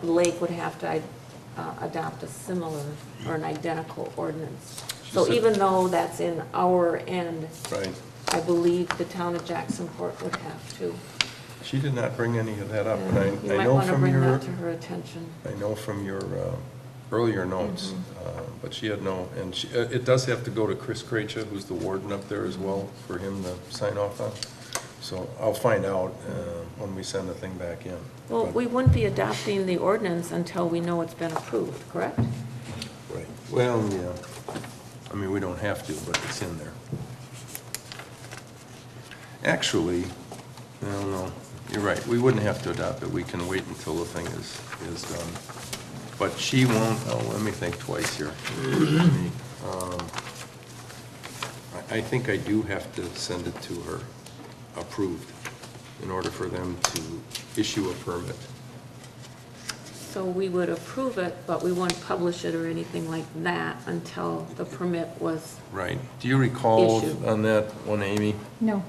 [SPEAKER 4] lake would have to adopt a similar or an identical ordinance. So
[SPEAKER 1] said-
[SPEAKER 4] even though that's in our end,
[SPEAKER 1] Right.
[SPEAKER 4] I believe the town of Jacksonport would have to.
[SPEAKER 1] She did not bring any of that up, and
[SPEAKER 4] You
[SPEAKER 1] I
[SPEAKER 4] might
[SPEAKER 1] know
[SPEAKER 4] want to
[SPEAKER 1] from
[SPEAKER 4] bring
[SPEAKER 1] your,
[SPEAKER 4] that to her attention.
[SPEAKER 1] I know from your earlier notes,
[SPEAKER 4] Mm-hmm.
[SPEAKER 1] but she had no, and she, it does have to go to Chris Krejci, who's the warden up there as well, for him to sign off on. So I'll find out when we send the thing back in.
[SPEAKER 4] Well,
[SPEAKER 1] But-
[SPEAKER 4] we wouldn't be adopting the ordinance until we know it's been approved, correct?
[SPEAKER 1] Right, well, yeah, I mean, we don't have to, but it's in there. Actually, no, you're right, we wouldn't have to adopt it, we can wait until the thing is done. But she won't, let me think twice here. I think I do have to send it to her approved in order for them to issue a permit.
[SPEAKER 4] So we would approve it, but we wouldn't publish it or anything like that until the permit was,
[SPEAKER 1] Right, do you recall
[SPEAKER 4] Issue.
[SPEAKER 1] on that one, Amy?
[SPEAKER 2] No.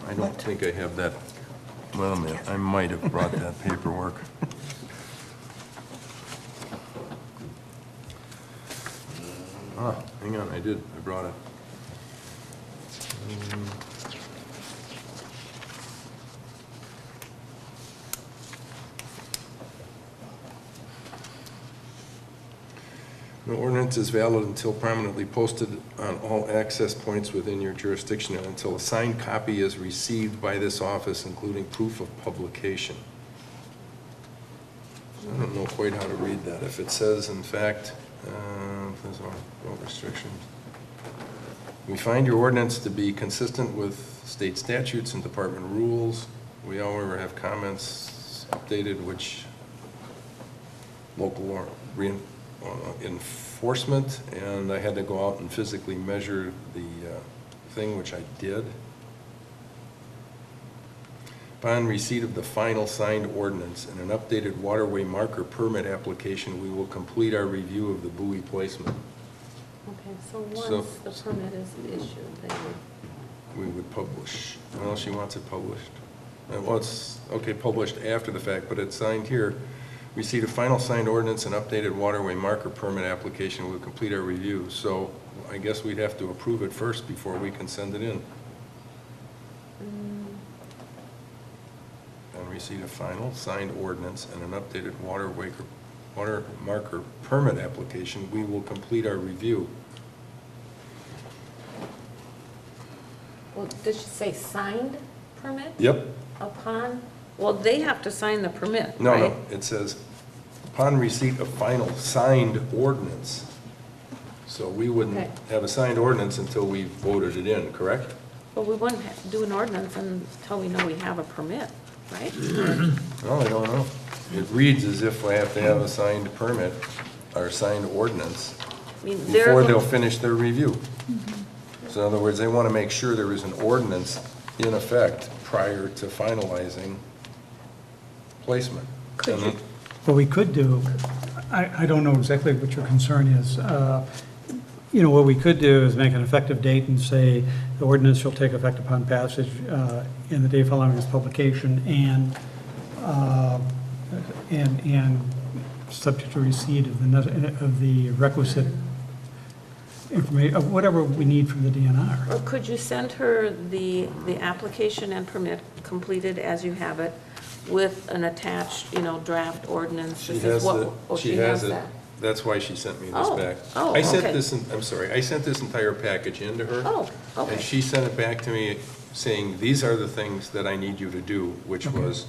[SPEAKER 1] I don't think I have that, well, a minute, I might have brought that paperwork. Hang on, I did, I brought it. The ordinance is valid until prominently posted on all access points within your jurisdiction and until a signed copy is received by this office, including proof of publication. I don't know quite how to read that. If it says, in fact, there's no restrictions. We find your ordinance to be consistent with state statutes and department rules. We, however, have comments updated which local law enforcement, and I had to go out and physically measure the thing, which I did. Upon receipt of the final signed ordinance and an updated waterway marker permit application, we will complete our review of the buoy placement.
[SPEAKER 4] okay, so
[SPEAKER 1] So-
[SPEAKER 4] once the permit is issued, they would.
[SPEAKER 1] We would publish, well, she wants it published. Well, it's, okay, published after the fact, but it's signed here. Receipt of final signed ordinance and updated waterway marker permit application, we'll complete our review. So I guess we'd have to approve it first before we can send it in. And receipt of final signed ordinance and an updated water marker permit application, we will complete our review.
[SPEAKER 4] Well, did she say signed permit?
[SPEAKER 1] Yep.
[SPEAKER 4] Upon, well, they have to sign the permit,
[SPEAKER 1] No,
[SPEAKER 4] right?
[SPEAKER 1] no, it says, upon receipt of final signed ordinance. So we wouldn't
[SPEAKER 4] Okay.
[SPEAKER 1] have a signed ordinance until we voted it in, correct?
[SPEAKER 4] But we wouldn't do an ordinance until we know we have a permit, right?
[SPEAKER 1] Well, I don't know. It reads as if we have to have a signed permit or signed ordinance
[SPEAKER 4] I mean,
[SPEAKER 1] before they'll finish their review. So in other words, they want to make sure there is an ordinance in effect prior to finalizing placement.
[SPEAKER 4] Could you-
[SPEAKER 6] What we could do, I don't know exactly what your concern is. You know, what we could do is make an effective date and say the ordinance shall take effect upon passage in the day following its publication and subject to receipt of the requisite information, whatever we need from the DNR.
[SPEAKER 4] Or could you send her the application and permit completed as you have it with an attached, draft ordinance?
[SPEAKER 1] She
[SPEAKER 4] This
[SPEAKER 1] has
[SPEAKER 4] is what-
[SPEAKER 1] the,
[SPEAKER 4] oh,
[SPEAKER 1] she has it.
[SPEAKER 4] that.
[SPEAKER 1] That's why she sent me this
[SPEAKER 4] Oh,
[SPEAKER 1] back.
[SPEAKER 4] oh,
[SPEAKER 1] I sent
[SPEAKER 4] okay.
[SPEAKER 1] this, I'm sorry, I sent this entire package into her.
[SPEAKER 4] Oh, okay.
[SPEAKER 1] And she sent it back to me saying, these are the things that I need you to do, which was,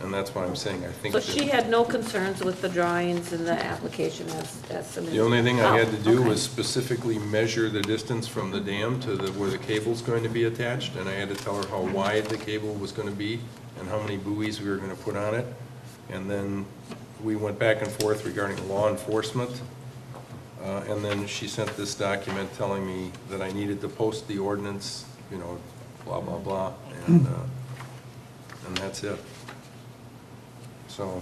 [SPEAKER 1] and that's why I'm saying, I think
[SPEAKER 4] So
[SPEAKER 1] that
[SPEAKER 4] she had no concerns with the drawings and the application as submitted?
[SPEAKER 1] the only thing I had to
[SPEAKER 4] Oh,
[SPEAKER 1] do
[SPEAKER 4] okay.
[SPEAKER 1] was specifically measure the distance from the dam to where the cable's going to be attached, and I had to tell her how wide the cable was gonna be and how many buoys we were gonna put on it. And then we went back and forth regarding law enforcement. And then she sent this document telling me that I needed to post the ordinance, blah, blah, blah, and that's it. So.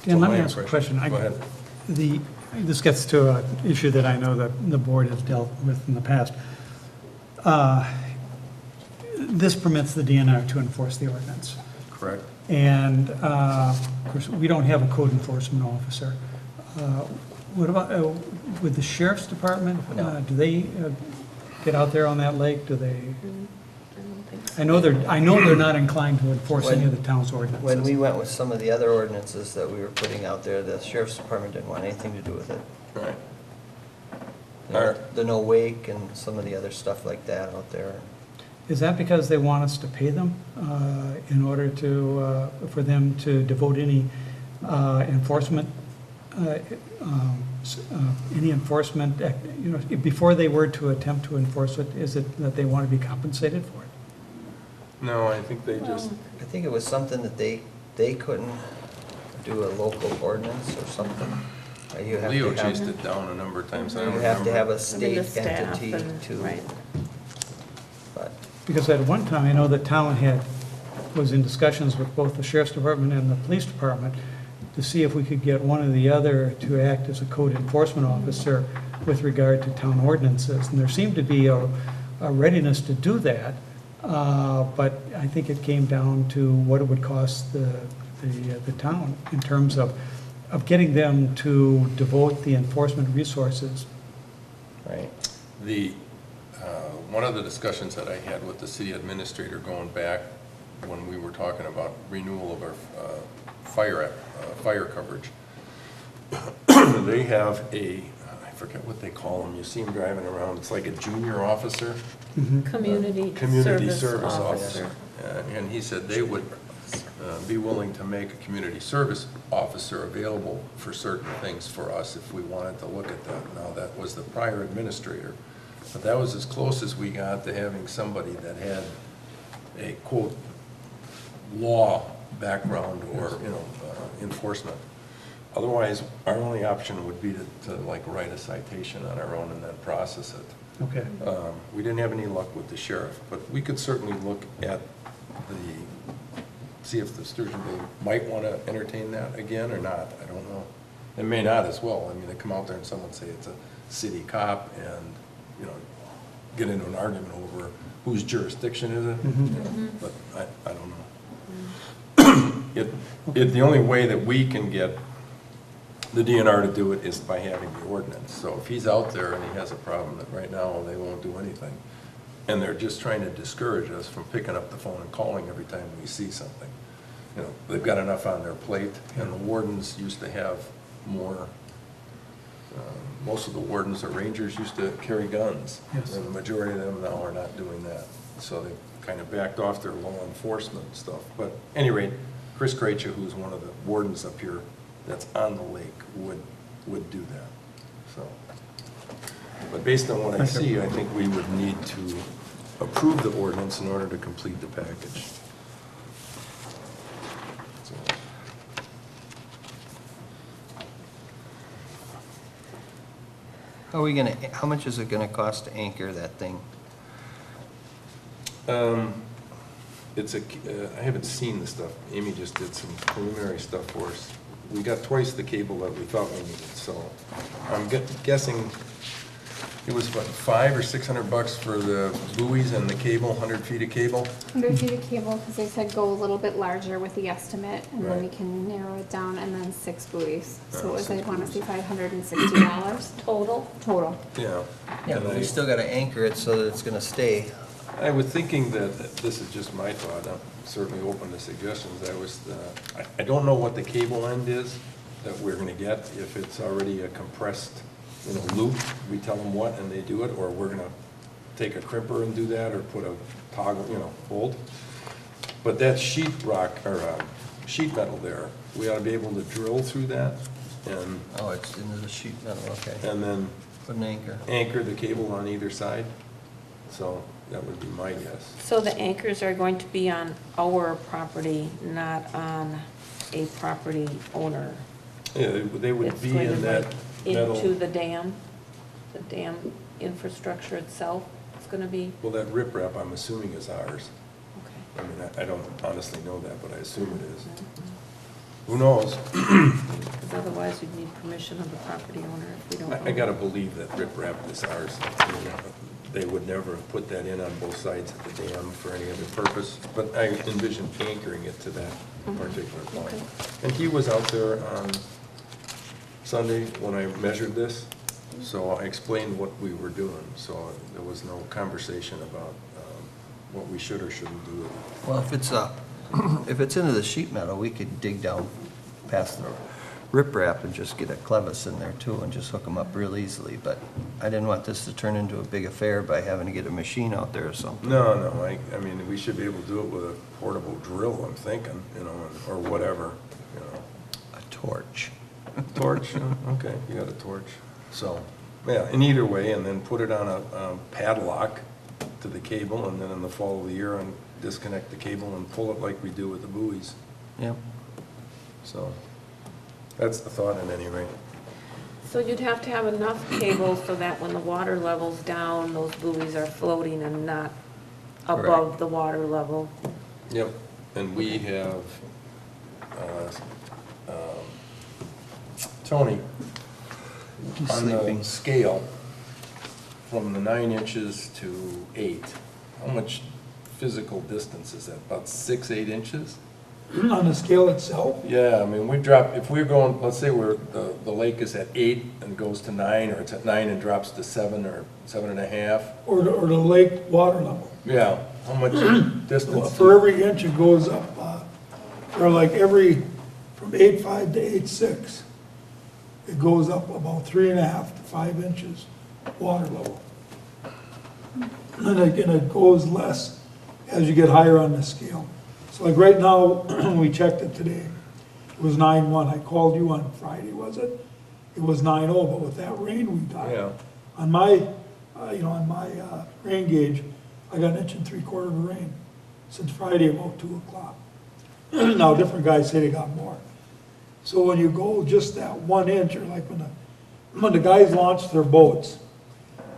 [SPEAKER 6] Dan, let me
[SPEAKER 1] my
[SPEAKER 6] ask a
[SPEAKER 1] impression.
[SPEAKER 6] question.
[SPEAKER 1] Go ahead.
[SPEAKER 6] This gets to an issue that I know that the board has dealt with in the past. This permits the DNR to enforce the ordinance.
[SPEAKER 1] Correct.
[SPEAKER 6] And, of course, we don't have a code enforcement officer. What about with the sheriff's department?
[SPEAKER 3] No.
[SPEAKER 6] Do they get out there on that lake? Do they?
[SPEAKER 4] I don't think so.
[SPEAKER 6] I know they're not inclined to enforce any of the town's ordinances.
[SPEAKER 3] When we went with some of the other ordinances that we were putting out there, the sheriff's department didn't want anything to do with it.
[SPEAKER 1] Right.
[SPEAKER 3] The no wake and some of the other stuff like that out there.
[SPEAKER 6] Is that because they want us to pay them in order to, for them to devote any enforcement, before they were to attempt to enforce it, is it that they want to be compensated for it?
[SPEAKER 1] No, I think they just,
[SPEAKER 3] I think it was something that they couldn't do a local ordinance or something. You have
[SPEAKER 1] Leo
[SPEAKER 3] to have-
[SPEAKER 1] chased it down a number of times, I don't
[SPEAKER 3] You
[SPEAKER 1] remember.
[SPEAKER 3] have to have a
[SPEAKER 4] I mean,
[SPEAKER 3] state
[SPEAKER 4] the staff
[SPEAKER 3] entity
[SPEAKER 4] and-
[SPEAKER 3] to,
[SPEAKER 4] Right.
[SPEAKER 3] but
[SPEAKER 6] Because at one time, I know the town was in discussions with both the sheriff's department and the police department to see if we could get one or the other to act as a code enforcement officer with regard to town ordinances. And there seemed to be a readiness to do that, but I think it came down to what it would cost the town in terms of getting them to devote the enforcement resources.
[SPEAKER 3] right.
[SPEAKER 1] One of the discussions that I had with the city administrator going back when we were talking about renewal of our fire coverage, they have I forget what they call them, you see them driving around, it's like a junior officer.
[SPEAKER 4] Community
[SPEAKER 1] Service officer. And he said they would be willing to make a community service officer available for certain things for us if we wanted to look at that. Now, that was the prior administrator, but that was as close as we got to having somebody that had a quote law background or, enforcement. Otherwise, our only option would be to like write a citation on our own and then process it.
[SPEAKER 6] Okay.
[SPEAKER 1] We didn't have any luck with the sheriff, but we could certainly look at see if the Sturgeon Bay might want to entertain that again or not, I don't know. It may not as well, I mean, they come out there and someone say it's a city cop and, get into an argument over whose jurisdiction is it, but I don't know. The only way that we can get the DNR to do it is by having the ordinance. So if he's out there and he has a problem, that right now they won't do anything. And they're just trying to discourage us from picking up the phone and calling every time we see something. They've got enough on their plate, and the wardens used to have more. Most of the wardens or rangers used to carry guns.
[SPEAKER 6] Yes.
[SPEAKER 1] And the majority of them now are not doing that. So they kind of backed off their law enforcement stuff. But at any rate, Chris Krejci, who's one of the wardens up here that's on the lake, would do that. So, but based on what I see, I think we would need to approve the ordinance in order to complete the package. So,
[SPEAKER 3] How much is it gonna cost to anchor that thing?
[SPEAKER 1] I haven't seen the stuff. Amy just did some preliminary stuff for us. We got twice the cable that we thought we needed, so I'm guessing It was what, $500 or $600 for the buoys and the cable, 100 feet of cable?
[SPEAKER 2] 100 feet of cable, because they said go a little bit larger with the estimate, and then we
[SPEAKER 1] Right.
[SPEAKER 2] can narrow it down, and then 6 buoys. So it was, I
[SPEAKER 1] 6
[SPEAKER 2] want to
[SPEAKER 1] buoys.
[SPEAKER 2] say $560
[SPEAKER 4] Total?
[SPEAKER 2] total.
[SPEAKER 1] Yeah.
[SPEAKER 3] Yeah,
[SPEAKER 1] And
[SPEAKER 3] but
[SPEAKER 1] I-
[SPEAKER 3] we still gotta anchor it so that it's gonna stay.
[SPEAKER 1] I was thinking that, this is just my thought, I'm certainly open to suggestions, I don't know what the cable end is that we're gonna get, if it's already a compressed, loop, we tell them what and they do it, or we're gonna take a crimper and do that, or put a toggle, bolt. But that sheet rock, or sheet metal there, we ought to be able to drill through that and,
[SPEAKER 3] Oh, it's into the sheet metal, okay.
[SPEAKER 1] and then
[SPEAKER 3] Put an anchor.
[SPEAKER 1] anchor the cable on either side. So that would be my guess.
[SPEAKER 4] So the anchors are going to be on our property, not on a property owner?
[SPEAKER 1] Yeah, they would
[SPEAKER 4] It's
[SPEAKER 1] be
[SPEAKER 4] going to
[SPEAKER 1] in that metal.
[SPEAKER 4] Into the dam infrastructure itself, it's gonna be?
[SPEAKER 1] Well, that riprap, I'm assuming, is ours.
[SPEAKER 4] Okay.
[SPEAKER 1] I mean, I don't honestly know that, but I assume it is. Who knows?
[SPEAKER 4] Because otherwise you'd need permission of the property owner if we don't own
[SPEAKER 1] I
[SPEAKER 4] it.
[SPEAKER 1] gotta believe that riprap is ours. I mean, they would never have put that in on both sides of the dam for any other purpose, but I envision anchoring it to that particular point.
[SPEAKER 4] Okay.
[SPEAKER 1] And he was out there on Sunday when I measured this, so I explained what we were doing, so there was no conversation about what we should or shouldn't do with it.
[SPEAKER 3] Well, if it's into the sheet metal, we could dig down past the riprap and just get a clevis in there too and just hook them up real easily, but I didn't want this to turn into a big affair by having to get a machine out there or something.
[SPEAKER 1] No, I mean, we should be able to do it with a portable drill, I'm thinking, or whatever,
[SPEAKER 3] A torch.
[SPEAKER 1] Torch, okay, you got a torch. So, yeah, in either way, and then put it on a padlock to the cable, and then in the fall of the year, disconnect the cable and pull it like we do with the buoys.
[SPEAKER 3] Yep.
[SPEAKER 1] So, that's the thought at any rate.
[SPEAKER 4] So you'd have to have enough cable so that when the water level's down, those buoys are floating and not above
[SPEAKER 3] Right.
[SPEAKER 4] the water level.
[SPEAKER 1] Yep, and we have, Tony,
[SPEAKER 3] He's
[SPEAKER 1] on the
[SPEAKER 3] sleeping.
[SPEAKER 1] scale, from the 9 inches to 8, how much physical distance is that? About 6, 8 inches?
[SPEAKER 5] On the scale itself,
[SPEAKER 1] Yeah, I mean, we drop, if we're going, let's say the lake is at 8 and goes to 9, or it's at 9 and drops to 7 or 7.5.
[SPEAKER 5] or the lake water level.
[SPEAKER 1] Yeah, how much distance?
[SPEAKER 5] For every inch it goes up, or like from 8.5 to 8.6, it goes up about 3.5 to 5 inches water level. And it goes less as you get higher on the scale. So like right now, we checked it today, it was 9.1. I called you on Friday, was it? It was 9.0, but with that rain we got.
[SPEAKER 1] Yeah.
[SPEAKER 5] On my, rain gauge, I got 1 3/4 of rain since Friday about 2 o'clock. Now, different guys say they got more. So when you go just that 1 inch, or like when the guys launch their boats,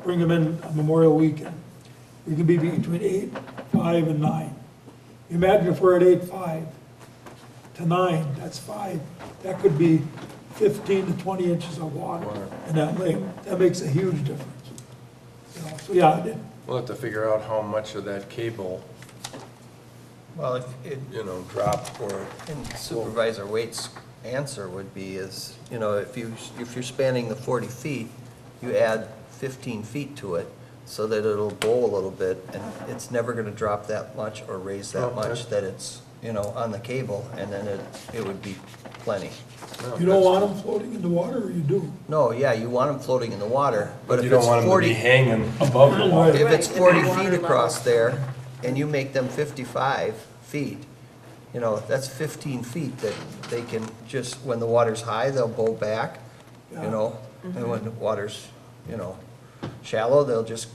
[SPEAKER 5] bring them in on Memorial Weekend, we can be between 8, 5, and 9. Imagine if we're at 8.5 to 9, that's 5. That could be 15 to 20 inches of water in that lake. That makes a huge difference. So yeah,
[SPEAKER 1] We'll have to figure out how much of that cable,
[SPEAKER 3] Well, if it,
[SPEAKER 1] drop or.
[SPEAKER 3] and Supervisor Waite's answer would be is, if you're spanning the 40 feet, you add 15 feet to it so that it'll bowl a little bit, and it's never gonna drop that much or raise that
[SPEAKER 1] Okay.
[SPEAKER 3] much that it's, on the cable, and then it would be plenty.
[SPEAKER 5] you don't want them floating in the water, or you do?
[SPEAKER 3] No, yeah, you want them floating in the water, but
[SPEAKER 1] You
[SPEAKER 3] if
[SPEAKER 1] don't
[SPEAKER 3] it's
[SPEAKER 1] want them to be
[SPEAKER 3] 40,
[SPEAKER 1] hanging above the water.
[SPEAKER 3] if it's
[SPEAKER 4] Right,
[SPEAKER 3] 40
[SPEAKER 4] and the water
[SPEAKER 3] feet across
[SPEAKER 4] level.
[SPEAKER 3] there, and you make them 55 feet, that's 15 feet that they can just, when the water's high, they'll bow back, and when the water's, shallow, they'll just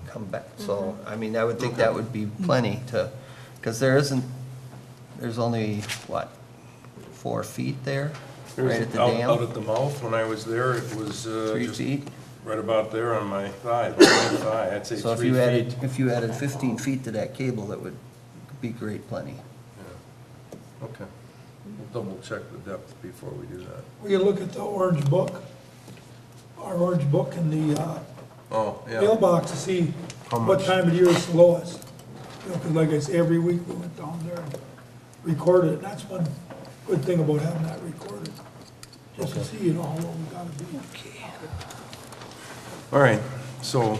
[SPEAKER 3] come back. So, I mean, I would think that would be plenty because there's only, 4 feet there, right at the
[SPEAKER 1] Out
[SPEAKER 3] dam?
[SPEAKER 1] at the mouth, when I was there, it was
[SPEAKER 3] 3
[SPEAKER 1] just
[SPEAKER 3] feet?
[SPEAKER 1] right about there on my thigh, I'd say
[SPEAKER 3] So if
[SPEAKER 1] 3
[SPEAKER 3] you
[SPEAKER 1] feet.
[SPEAKER 3] if you added 15 feet to that cable, that would be great plenty.
[SPEAKER 1] Yeah. Okay. We'll double check the depth before we do that.
[SPEAKER 5] We can look at the orange book, our orange book in the
[SPEAKER 1] Oh, yeah.
[SPEAKER 5] mailbox to see
[SPEAKER 1] How
[SPEAKER 5] what
[SPEAKER 1] much?
[SPEAKER 5] time of year is the lowest. You know, 'cause like I say, every week we went down there and recorded it. That's one good thing about having that recorded. Just to see, you know, how low we gotta be.
[SPEAKER 1] All right, so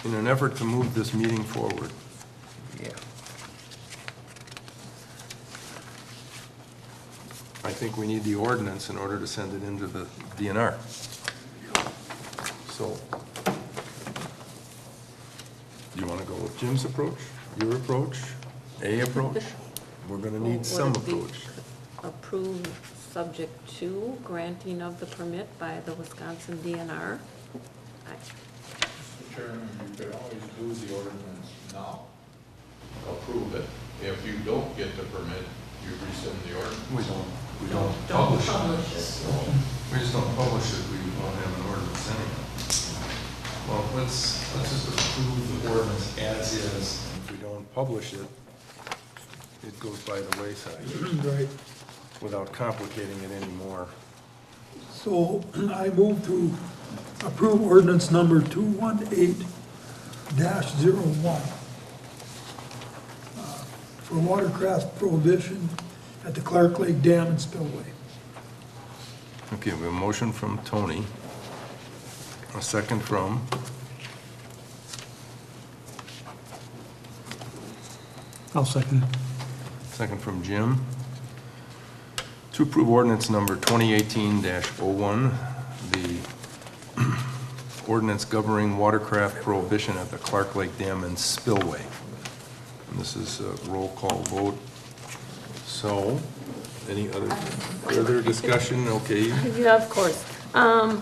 [SPEAKER 1] in an effort to move this meeting forward,
[SPEAKER 3] Yeah.
[SPEAKER 1] I think we need the ordinance in order to send it into the DNR. So, do you want to go with Jim's approach, your approach, A approach? We're going to need some
[SPEAKER 4] Would it be
[SPEAKER 1] approach.
[SPEAKER 4] Approved subject to granting of the permit by the Wisconsin DNR?
[SPEAKER 7] Mr. Chairman, you could always do the ordinance now. Approve it. If you don't get the permit, you rescind the ordinance.
[SPEAKER 1] We don't publish it. We just don't publish it, we won't have an ordinance anyhow. Well, let's just approve the ordinance as is. If we don't publish it, it goes by the wayside
[SPEAKER 5] Right.
[SPEAKER 1] without complicating it anymore.
[SPEAKER 5] So I move to approve ordinance number 218-01 for watercraft prohibition at the Clark Lake Dam and Spillway.
[SPEAKER 1] Okay, we have a motion from Tony, a second from,
[SPEAKER 6] I'll second it.
[SPEAKER 1] second from Jim, to approve ordinance number 2018-01, the ordinance governing watercraft prohibition at the Clark Lake Dam and Spillway. And this is a roll call vote. So, any other further discussion? Okay.
[SPEAKER 4] Yeah, of course. I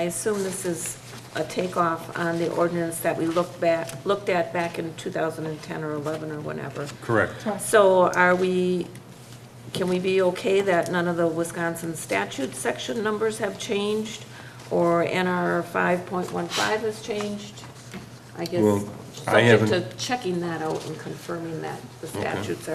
[SPEAKER 4] assume this is a takeoff on the ordinance that we looked at back in 2010 or 11 or whenever.
[SPEAKER 1] Correct.
[SPEAKER 4] So can we be okay that none of the Wisconsin statute section numbers have changed? Or NR 5.15 has changed? I guess,
[SPEAKER 1] Well, I
[SPEAKER 4] subject
[SPEAKER 1] haven't-
[SPEAKER 4] to checking that out and confirming that the statutes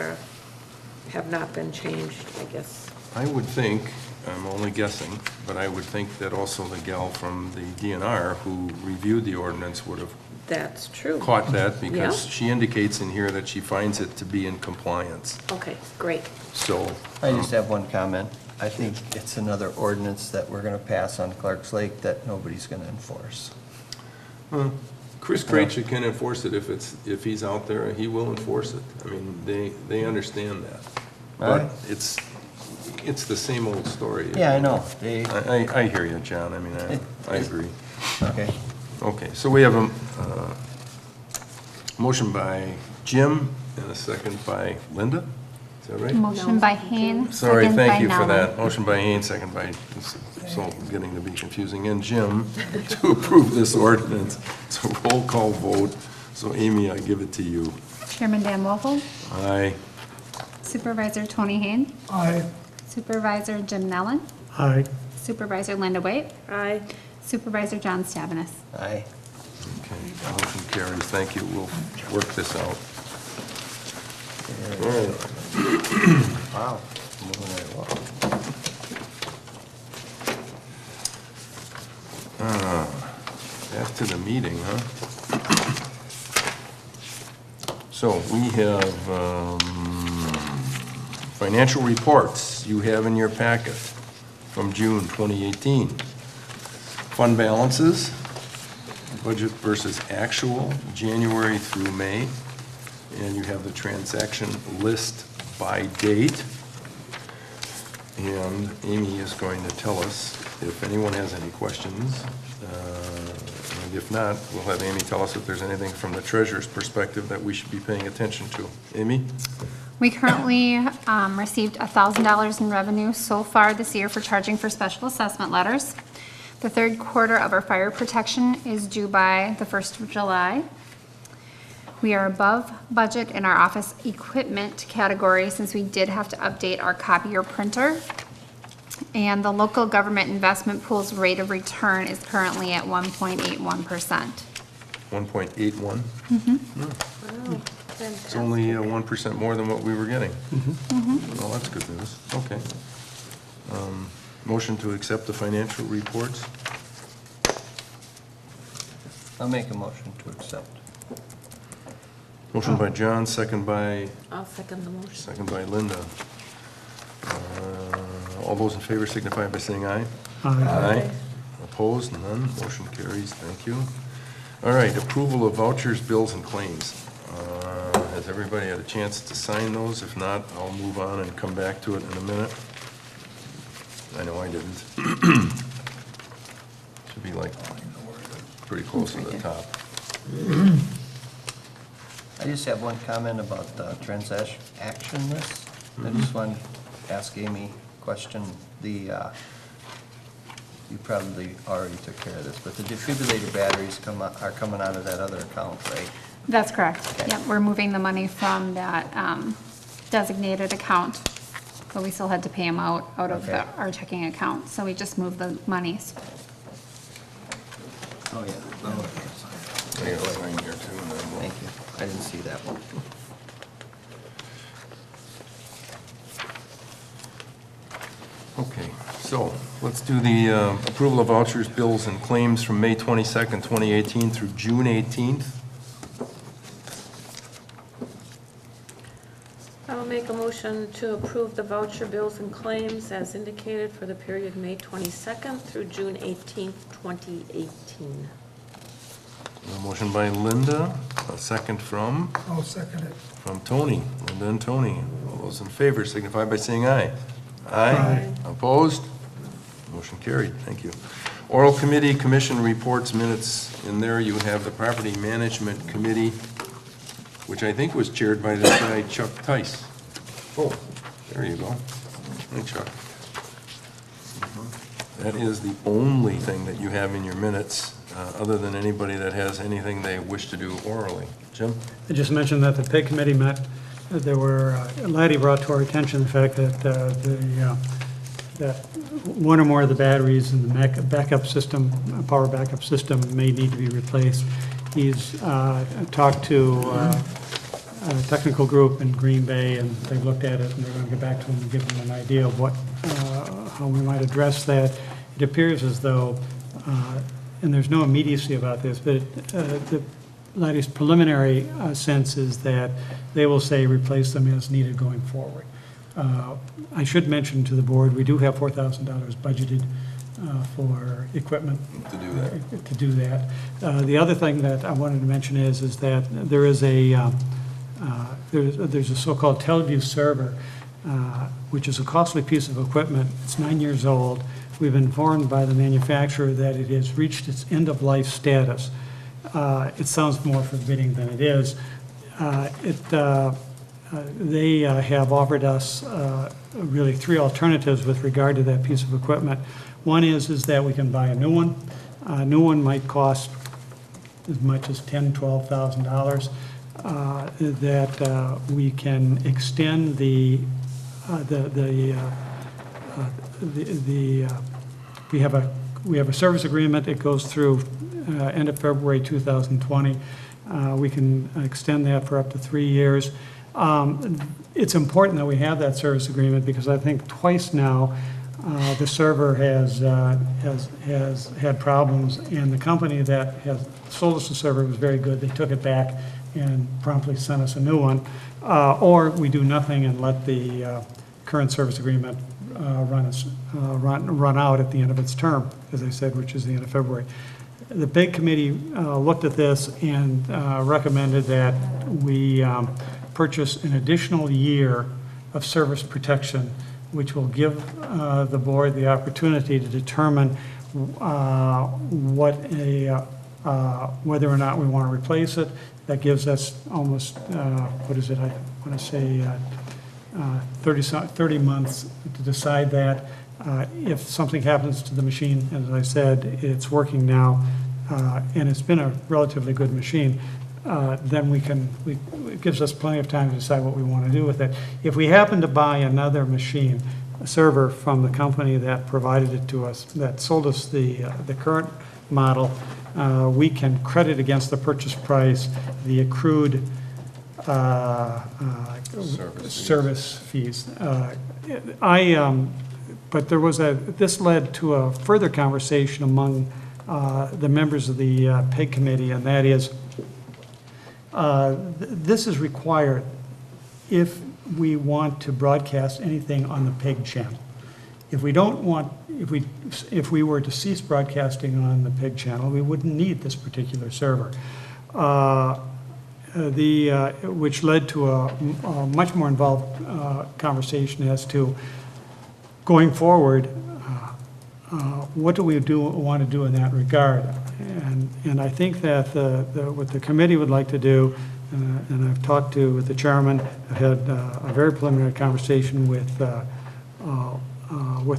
[SPEAKER 4] have not been changed, I guess.
[SPEAKER 1] I would think, I'm only guessing, but I would think that also the gal from the DNR who reviewed the ordinance would have
[SPEAKER 4] That's true.
[SPEAKER 1] caught that because
[SPEAKER 4] Yeah.
[SPEAKER 1] she indicates in here that she finds it to be in compliance.
[SPEAKER 4] Okay, great.
[SPEAKER 1] So,
[SPEAKER 3] I just have one comment. I think it's another ordinance that we're gonna pass on Clark's Lake that nobody's gonna enforce.
[SPEAKER 1] Chris Krejci can enforce it if he's out there, he will enforce it. I mean, they understand that. But
[SPEAKER 3] Right.
[SPEAKER 1] it's the same old story.
[SPEAKER 3] Yeah, I know.
[SPEAKER 1] I hear you, John, I mean, I agree.
[SPEAKER 3] Okay.
[SPEAKER 1] Okay, so we have a motion by Jim and a second by Linda, is that right?
[SPEAKER 2] Motion by Hain,
[SPEAKER 1] Sorry,
[SPEAKER 2] second by
[SPEAKER 1] thank you for
[SPEAKER 2] Nella.
[SPEAKER 1] that. Motion by Haynes, second by, so getting to be confusing, and Jim to approve this ordinance. It's a roll call vote, so Amy, I give it to you.
[SPEAKER 2] Chairman Dan Wolfle,
[SPEAKER 1] Aye.
[SPEAKER 2] Supervisor Tony Hain,
[SPEAKER 5] Aye.
[SPEAKER 2] Supervisor Jim Nellen,
[SPEAKER 6] Aye.
[SPEAKER 2] Supervisor Linda White,
[SPEAKER 4] Aye.
[SPEAKER 2] Supervisor John Stabenus.
[SPEAKER 3] Aye.
[SPEAKER 1] Okay, motion carries, thank you, we'll work this out. All right.
[SPEAKER 3] Wow. Moving right along.
[SPEAKER 1] Back to the meeting, huh? So we have financial reports you have in your packet from June 2018. Fund balances, budget versus actual, January through May. And you have the transaction list by date. And Amy is going to tell us if anyone has any questions. And if not, we'll have Amy tell us if there's anything from the treasurer's perspective that we should be paying attention to. Amy?
[SPEAKER 2] We currently received $1,000 in revenue so far this year for charging for special assessment letters. The third quarter of our fire protection is due by the 1st of July. We are above budget in our office equipment category since we did have to update our copier printer. And the local government investment pool's rate of return is currently at 1.81%.
[SPEAKER 1] 1.81?
[SPEAKER 4] Wow,
[SPEAKER 1] It's
[SPEAKER 4] fantastic.
[SPEAKER 1] only 1% more than what we were getting. Well, that's good news. Okay. Motion to accept the financial reports?
[SPEAKER 3] I'll make a motion to accept.
[SPEAKER 1] Motion by John, second by
[SPEAKER 4] I'll second the motion.
[SPEAKER 1] Linda. All those in favor signify by saying aye.
[SPEAKER 6] Aye.
[SPEAKER 1] Opposed? None. Motion carries. Thank you. All right, approval of vouchers, bills, and claims. Has everybody had a chance to sign those? If not, I'll move on and come back to it in a minute. I know I didn't. Should be like pretty close to the top.
[SPEAKER 3] I just have one comment about the transaction action list. I just want to ask Amy a question. You probably already took care of this, but the defibrillator batteries are coming out of that other account, right?
[SPEAKER 2] That's correct.
[SPEAKER 3] Okay.
[SPEAKER 2] Yep, we're moving the money from that designated account, but we still had to pay them out of
[SPEAKER 3] Okay.
[SPEAKER 2] our checking account, so we just moved the monies.
[SPEAKER 3] Oh, yeah.
[SPEAKER 1] I got a sign here too, and then we'll-
[SPEAKER 3] Thank you. I didn't see that one.
[SPEAKER 1] Okay, so let's do the approval of vouchers, bills, and claims from May 22nd, 2018 through June 18th.
[SPEAKER 4] I will make a motion to approve the voucher bills and claims as indicated for the period May 22nd through June 18th, 2018.
[SPEAKER 1] A motion by Linda, a second from
[SPEAKER 5] I'll second it.
[SPEAKER 1] Tony. Linda and Tony. All those in favor signify by saying aye.
[SPEAKER 5] Aye.
[SPEAKER 1] Opposed? Motion carried. Thank you. Oral committee commission reports minutes. In there you have the property management committee, which I think was chaired by this guy Chuck Tice. Oh, there you go. Hey, Chuck. That is the only thing that you have in your minutes, other than anybody that has anything they wish to do orally. Jim?
[SPEAKER 6] I just mentioned that the pay committee met. There were, Laddie brought to our attention the fact that that one or more of the batteries in the backup system, power backup system, may need to be replaced. He's talked to a technical group in Green Bay, and they've looked at it, and they're going to get back to him and give him an idea of how we might address that. It appears as though, and there's no immediacy about this, but Laddie's preliminary sense is that they will say replace them as needed going forward. I should mention to the board, we do have $4,000 budgeted for equipment.
[SPEAKER 1] To do that.
[SPEAKER 6] To do that. The other thing that I wanted to mention is that there is there's a so-called Teleview server, which is a costly piece of equipment. It's 9 years old. We've been informed by the manufacturer that it has reached its end-of-life status. It sounds more forbidding than it is. They have offered us really three alternatives with regard to that piece of equipment. One is that we can buy a new one. A new one might cost as much as $10,000, $12,000. That we can extend we have a service agreement. It goes through end of February 2020. We can extend that for up to 3 years. It's important that we have that service agreement because I think twice now the server has had problems, and the company that has sold us the server was very good. They took it back and promptly sent us a new one. Or we do nothing and let the current service agreement run out at the end of its term, as I said, which is the end of February. The big committee looked at this and recommended that we purchase an additional year of service protection, which will give the board the opportunity to determine whether or not we want to replace it. That gives us almost, I want to say 30 months to decide that. If something happens to the machine, as I said, it's working now, and it's been a relatively good machine, then it gives us plenty of time to decide what we want to do with it. If we happen to buy another machine, a server from the company that provided it to us, that sold us the current model, we can credit against the purchase price the accrued service fees. But this led to a further conversation among the members of the PEG committee, and that is, this is required if we want to broadcast anything on the PEG channel. If we don't want, if we were to cease broadcasting on the PEG channel, we wouldn't need this particular server. Which led to a much more involved conversation as to going forward, what do we want to do in that regard? And I think that what the committee would like to do, and I've talked to the chairman, I've had a very preliminary conversation with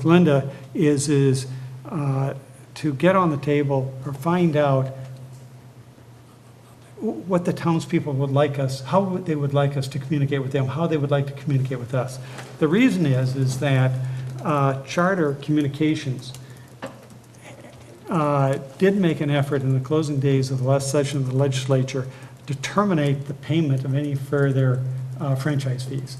[SPEAKER 6] Linda, is to get on the table or find out what the townspeople would like us, how they would like us to communicate with them, how they would like to communicate with us. The reason is that Charter Communications did make an effort in the closing days of the last session of the legislature to terminate the payment of any further franchise fees.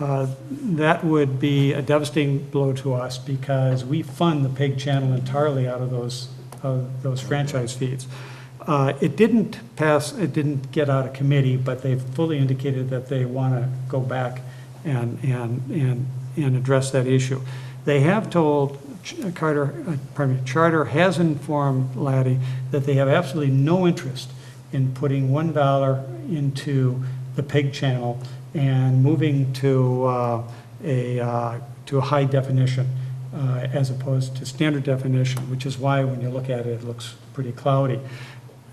[SPEAKER 6] That would be a devastating blow to us because we fund the PEG channel entirely out of those franchise fees. It didn't pass, it didn't get out of committee, but they've fully indicated that they want to go back and address that issue. They have told Charter has informed Laddie that they have absolutely no interest in putting $1 into the PEG channel and moving to a high definition as opposed to standard definition, which is why when you look at it, it looks pretty cloudy.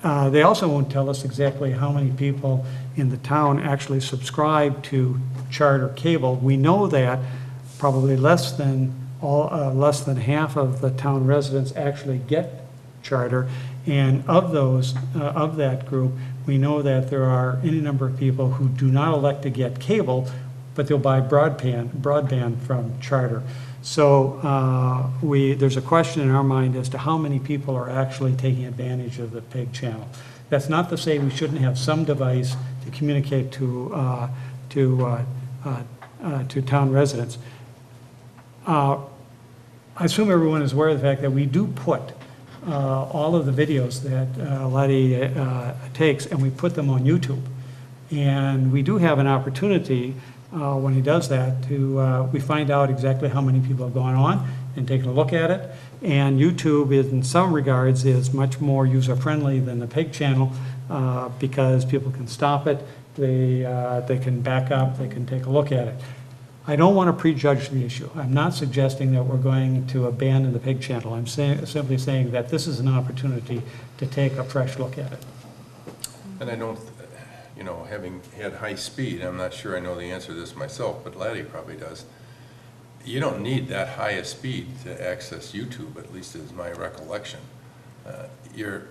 [SPEAKER 6] They also won't tell us exactly how many people in the town actually subscribe to Charter cable. We know that probably less than half of the town residents actually get Charter, and of those, of that group, we know that there are any number of people who do not elect to get cable, but they'll buy broadband from Charter. So there's a question in our mind as to how many people are actually taking advantage of the PEG channel. That's not to say we shouldn't have some device to communicate to town residents. I assume everyone is aware of the fact that we do put all of the videos that Laddie takes, and we put them on YouTube. And we do have an opportunity when he does that to, we find out exactly how many people have gone on and taken a look at it. And YouTube is, in some regards, is much more user-friendly than the PEG channel because people can stop it, they can back up, they can take a look at it. I don't want to prejudge the issue. I'm not suggesting that we're going to abandon the PEG channel. I'm simply saying that this is an opportunity to take a fresh look at it.
[SPEAKER 1] And I don't, you know, having had high speed, I'm not sure I know the answer to this myself, but Laddie probably does. You don't need that high a speed to access YouTube, at least is my recollection.
[SPEAKER 11] We're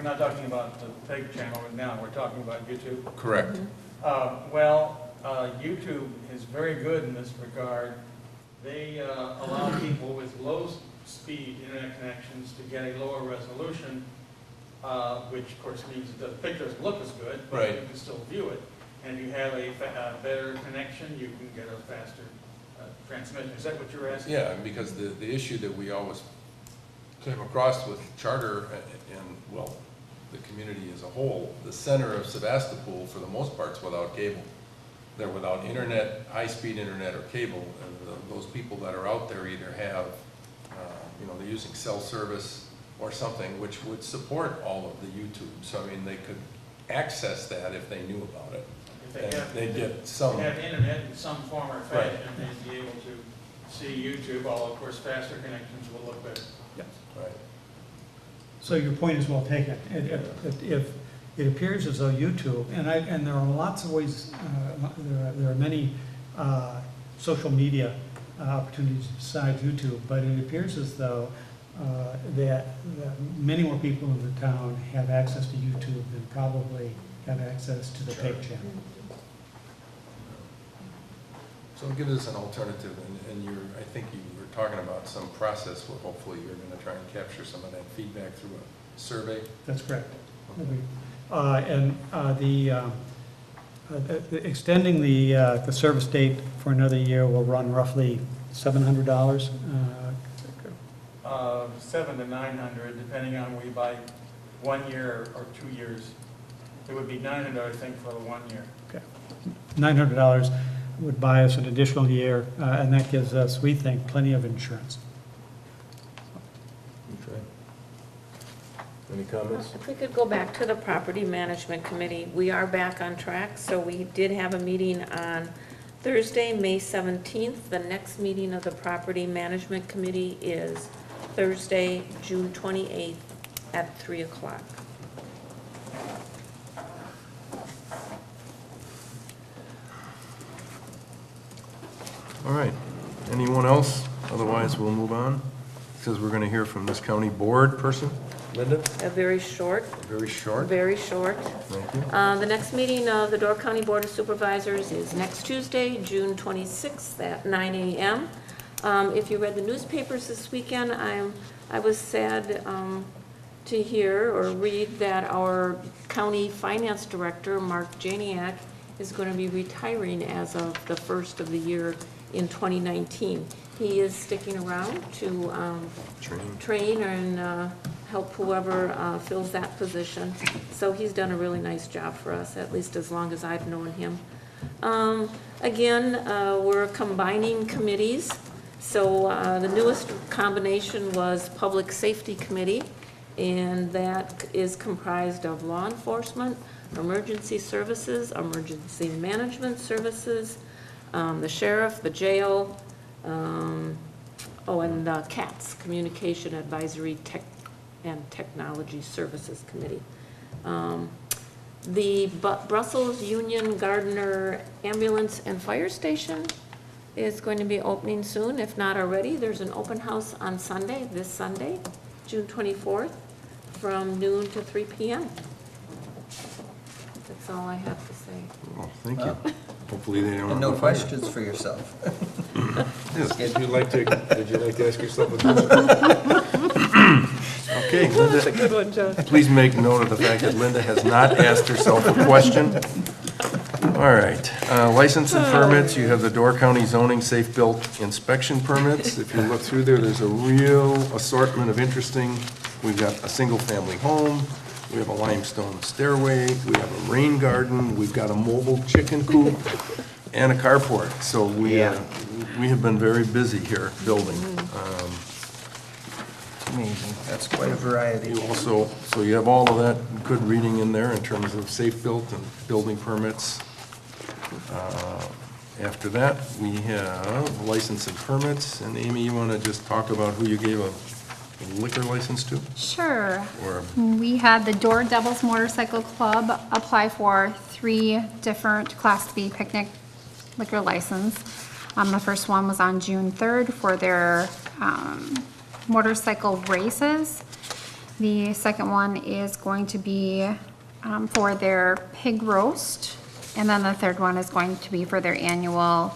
[SPEAKER 11] not talking about the PEG channel right now, we're talking about YouTube.
[SPEAKER 1] Correct.
[SPEAKER 11] YouTube is very good in this regard. They allow people with low-speed internet connections to get a lower resolution, which of course means that the picture doesn't look as good, but
[SPEAKER 1] right.
[SPEAKER 11] you can still view it. And if you have a better connection, you can get a faster transmission. Is that what you're asking?
[SPEAKER 1] Yeah, because the issue that we always came across with Charter and, well, the community as a whole, the center of Sevastopol, for the most part, is without cable. They're without internet, high-speed internet or cable, and those people that are out there either have, you know, they're using cell service or something which would support all of the YouTube. So, I mean, they could access that if they knew about it.
[SPEAKER 11] If
[SPEAKER 1] they'd get some.
[SPEAKER 11] They have internet in some form or fashion, they'd be able to see YouTube, although of course faster connections will look better.
[SPEAKER 1] Yes. Right.
[SPEAKER 6] So your point is well taken. If it appears as though YouTube, and there are lots of ways, there are many social media opportunities besides YouTube, but it appears as though that many more people in the town have access to YouTube than probably have access to the PEG channel.
[SPEAKER 1] So it gives us an alternative, and I think you were talking about some process where hopefully you're going to try and capture some of that feedback through a survey.
[SPEAKER 6] That's correct.
[SPEAKER 1] Okay.
[SPEAKER 6] Extending the service date for another year will run roughly $700
[SPEAKER 11] 700 to 900, depending on we buy 1 year or 2 years. It would be $900, I think, for the 1 year.
[SPEAKER 6] Okay. $900 would buy us an additional year, and that gives us, we think, plenty of insurance.
[SPEAKER 1] Okay. Any comments?
[SPEAKER 4] If we could go back to the Property Management Committee, we are back on track, so we did have a meeting on Thursday, May 17th. The next meeting of the Property Management Committee is Thursday, June 28th at 3 o'clock.
[SPEAKER 1] All right. Anyone else? Otherwise, we'll move on, because we're going to hear from this county board person. Linda?
[SPEAKER 4] Very short.
[SPEAKER 1] Very short.
[SPEAKER 4] Very short.
[SPEAKER 1] Thank you.
[SPEAKER 4] The next meeting of the Door County Board of Supervisors is next Tuesday, June 26th at 9 a.m. If you read the newspapers this weekend, I was sad to hear or read that our county finance director, Mark Janiak, is going to be retiring as of the first of the year in 2019. He is sticking around to train and help whoever fills that position. So he's done a really nice job for us, at least as long as I've known him. Again, we're combining committees. So the newest combination was Public Safety Committee, and that is comprised of law enforcement, emergency services, emergency management services, the sheriff, the jail, and CATS, Communication Advisory and Technology Services Committee. The Brussels Union Gardner Ambulance and Fire Station is going to be opening soon, if not already. There's an open house on Sunday, this Sunday, June 24th, from noon to 3 p.m. That's all I have to say.
[SPEAKER 1] Well, thank you. Hopefully they don't.
[SPEAKER 3] And no questions for yourself.
[SPEAKER 1] Yes, did you like to ask yourself a question? Okay, Linda.
[SPEAKER 4] That's a good one, John.
[SPEAKER 1] Please make note of the fact that Linda has not asked herself a question. All right, license and permits, you have the Door County zoning safe built inspection permits. If you look through there, there's a real assortment of interesting, we've got a single-family home, we have a limestone stairway, we have a rain garden, we've got a mobile chicken coop, and a carport. So we have been very busy here building.
[SPEAKER 3] Amazing, that's quite a variety.
[SPEAKER 1] You also, so you have all of that good reading in there in terms of safe built and building permits. After that, we have license and permits. And Amy, you want to just talk about who you gave a liquor license to?
[SPEAKER 2] Sure.
[SPEAKER 1] Or
[SPEAKER 2] We had the Door Devils Motorcycle Club apply for 3 different Class B picnic liquor license. The first one was on June 3rd for their motorcycle races. The second one is going to be for their pig roast. And then the third one is going to be for their annual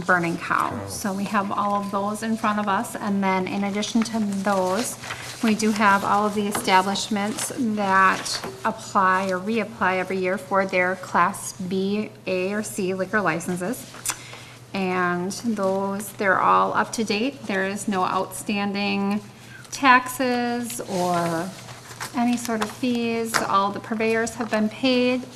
[SPEAKER 2] burning cow. So we have all of those in front of us. And then in addition to those, we do have all of the establishments that apply or reapply every year for their Class B, A, or C liquor licenses. And those, they're all up to date. There is no outstanding taxes or any sort of fees. All the purveyors have been paid.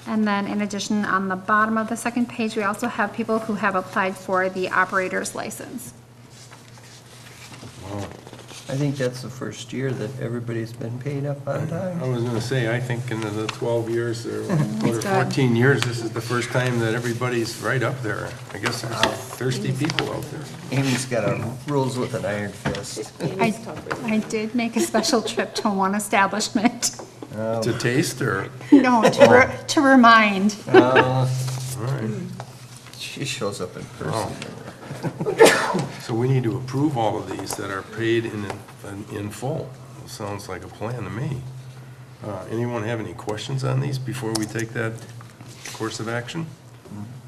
[SPEAKER 2] And then in addition, on the bottom of the second page, we also have people who have applied for the operator's license.
[SPEAKER 1] wow.
[SPEAKER 3] I think that's the first year that everybody's been paid up on
[SPEAKER 1] I
[SPEAKER 3] time.
[SPEAKER 1] was going to say, I think in the 12 years or
[SPEAKER 2] good.
[SPEAKER 1] 14 years, this is the first time that everybody's right up there. I guess there's thirsty people out there.
[SPEAKER 3] Amy's got rules with an iron fist.
[SPEAKER 2] I did make a special trip to one establishment.
[SPEAKER 1] To taste or?
[SPEAKER 2] No, to remind.
[SPEAKER 1] All right.
[SPEAKER 3] She shows up in person.
[SPEAKER 1] So we need to approve all of these that are paid in full. Sounds like a plan to me. Anyone have any questions on these before we take that course of action?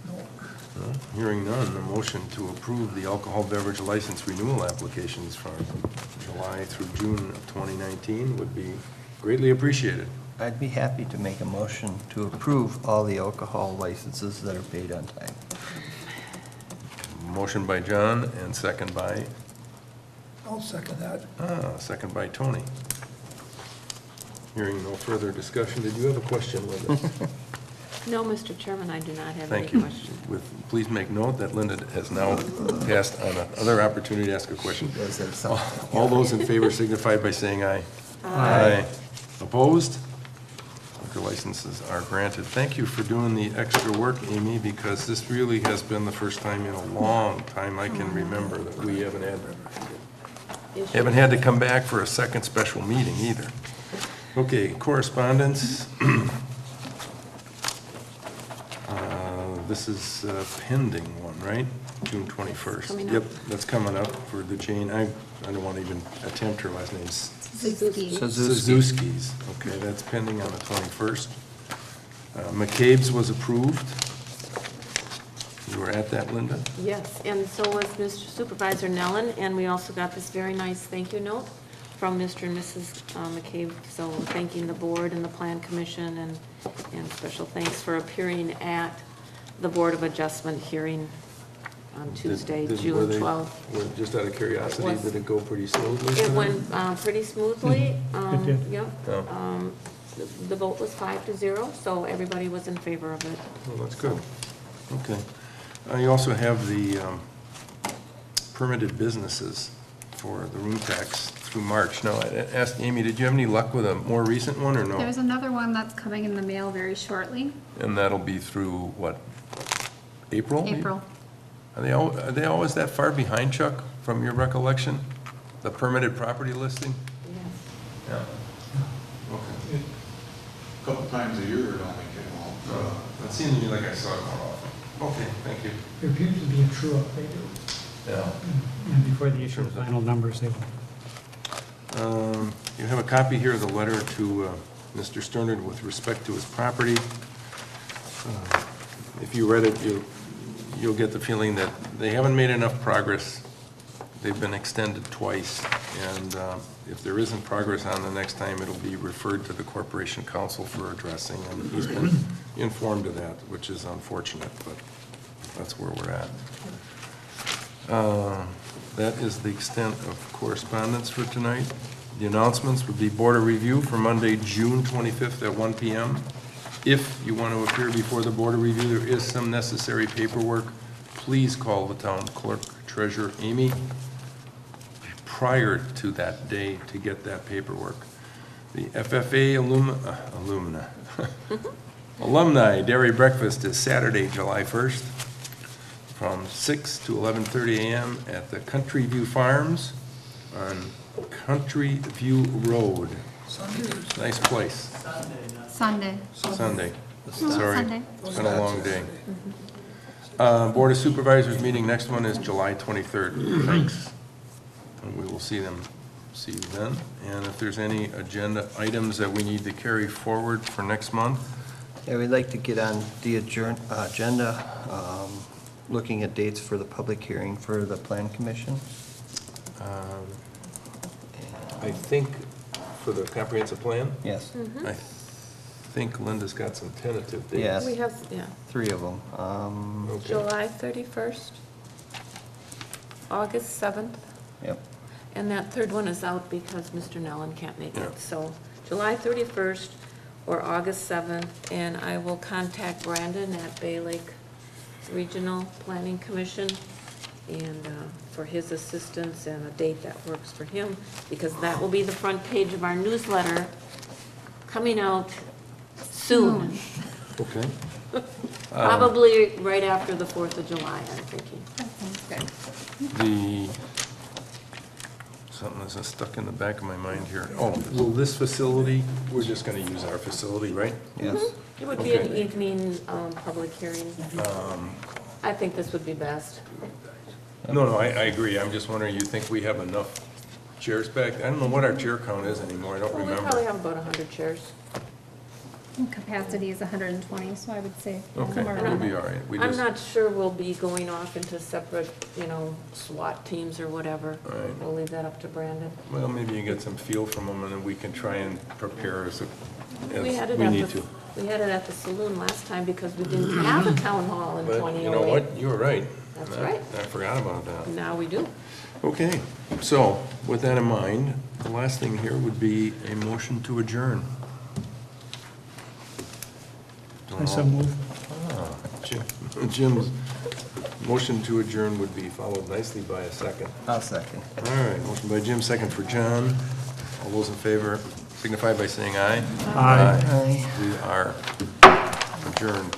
[SPEAKER 1] No? Hearing none, a motion to approve the alcohol beverage license renewal applications from July through June of 2019 would be greatly appreciated.
[SPEAKER 3] I'd be happy to make a motion to approve all the alcohol licenses that are paid on time.
[SPEAKER 1] Motion by John and second by
[SPEAKER 5] I'll second that.
[SPEAKER 1] Second by Tony. Hearing no further discussion, did you have a question, Linda?
[SPEAKER 4] No, Mr. Chairman, I do not have any
[SPEAKER 1] Thank you.
[SPEAKER 4] questions.
[SPEAKER 1] Please make note that Linda has now passed on another opportunity to ask a question.
[SPEAKER 3] Does have something.
[SPEAKER 1] All those in favor signify by saying aye. Aye. Opposed? Liquor licenses are granted. Thank you for doing the extra work, Amy, because this really has been the first time in a long time I can remember that we haven't had to come back for a second special meeting either. Okay, correspondence. This is a pending one, right? June 21st.
[SPEAKER 4] Coming up.
[SPEAKER 1] Yep, that's coming up for the Jane, I don't want to even attempt her last name. Suzuki's. Okay, that's pending on the 21st. McCabe's was approved. You were at that, Linda?
[SPEAKER 4] Yes, and so was Mr. Supervisor Nellen, and we also got this very nice thank you note from Mr. and Mrs. McCabe, so thanking the board and the Plan Commission, and special thanks for appearing at the Board of Adjustment hearing on Tuesday,
[SPEAKER 1] Were
[SPEAKER 4] June
[SPEAKER 1] they-
[SPEAKER 4] 12th.
[SPEAKER 1] Just out of curiosity,
[SPEAKER 4] Was-
[SPEAKER 1] did it go pretty smoothly?
[SPEAKER 4] It went pretty smoothly.
[SPEAKER 6] It did.
[SPEAKER 4] Yep.
[SPEAKER 1] Oh.
[SPEAKER 4] The vote was 5-0, so everybody was in favor of it.
[SPEAKER 1] Well, that's good. Okay. You also have the permitted businesses for the room tax through March. Now, I asked Amy, did you have any luck with a more recent one or no?
[SPEAKER 2] There's another one that's coming in the mail very shortly,
[SPEAKER 1] And that'll be through, what, April? maybe?
[SPEAKER 2] April.
[SPEAKER 1] Are they always that far behind, Chuck, from your recollection? The permitted property listing? Yeah. Okay.
[SPEAKER 7] A couple times a year it only came out.
[SPEAKER 1] That seemed to me like I saw it more often. Okay, thank you.
[SPEAKER 6] There appears to be a true-up they do.
[SPEAKER 1] Yeah.
[SPEAKER 6] And before they issue the final numbers, they will.
[SPEAKER 1] You have a copy here of the letter to Mr. Sternard with respect to his property. If you read it, you'll get the feeling that they haven't made enough progress. They've been extended twice, and if there isn't progress on the next time, it'll be referred to the Corporation Council for addressing, and he's been informed of that, which is unfortunate, but that's where we're at. That is the extent of correspondence for tonight. The announcements would be Board of Review for Monday, June 25th at 1 p.m. If you want to appear before the Board of Review, there is some necessary paperwork. Please call the town clerk, treasurer Amy, prior to that day to get that paperwork. The FFA Alumni Dairy Breakfast is Saturday, July 1st, from 6 to 11:30 a.m. at the Country View Farms on Country View Road. Nice place.
[SPEAKER 2] Sunday.
[SPEAKER 1] Sunday.
[SPEAKER 2] No,
[SPEAKER 1] Sorry.
[SPEAKER 2] Sunday.
[SPEAKER 1] It's been a long day. Board of Supervisors meeting, next one is July 23rd. Thanks. And we will see you then. And if there's any agenda items that we need to carry forward for next month,
[SPEAKER 3] Yeah, we'd like to get on the agenda, looking at dates for the public hearing for the Plan Commission.
[SPEAKER 1] I think for the comprehensive plan,
[SPEAKER 3] Yes,
[SPEAKER 4] Mm-hmm.
[SPEAKER 1] I think Linda's got some tentative dates.
[SPEAKER 3] Yes.
[SPEAKER 4] We have,
[SPEAKER 3] 3 of them.
[SPEAKER 1] Okay.
[SPEAKER 4] July 31st, August 7th,
[SPEAKER 3] Yep.
[SPEAKER 4] and that third one is out because Mr. Nellen can't make
[SPEAKER 1] Yeah.
[SPEAKER 4] it. So July 31st or August 7th, and I will contact Brandon at Bay Lake Regional Planning Commission and for his assistance and a date that works for him, because that will be the front page of our newsletter coming out soon.
[SPEAKER 1] Okay.
[SPEAKER 4] Probably right after the 4th of July, I'm thinking.
[SPEAKER 2] That sounds good.
[SPEAKER 1] Something that's stuck in the back of my mind here. Oh, will this facility, we're just going to use our facility, right?
[SPEAKER 3] Yes.
[SPEAKER 4] It would be an
[SPEAKER 1] Okay.
[SPEAKER 4] evening public hearing. I think this would be best.
[SPEAKER 1] No, I agree. I'm just wondering, you think we have enough chairs back? I don't know what our chair count is anymore. I don't
[SPEAKER 4] Well, we probably
[SPEAKER 1] remember.
[SPEAKER 4] have about 100 chairs.
[SPEAKER 2] And capacity is 120, so I would say
[SPEAKER 1] Okay,
[SPEAKER 2] somewhere
[SPEAKER 1] we'll
[SPEAKER 2] around
[SPEAKER 1] be
[SPEAKER 2] there.
[SPEAKER 1] all right. We
[SPEAKER 4] I'm
[SPEAKER 1] just,
[SPEAKER 4] not sure we'll be going off into separate, SWAT teams or whatever.
[SPEAKER 1] All right.
[SPEAKER 4] We'll leave that up to Brandon.
[SPEAKER 1] well, maybe you get some feel from them, and then we can try and prepare as
[SPEAKER 4] We had it
[SPEAKER 1] we
[SPEAKER 4] at
[SPEAKER 1] need
[SPEAKER 4] the,
[SPEAKER 1] to.
[SPEAKER 4] we had it at the saloon last time because we didn't have a town hall in
[SPEAKER 1] But
[SPEAKER 4] 2008.
[SPEAKER 1] you know what? You were right.
[SPEAKER 4] That's
[SPEAKER 1] I-
[SPEAKER 4] right.
[SPEAKER 1] I forgot about that.
[SPEAKER 4] Now we do.
[SPEAKER 1] Okay, so with that in mind, the last thing here would be a motion to adjourn.
[SPEAKER 6] I so move.
[SPEAKER 1] Jim's motion to adjourn would be followed nicely by a second.
[SPEAKER 3] I'll second.
[SPEAKER 1] All right, motion by Jim, second for John. All those in favor signify by saying aye.
[SPEAKER 6] Aye.
[SPEAKER 3] Aye.
[SPEAKER 1] We are adjourned.